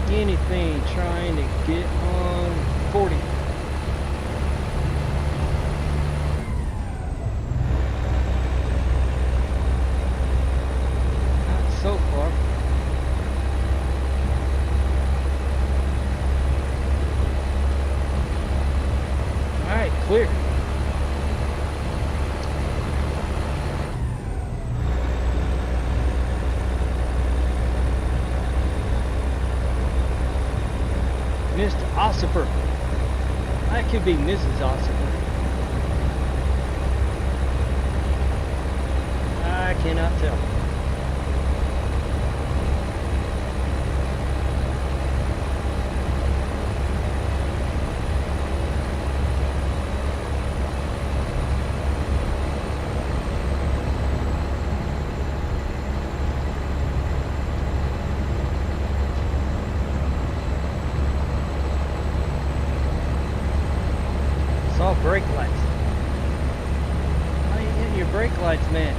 Anything trying to get on 40. Not so far. All right, clear. Mr. Ossifer. That could be Mrs. Ossifer. I cannot tell. Saw brake lights. How you hitting your brake lights, man?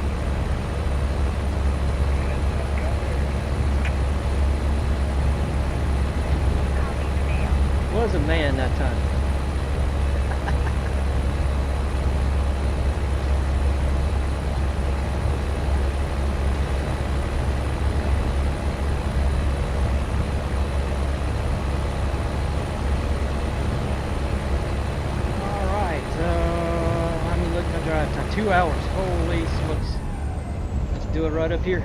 Was a man that time. Drive time 2 hours. Holy smokes. Let's do it right up here.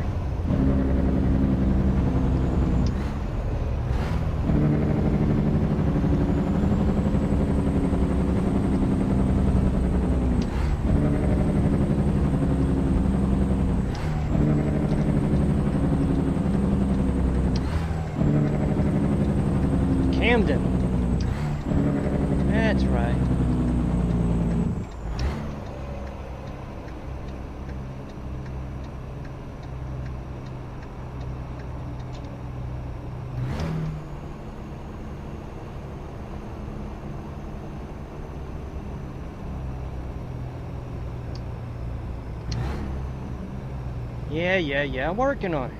Camden. That's right. Yeah, I'm working on it.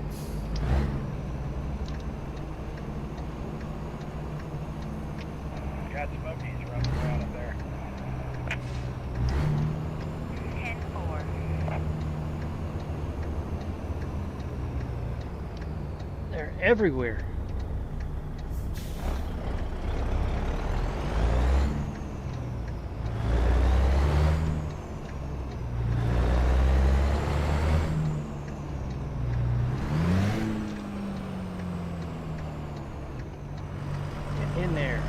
Got smokies running around up there. 10-4. They're everywhere. Get in there.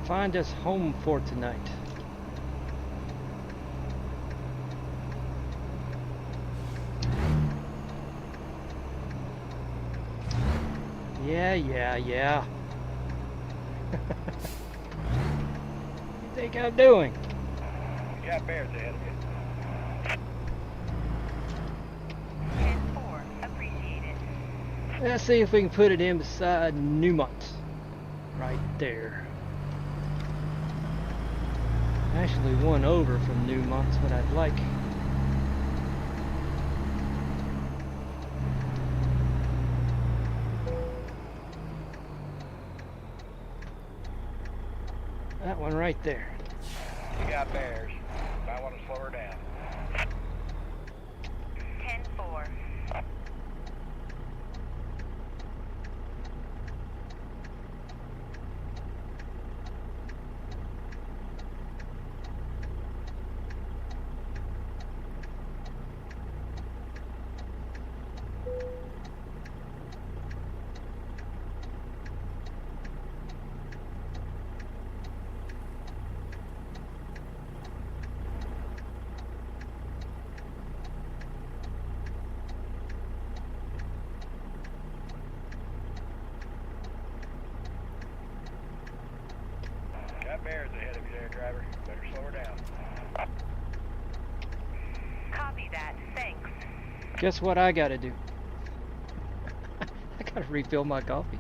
Find us home for tonight. Yeah. What do you think I'm doing? You got bears ahead of you. 10-4. Appreciate it. Let's see if we can put it in beside Newmont's. Right there. Actually, one over from Newmont's what I'd like. That one right there. You got bears. Might want to slow her down. 10-4. Got bears ahead of you there, driver. Better slow her down. Copy that. Thanks. Guess what I gotta do? I gotta refill my coffee.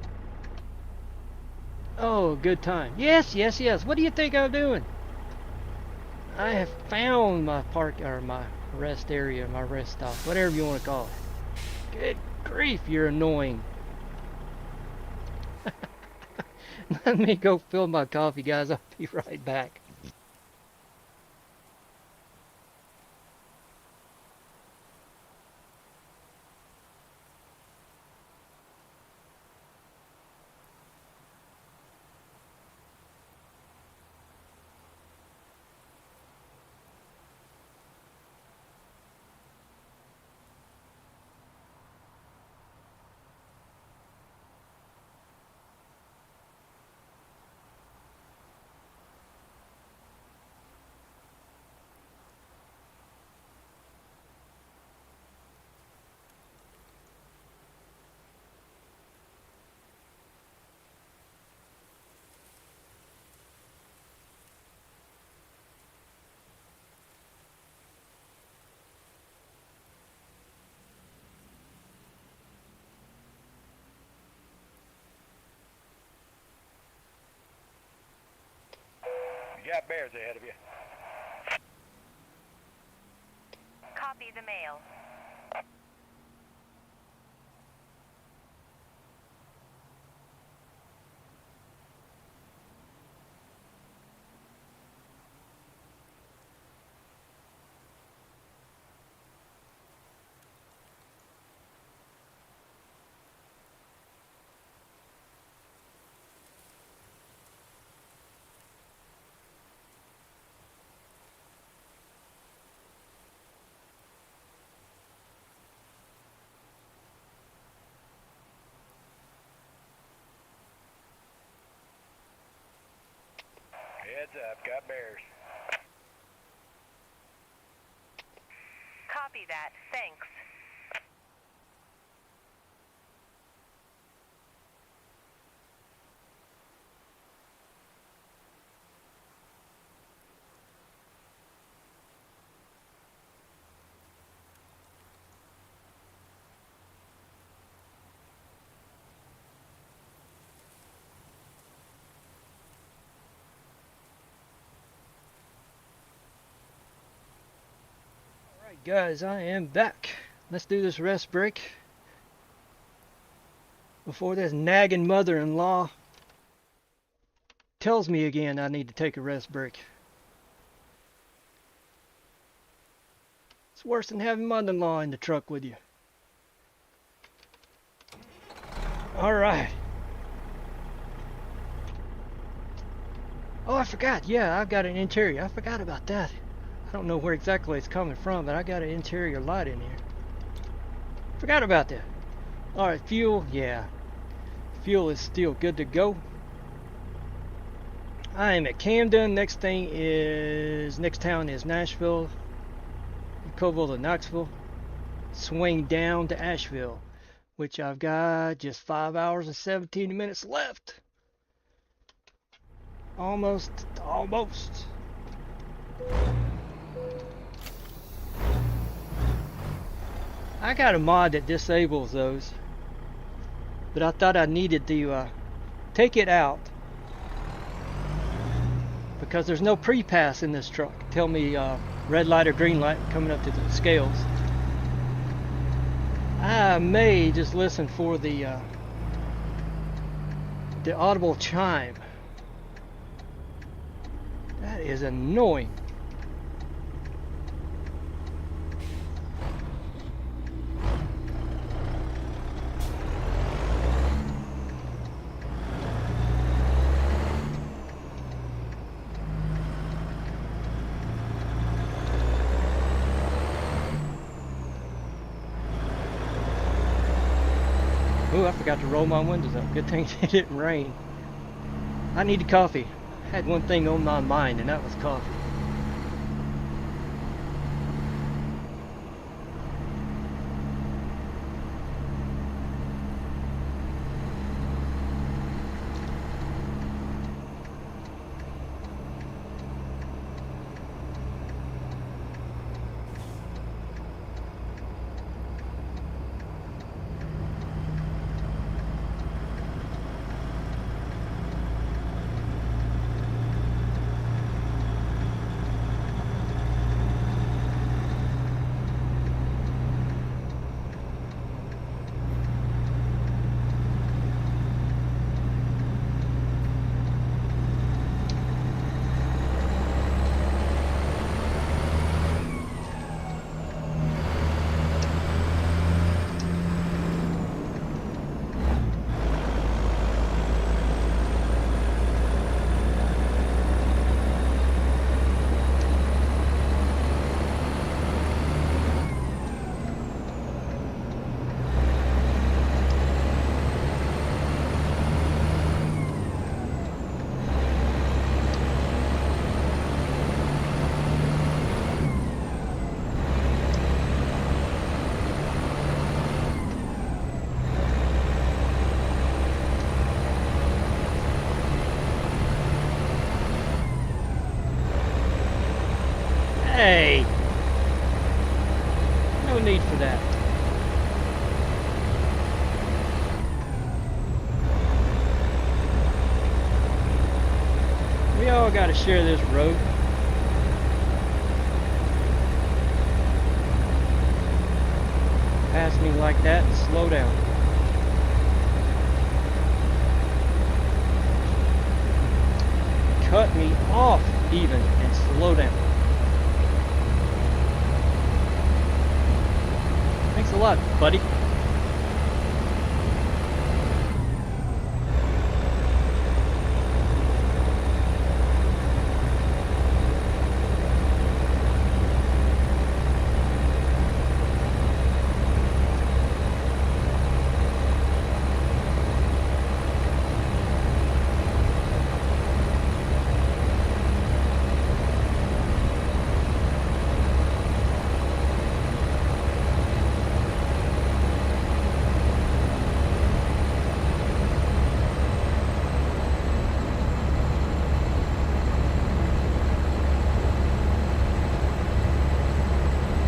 Oh, good time. Yes. What do you think I'm doing? I have found my park or my rest area, my rest stop, whatever you want to call it. Good grief, you're annoying. Let me go fill my coffee, guys. I'll be right back. You got bears ahead of you. Copy the mail. Heads up, got bears. Copy that. Thanks. Guys, I am back. Let's do this rest break before this nagging mother-in-law tells me again I need to take a rest break. It's worse than having mother-in-law in the truck with you. Alright. Oh, I forgot. Yeah, I've got an interior. I forgot about that. I don't know where exactly it's coming from, but I got an interior light in here. Forgot about that. Alright, fuel. Yeah. Fuel is still good to go. I am at Camden. Next town is Nashville. Coval to Knoxville. Swing down to Asheville, which I've got just 5 hours and 17 minutes left. Almost. I got a mod that disables those, but I thought I needed to take it out because there's no pre-pass in this truck. Tell me red light or green light coming up to the scales. I may just listen for the audible chime. That is annoying. Ooh, I forgot to roll my windows up. Good thing it didn't rain. I needed coffee. I had one thing on my mind, and that was coffee. Hey! No need for that. We all gotta share this road. Pass me like that and slow down. Cut me off even and slow down. Thanks a lot, buddy.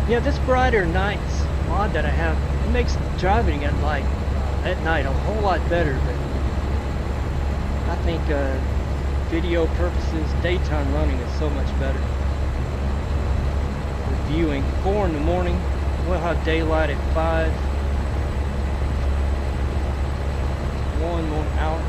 Yeah, this brighter nights mod that I have, it makes driving at light at night a whole lot better. But I think video purposes, daytime running is so much better. The viewing. 4 in the morning. We'll have daylight at 5. 1 more hour.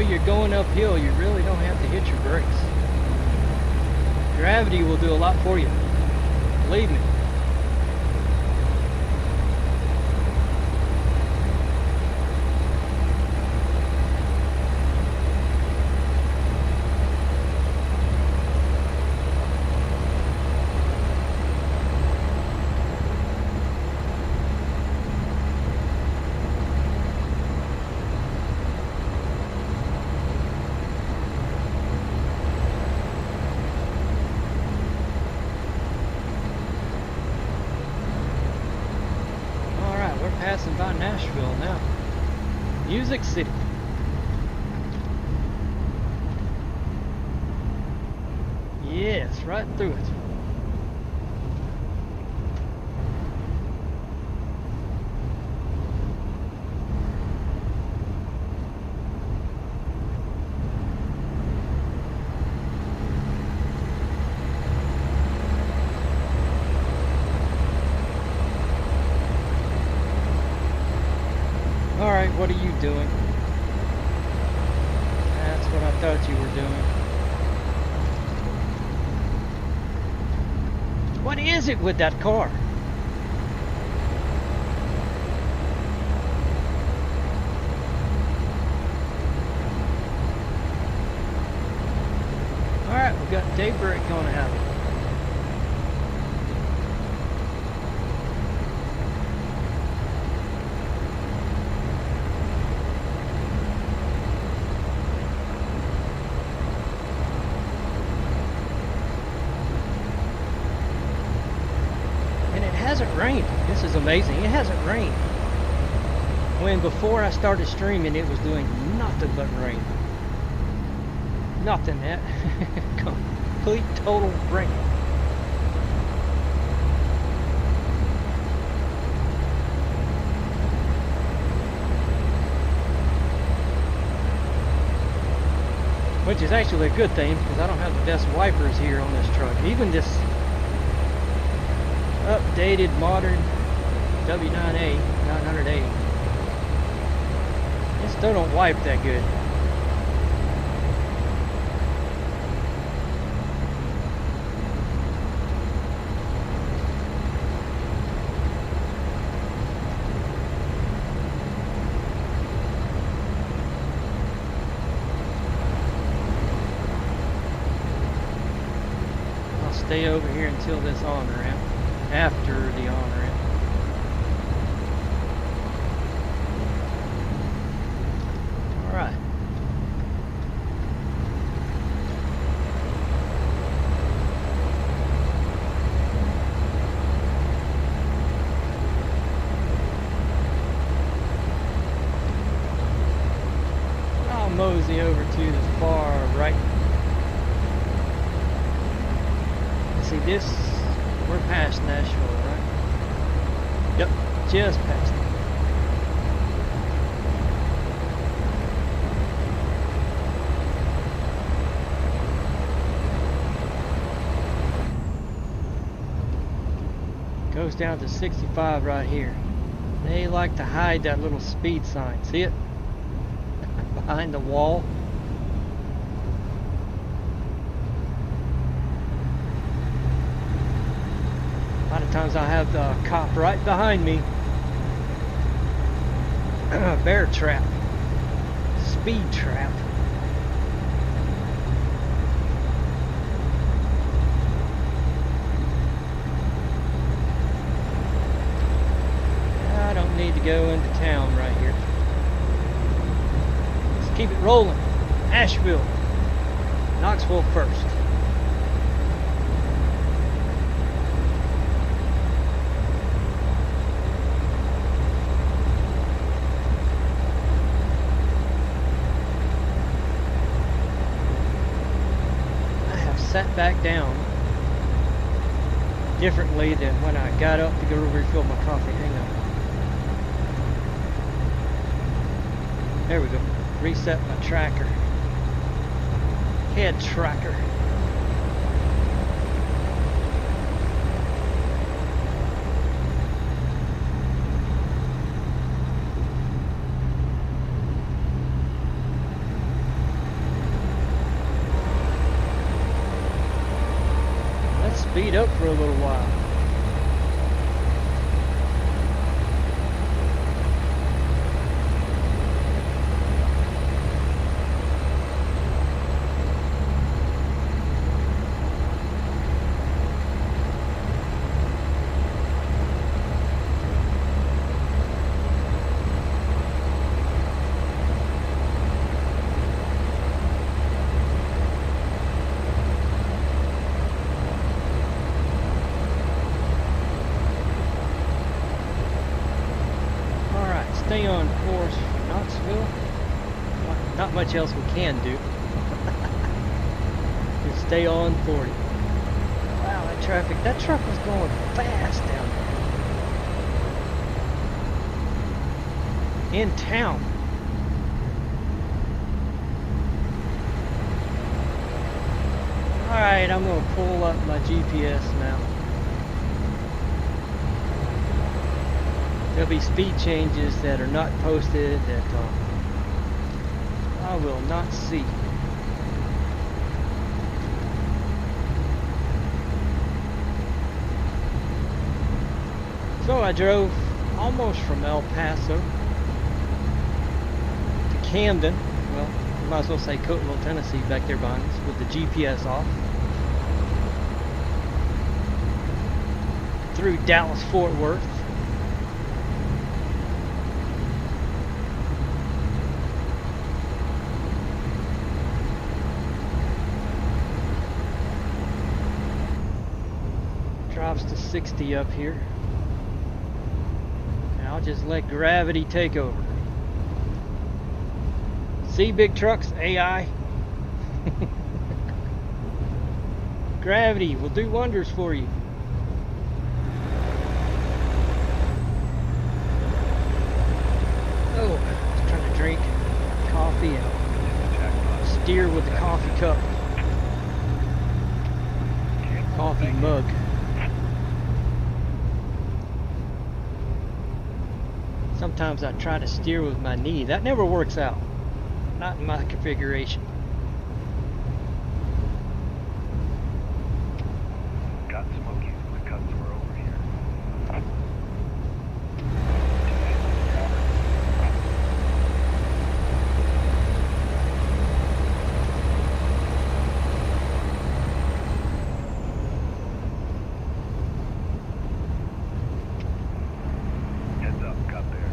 You're going uphill, you really don't have to hit your brakes. Gravity will do a lot for you. Believe me. Passing by Nashville now. Music City. Yes, right through it. Alright, what are you doing? That's what I thought you were doing. What is it with that car? Alright, we've got daybreak going to happen. It hasn't rained. This is amazing. It hasn't rained. When before I started streaming, it was doing nothing but rain. Nothing that. Complete total rain. Which is actually a good thing because I don't have the best wipers here on this truck. Even this updated modern W900A 900A, it still don't wipe that good. I'll stay over here until this on ramp. After the on-ramp. Alright. I'll mosey over to the far right. See this. We're past Nashville, right? Yep, just past it. Goes down to 65 right here. They like to hide that little speed sign. See it? Behind the wall. A lot of times I have the cop right behind me. Bear trap. Speed trap. I don't need to go into town right here. Keep it rolling. Asheville. Knoxville first. I have sat back down differently than when I got up to go refill my coffee. Hang on. There we go. Reset my tracker. Head tracker. Let's speed up for a little while. Stay on course for Knoxville. Not much else we can do. Just stay on 40. Wow, that traffic, that truck was going fast down there. In town. Alright, I'm going to pull up my GPS now. There'll be speed changes that are not posted that I will not see. So I drove almost from El Paso to Camden. Well, you might as well say Coatesville, Tennessee back there behind us with the GPS off. Through Dallas, Fort Worth. Drops to 60 up here. And I'll just let gravity take over. See, big trucks, AI. Gravity will do wonders for you. Oh, I was trying to drink coffee and steer with the coffee cup. Coffee mug. Sometimes I try to steer with my knee. That never works out. Not in my configuration. Got Smokies with a customer over here. Heads up, got theirs.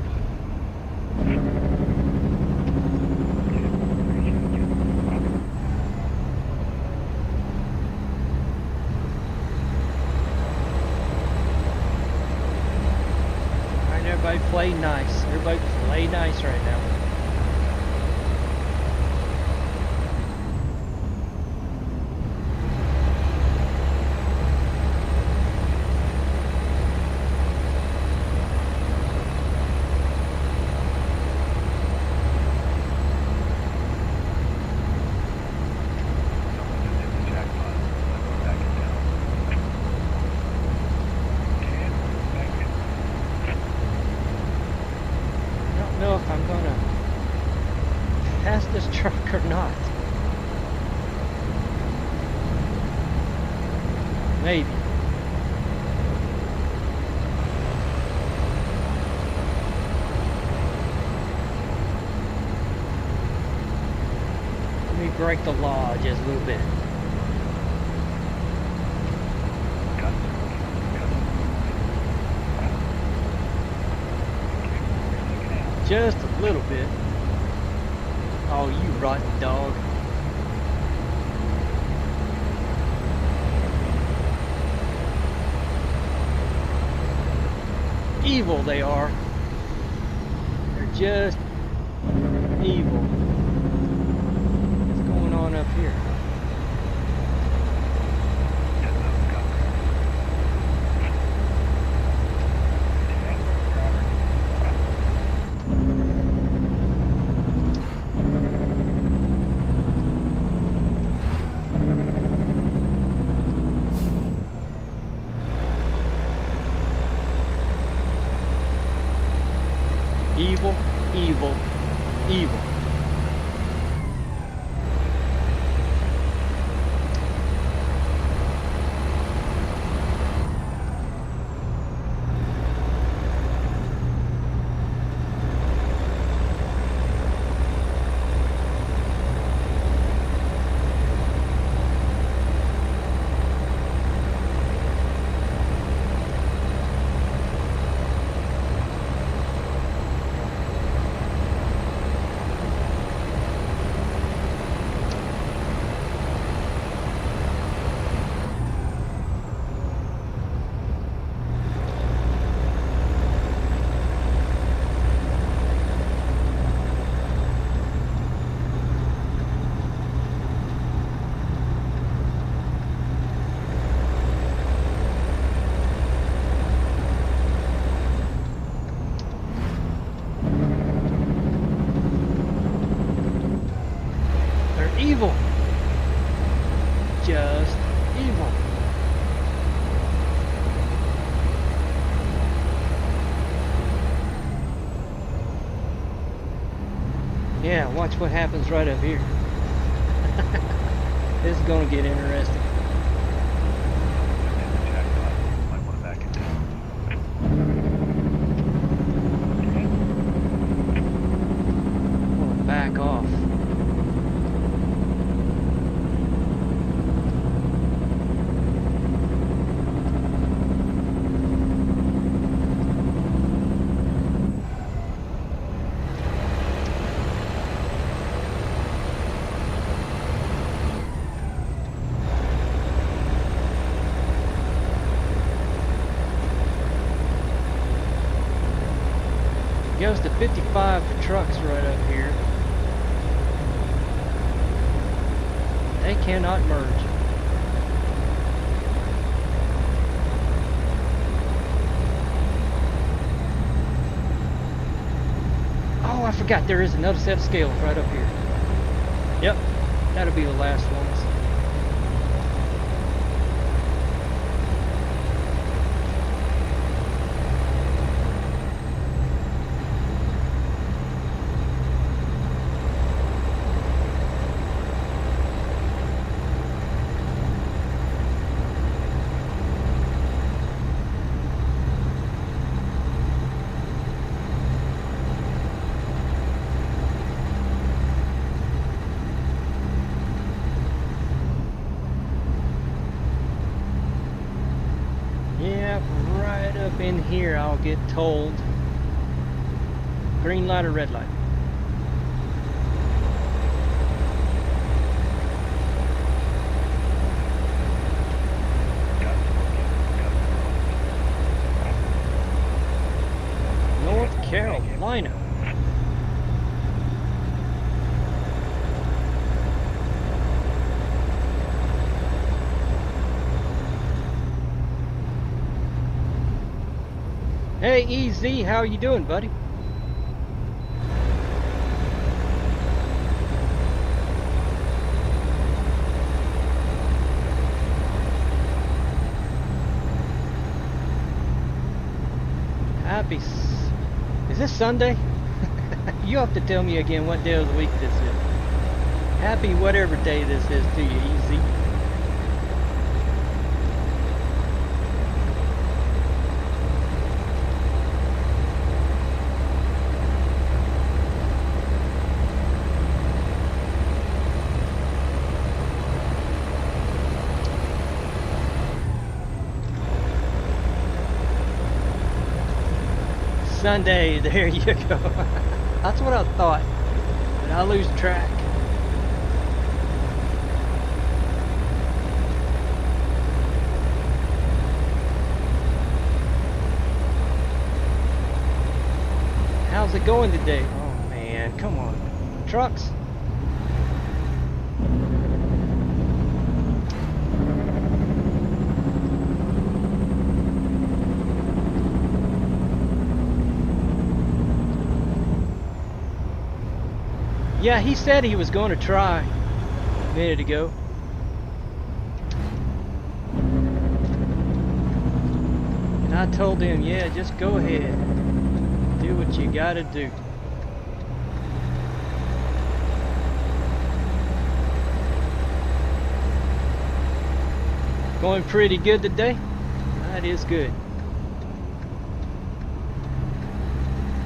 Alright, everybody play nice. Everybody play nice right now. Someone just hit the jackpot. I'm going back in town. Can back in. I don't know if I'm gonna pass this truck or not. Maybe. Let me break the law just a little bit. Got Smokies with a customer over here. Just a little bit. Oh, Oh, you rotten dog. Evil they are. They're just evil. What's going on up here? Evil, evil, evil. Evil. Just evil. Yeah, watch what happens right up here. This is gonna get interesting. Back off. Goes to 55 for trucks right up here. They cannot merge. Oh, I forgot there is another set of scales right up here. Yep, that'll be the last ones. In here I'll get told green light or red light. North Carolina. Hey EZ, how are you doing, buddy? Is this Sunday? You have to tell me again what day of the week this is. Happy whatever day this is to you, EZ. Sunday, there you go. That's what I thought. Did I lose track? How's it going today? Oh man, come on. Trucks. Yeah, he said he was going to try a minute ago. And I told him, yeah, just go ahead. Do what you gotta do. Going pretty good today? That is good.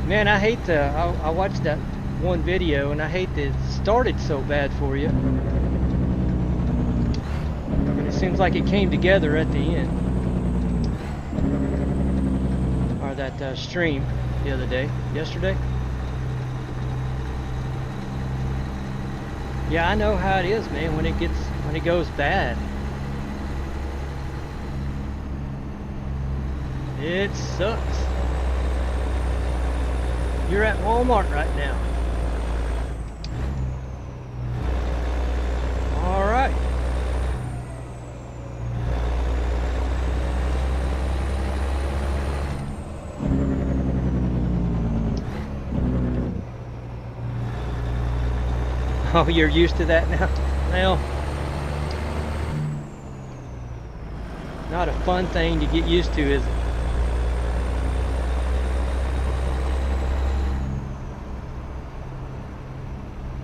Man, I hate to, I watched that one video and I hate that it started so bad for you. And it seems like it came together at the end. Or that stream the other day, yesterday. Yeah, I know how it is, man, when it goes bad. It sucks. You're at Walmart right now. All right. Oh, you're used to that now? Well, not a fun thing to get used to, is it?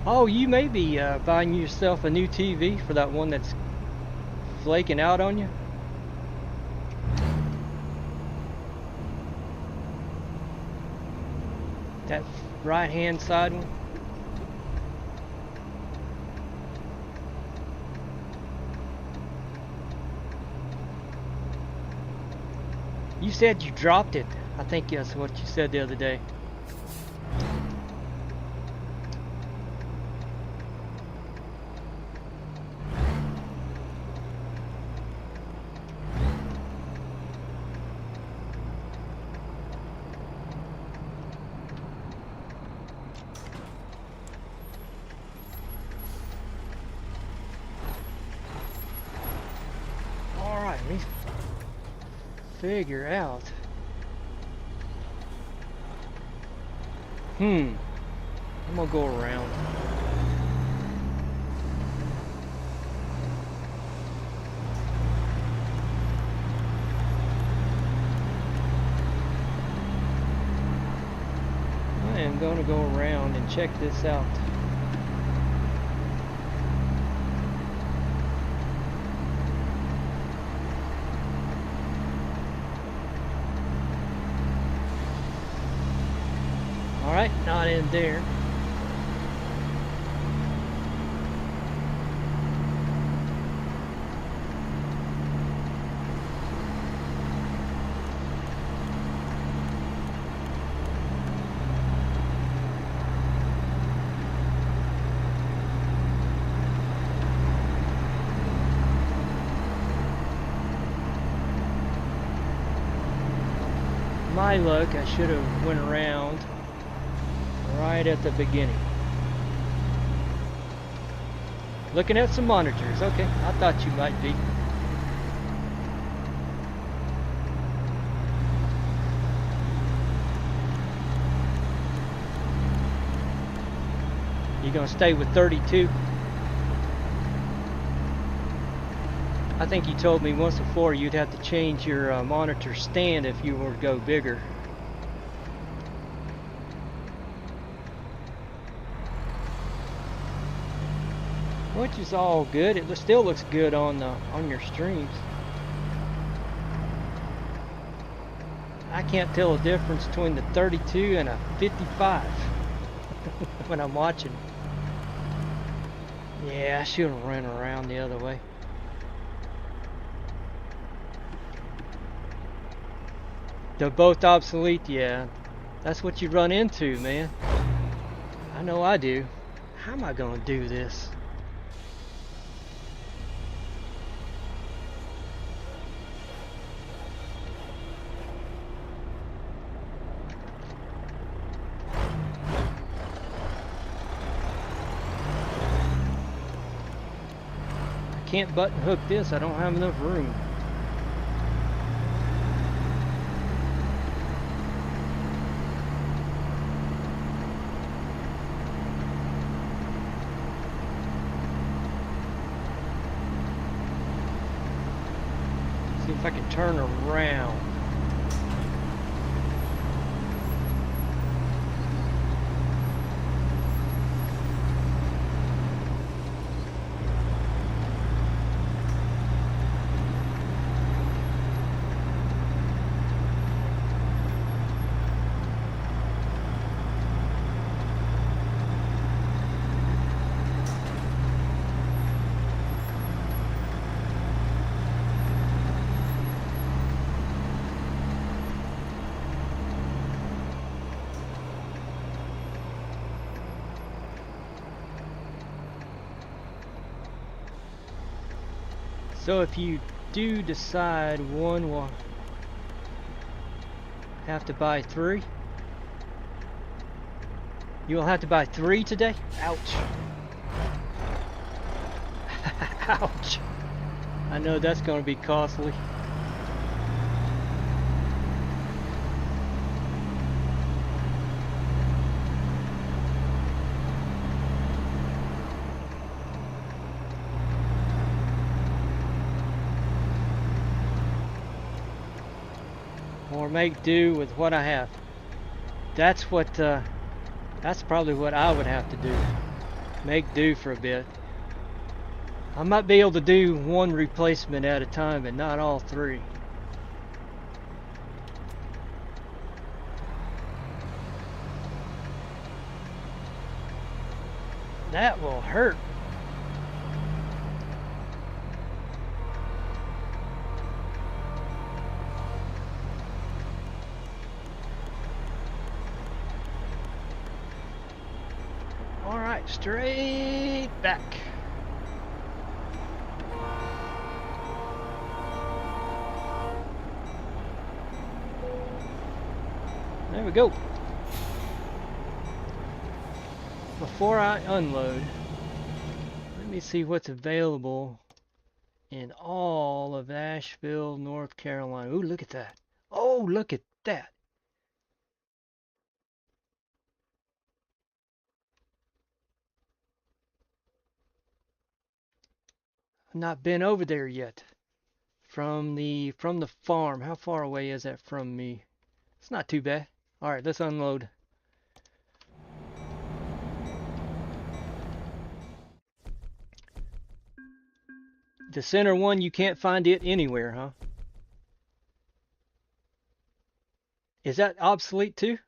Oh, you may be buying yourself a new TV for that one that's flaking out on you. That right-hand side one. You said you dropped it. I think that's what you said the other day. Figure out. I'm gonna go around. I am gonna go around and check this out. Alright, not in there. My luck, I should have went around right at the beginning. Looking at some monitors. Okay, I thought you might be. You gonna stay with 32? I think you told me once before you'd have to change your monitor stand if you were to go bigger. Which is all good. It still looks good on your streams. I can't tell the difference between the 32 and a 55 when I'm watching. Yeah, I should have run around the other way. They're both obsolete, yeah. That's what you run into, man. I know I do. How am I gonna do this? I can't button hook this, I don't have enough room. See if I can turn around. So if you do decide one will have to buy 3, you'll have to buy 3 today? Ouch. Ouch. I know that's going to be costly. Or make do with what I have. That's probably what I would have to do. Make do for a bit. I might be able to do 1 replacement at a time, but not all 3. That will hurt. Straight back. There we go. Before I unload, let me see what's available in all of Asheville, North Carolina. Ooh, look at that. Oh, look at that. Not been over there yet. From the farm. How far away is that from me? It's not too bad. All right, let's unload. The center one, you can't find it anywhere, huh? Is that obsolete too?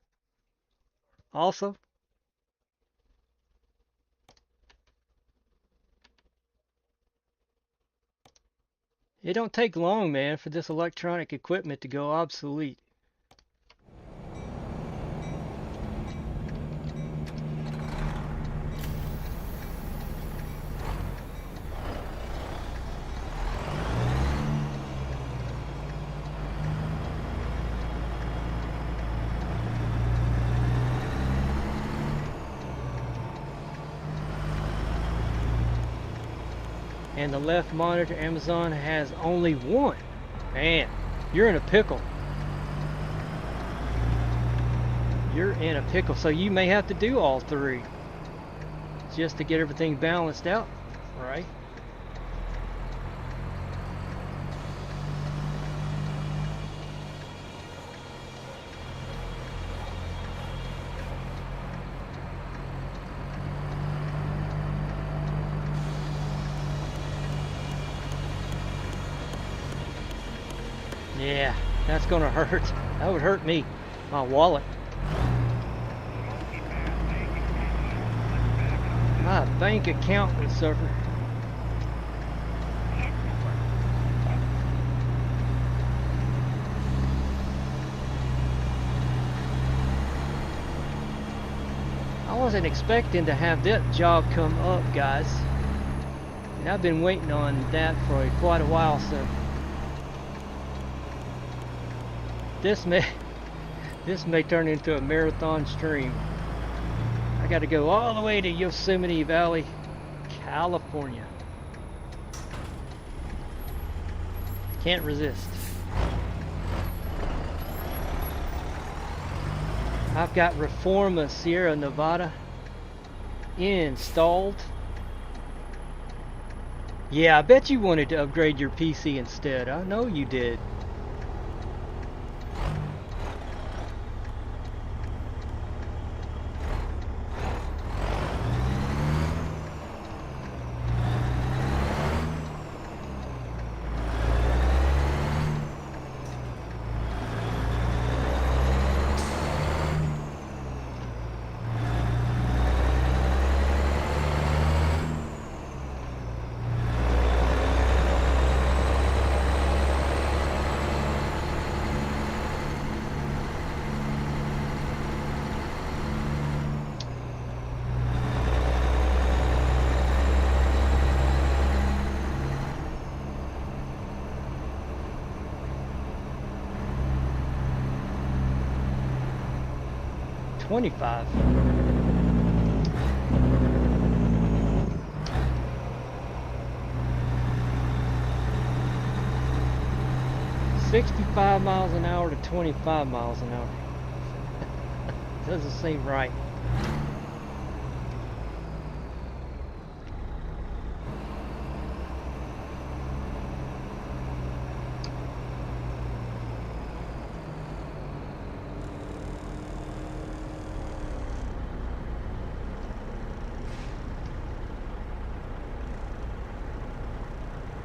Also? It don't take long, man, for this electronic equipment to go obsolete. And the left monitor, Amazon has only 1. Man, you're in a pickle. You're in a pickle, so you may have to do all 3 just to get everything balanced out, right? Yeah, that's gonna hurt. That would hurt me. My wallet. My bank account would suffer. I wasn't expecting to have that job come up, guys. And I've been waiting on that for quite a while, so this may turn into a marathon stream. I got to go all the way to Yosemite Valley, California. Can't resist. I've got Reforma Sierra Nevada installed. Yeah, I bet you wanted to upgrade your PC instead. I know you did. $25. $65 miles an hour to 25 miles an hour. Doesn't seem right.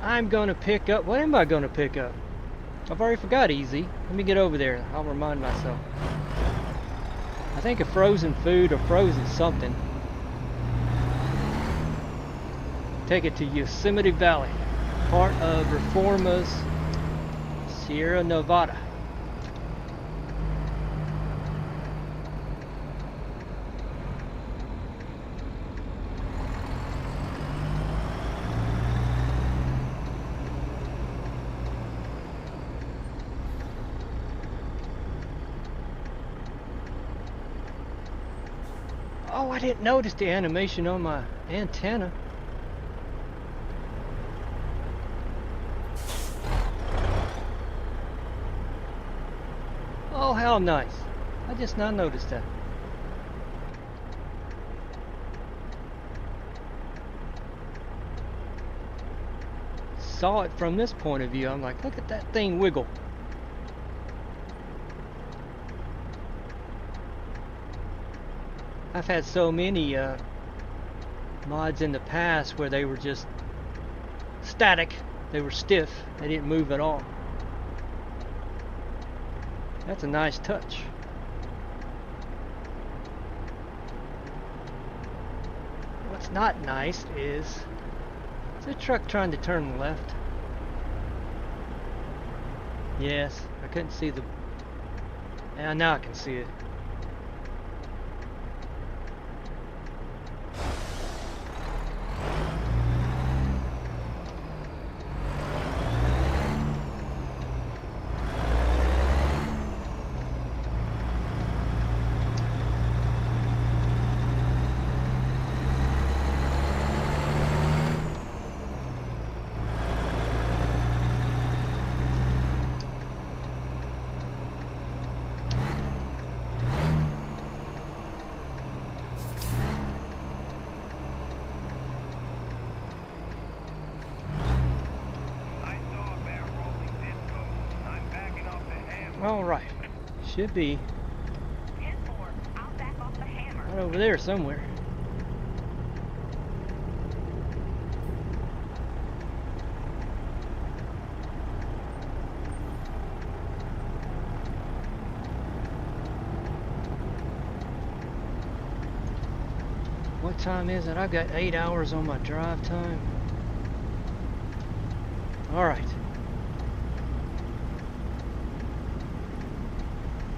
I'm gonna pick up, what am I gonna pick up? I've already forgot. Easy. Let me get over there. I'll remind myself. I think a frozen food or frozen something. Take it to Yosemite Valley, part of Reforma's Sierra Nevada. Oh, I didn't notice the animation on my antenna. Oh, how nice. I just not noticed that. Saw it from this point of view. I'm like, look at that thing wiggle. I've had so many mods in the past where they were just static. They were stiff. They didn't move at all. That's a nice touch. What's not nice is the truck trying to turn left. Yes, I couldn't see the... Yeah, now I can see it. Alright, should be 10-4, I'll back off the hammer. right over there somewhere. What time is it? I've got 8 hours on my drive time. Alright.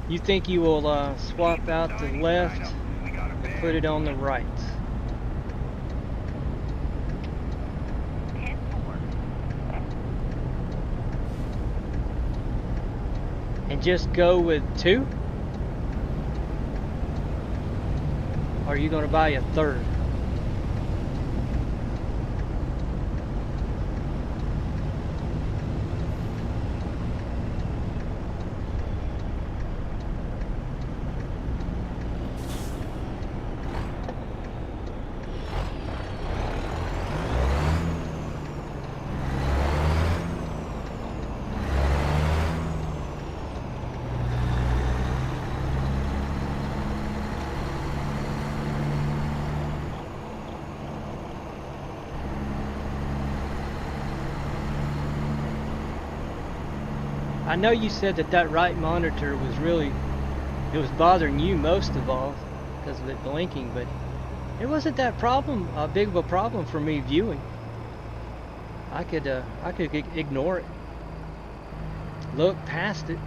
You think you will swap out the left put it on the right. 10-4. And just go with 2? Or are you going to buy a third? I know you said that right monitor was really, it was bothering you most of all because of it blinking, but it wasn't that big of a problem for me viewing. I could ignore it, look past it.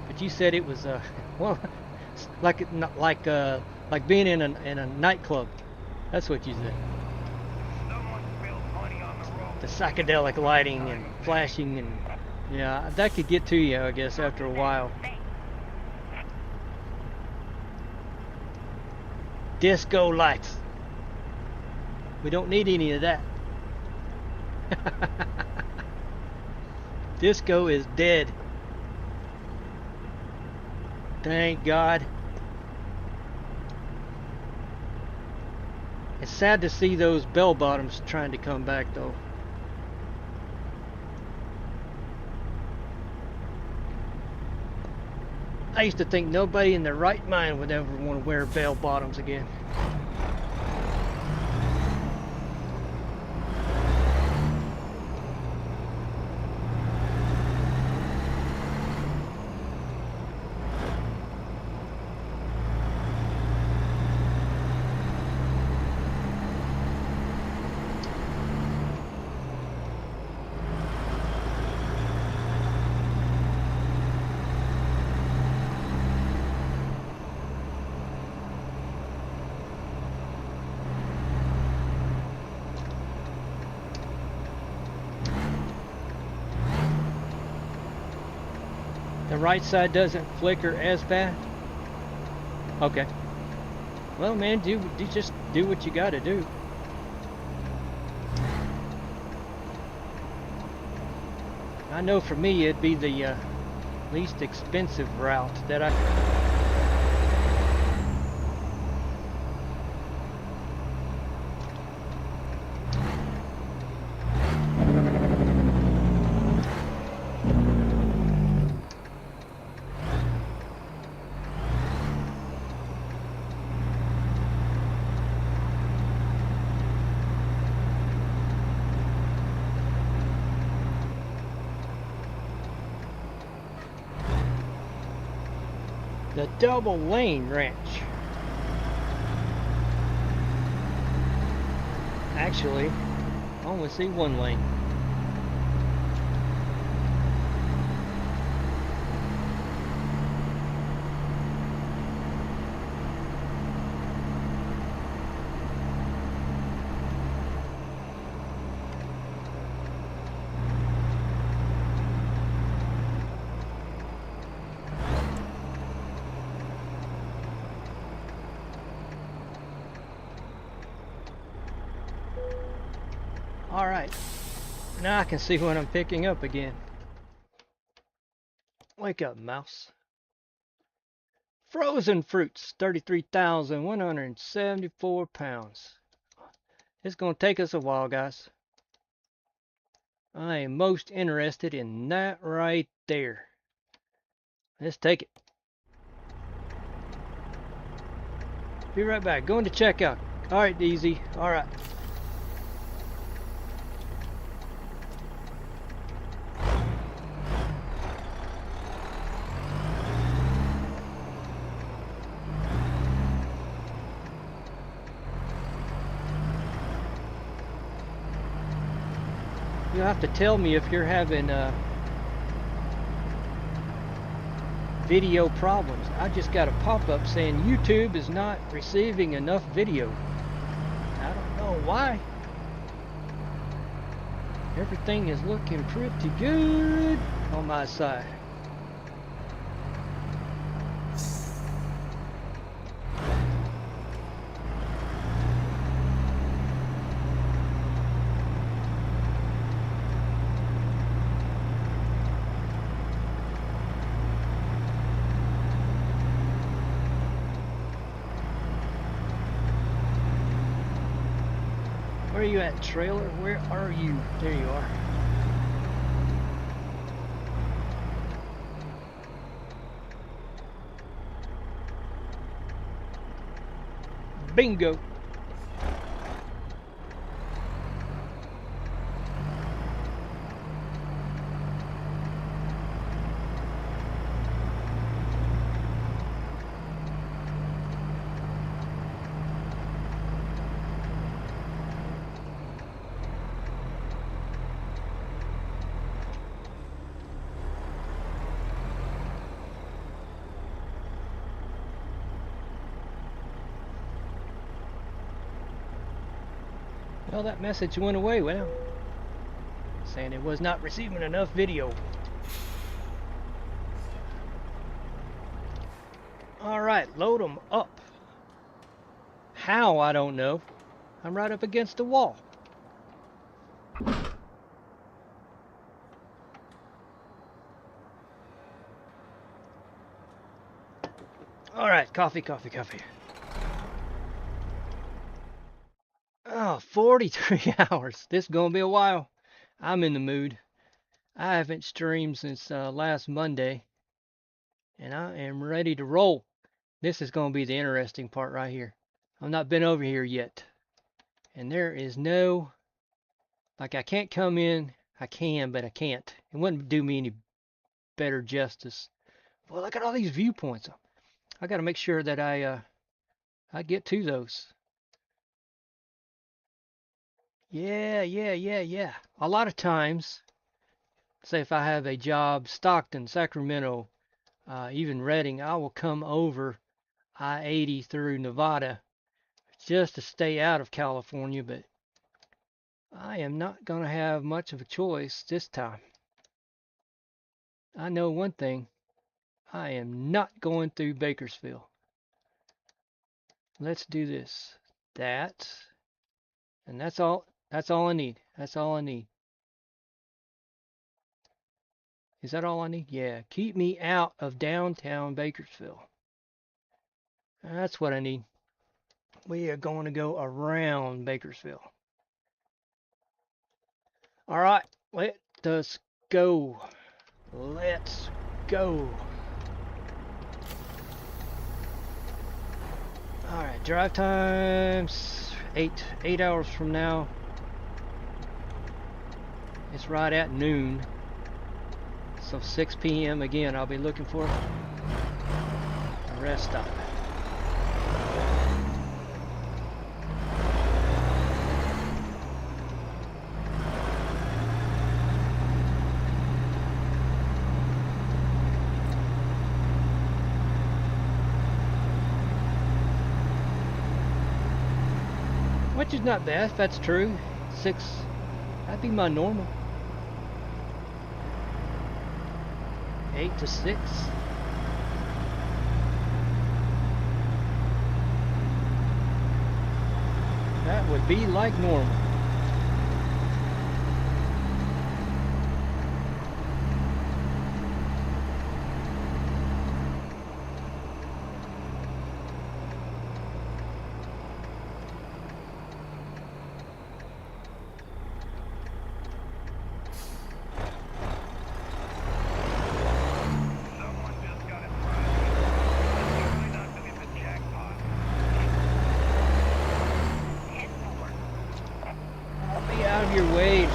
But you said it was well, like being in a nightclub. That's what you said. The psychedelic lighting and flashing and. Yeah, that could get to you, I guess, after a while. Disco lights. We don't need any of that. Disco is dead. Thank God. It's sad to see those bell bottoms trying to come back, though. I used to think nobody in their right mind would ever want to wear bell bottoms again. The right side doesn't flicker as bad? Okay. Well, man, just do what you gotta do. I know for me it'd be the least expensive route that I... The double lane ranch. Actually, I only see one lane. Alright, now I can see what I'm picking up again. Wake up, mouse. Frozen fruits, 33,174 pounds. It's going to take us a while, guys. I am most interested in that right there. Let's take it. Be right back. Going to checkout. Alright, easy. Alright. You'll have to tell me if you're having video problems. I just got a pop-up saying YouTube is not receiving enough video. I don't know why. Everything is looking pretty good on my side. Where are you at, trailer? Where are you? There you are. Bingo. Well, that message went away. Well, saying it was not receiving enough video. Alright, load them up. How, I don't know. I'm right up against the wall. Alright, coffee. Oh, 43 hours. This is going to be a while. I'm in the mood. I haven't streamed since last Monday. And I am ready to roll. This is going to be the interesting part right here. I've not been over here yet. And there is no... Like, I can't come in. I can, but I can't. It wouldn't do me any better justice. Well, look at all these viewpoints. I got to make sure that I get to those. Yeah. A lot of times, say if I have a job, Stockton, Sacramento, even Redding, I will come over I-80 through Nevada just to stay out of California, but I am not going to have much of a choice this time. I know one thing. I am not going through Bakersfield. Let's do this. That. And that's all I need. That's all I need. Is that all I need? Yeah. Keep me out of downtown Bakersfield. That's what I need. We are going to go around Bakersfield. Alright. Let us go. Let's go. Alright. Drive times 8 hours from now. It's right at noon. So 6 p.m. again, I'll be looking for a rest stop. Which is not bad if that's true. 6, that'd be my normal. 8 to 6. That would be like normal.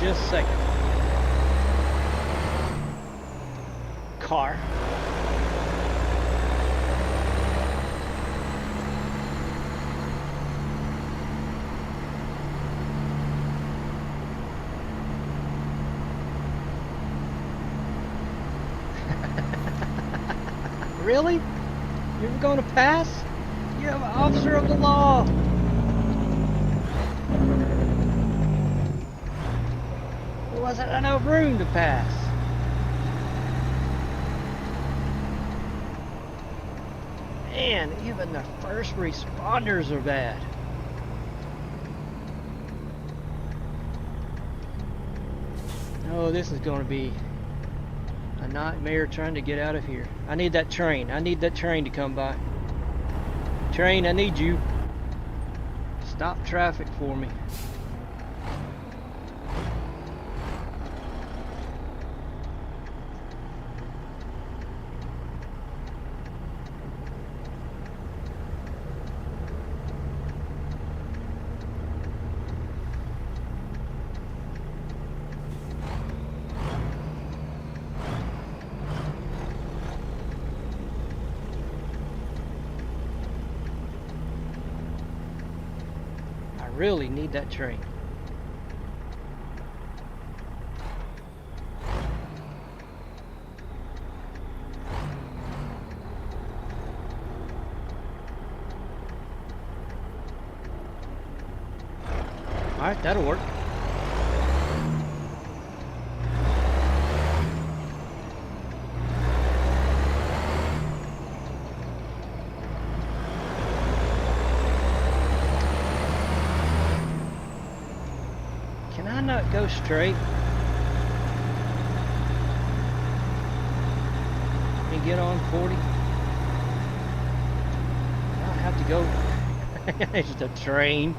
Just a second. Car. really? You're going to pass? You're an officer of the law. There wasn't enough room to pass. Man, even the first responders are bad. Oh, this is going to be a nightmare trying to get out of here. I need that train. I need that train to come by. Train, I need you. Stop traffic for me. Really need that train. All right, that'll work. Go straight and get on 40. I'll have to go. It's the train.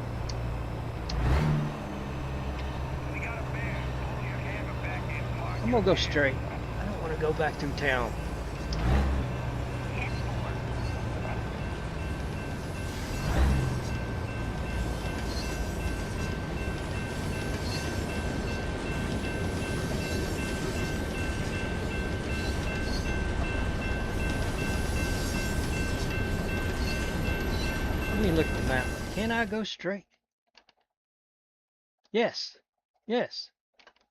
I'm gonna go straight. I don't want to go back through town. Let me look at the map. Can I go straight? Yes. Yes.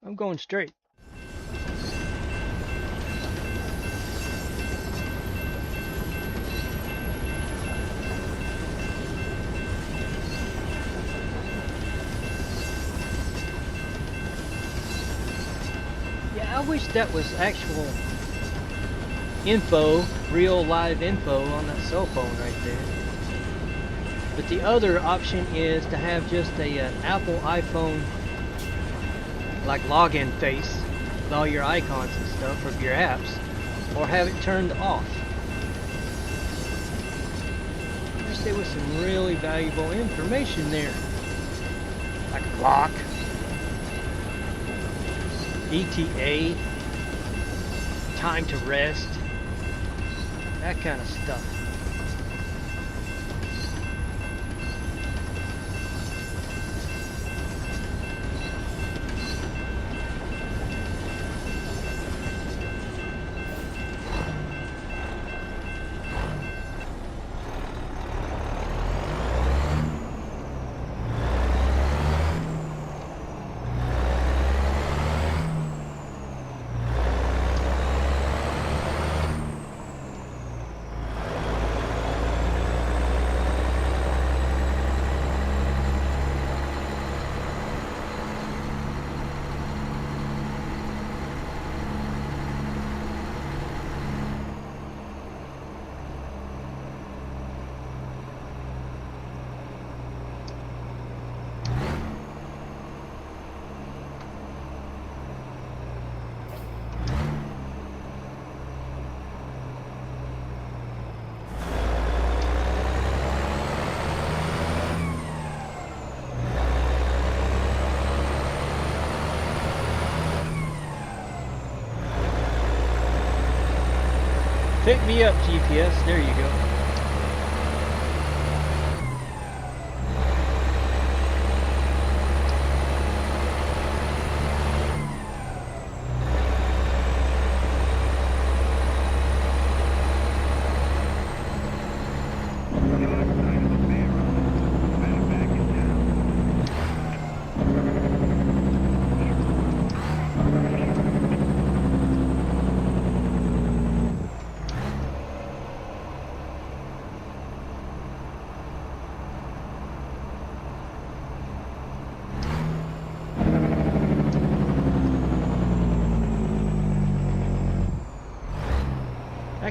I'm going straight. Yeah, I wish that was actual info, real live info on that cell phone right there. But the other option is to have just an Apple iPhone like login face with all your icons and stuff of your apps, or have it turned off. I wish there was some really valuable information there, like clock, ETA, time to rest, that kind of stuff. Pick me up, GPS. There you go.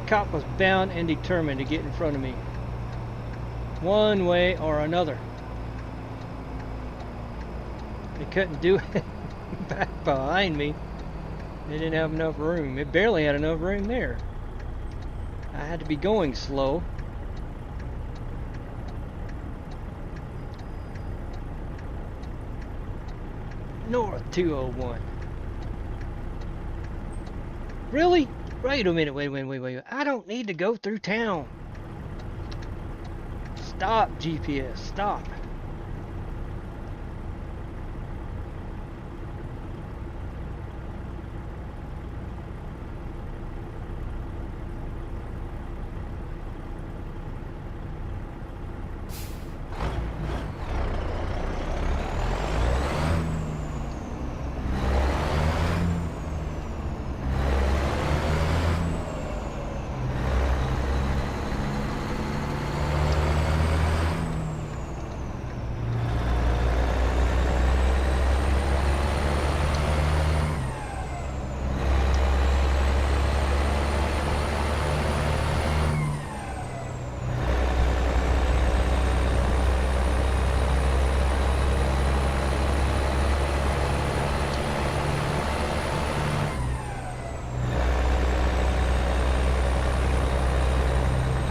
cop was bound and determined to get in front of me, one way or another. They couldn't do it back behind me. They didn't have enough room. It barely had enough room there. I had to be going slow. North 201. Really? Wait a minute, wait. I don't need to go through town. Stop, GPS, stop.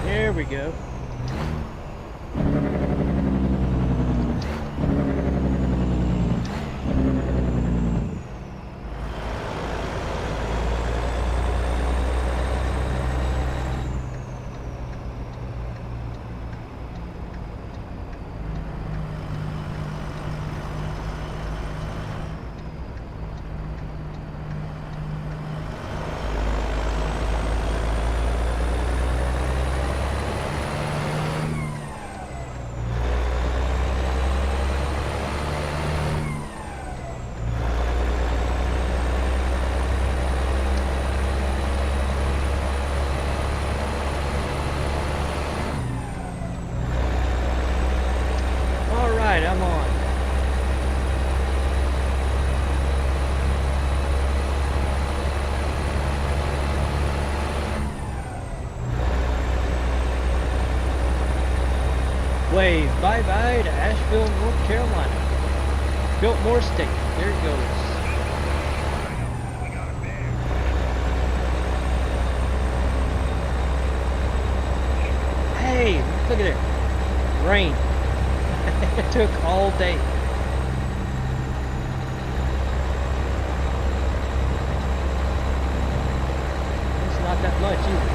There we go. I'm on. Wave bye-bye to Asheville, North Carolina. Biltmore State. There it goes. Hey, look at it. Rain. It took all day. It's not that much either.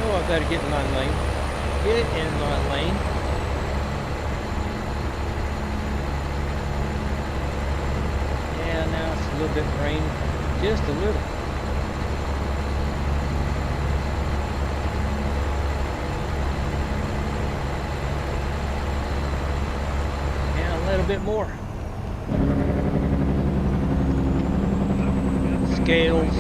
Oh, I better get in my lane. Get in my lane. A little bit of rain, just a little. And a little bit more. Scales.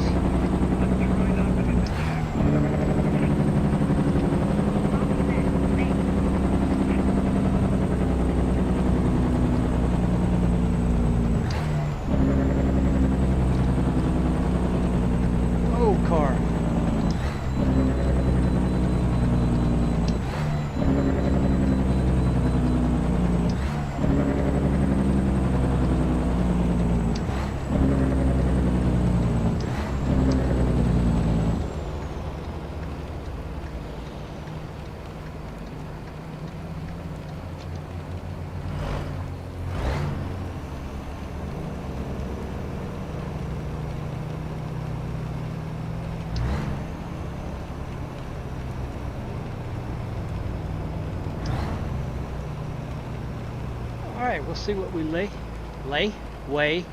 Alright, we'll see what we weigh.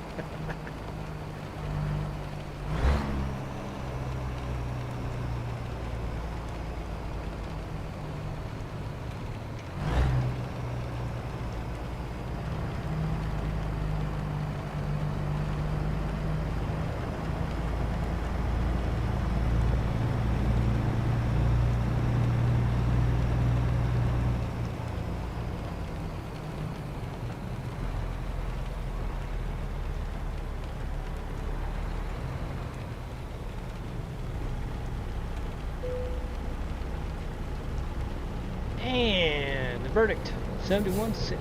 verdict, 71-6.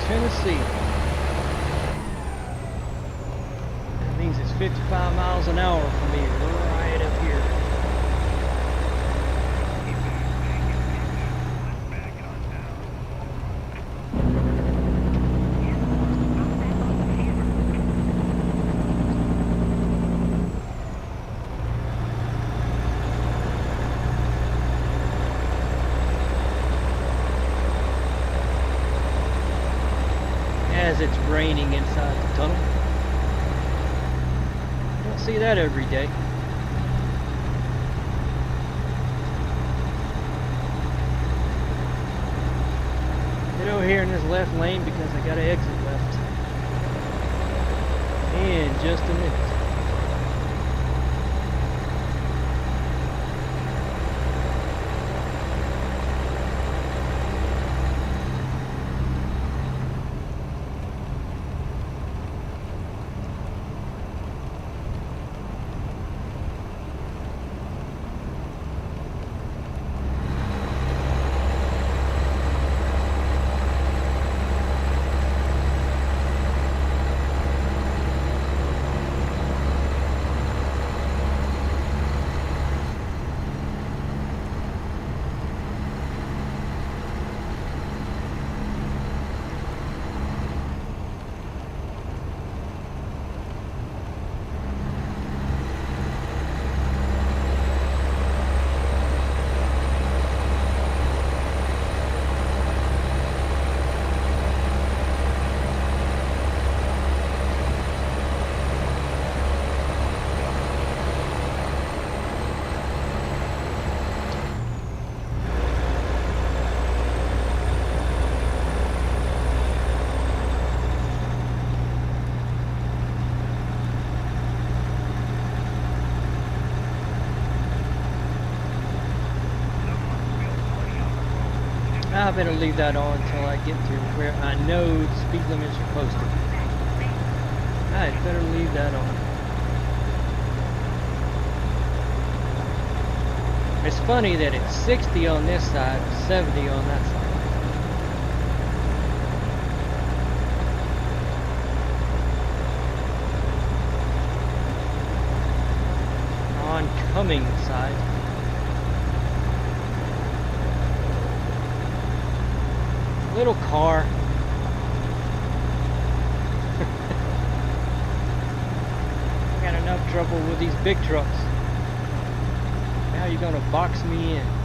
Tennessee. That means it's 55 miles an hour for me right up here. As it's raining inside the tunnel. You don't see that every day. Get over here in this left lane because I got to exit left. In just a minute. I better leave that on until I get to where I know the speed limits are posted. I better leave that on. It's funny that it's 60 on this side, 70 on that side. Oncoming side. Little car. Got enough trouble with these big trucks. Now you're gonna box me in.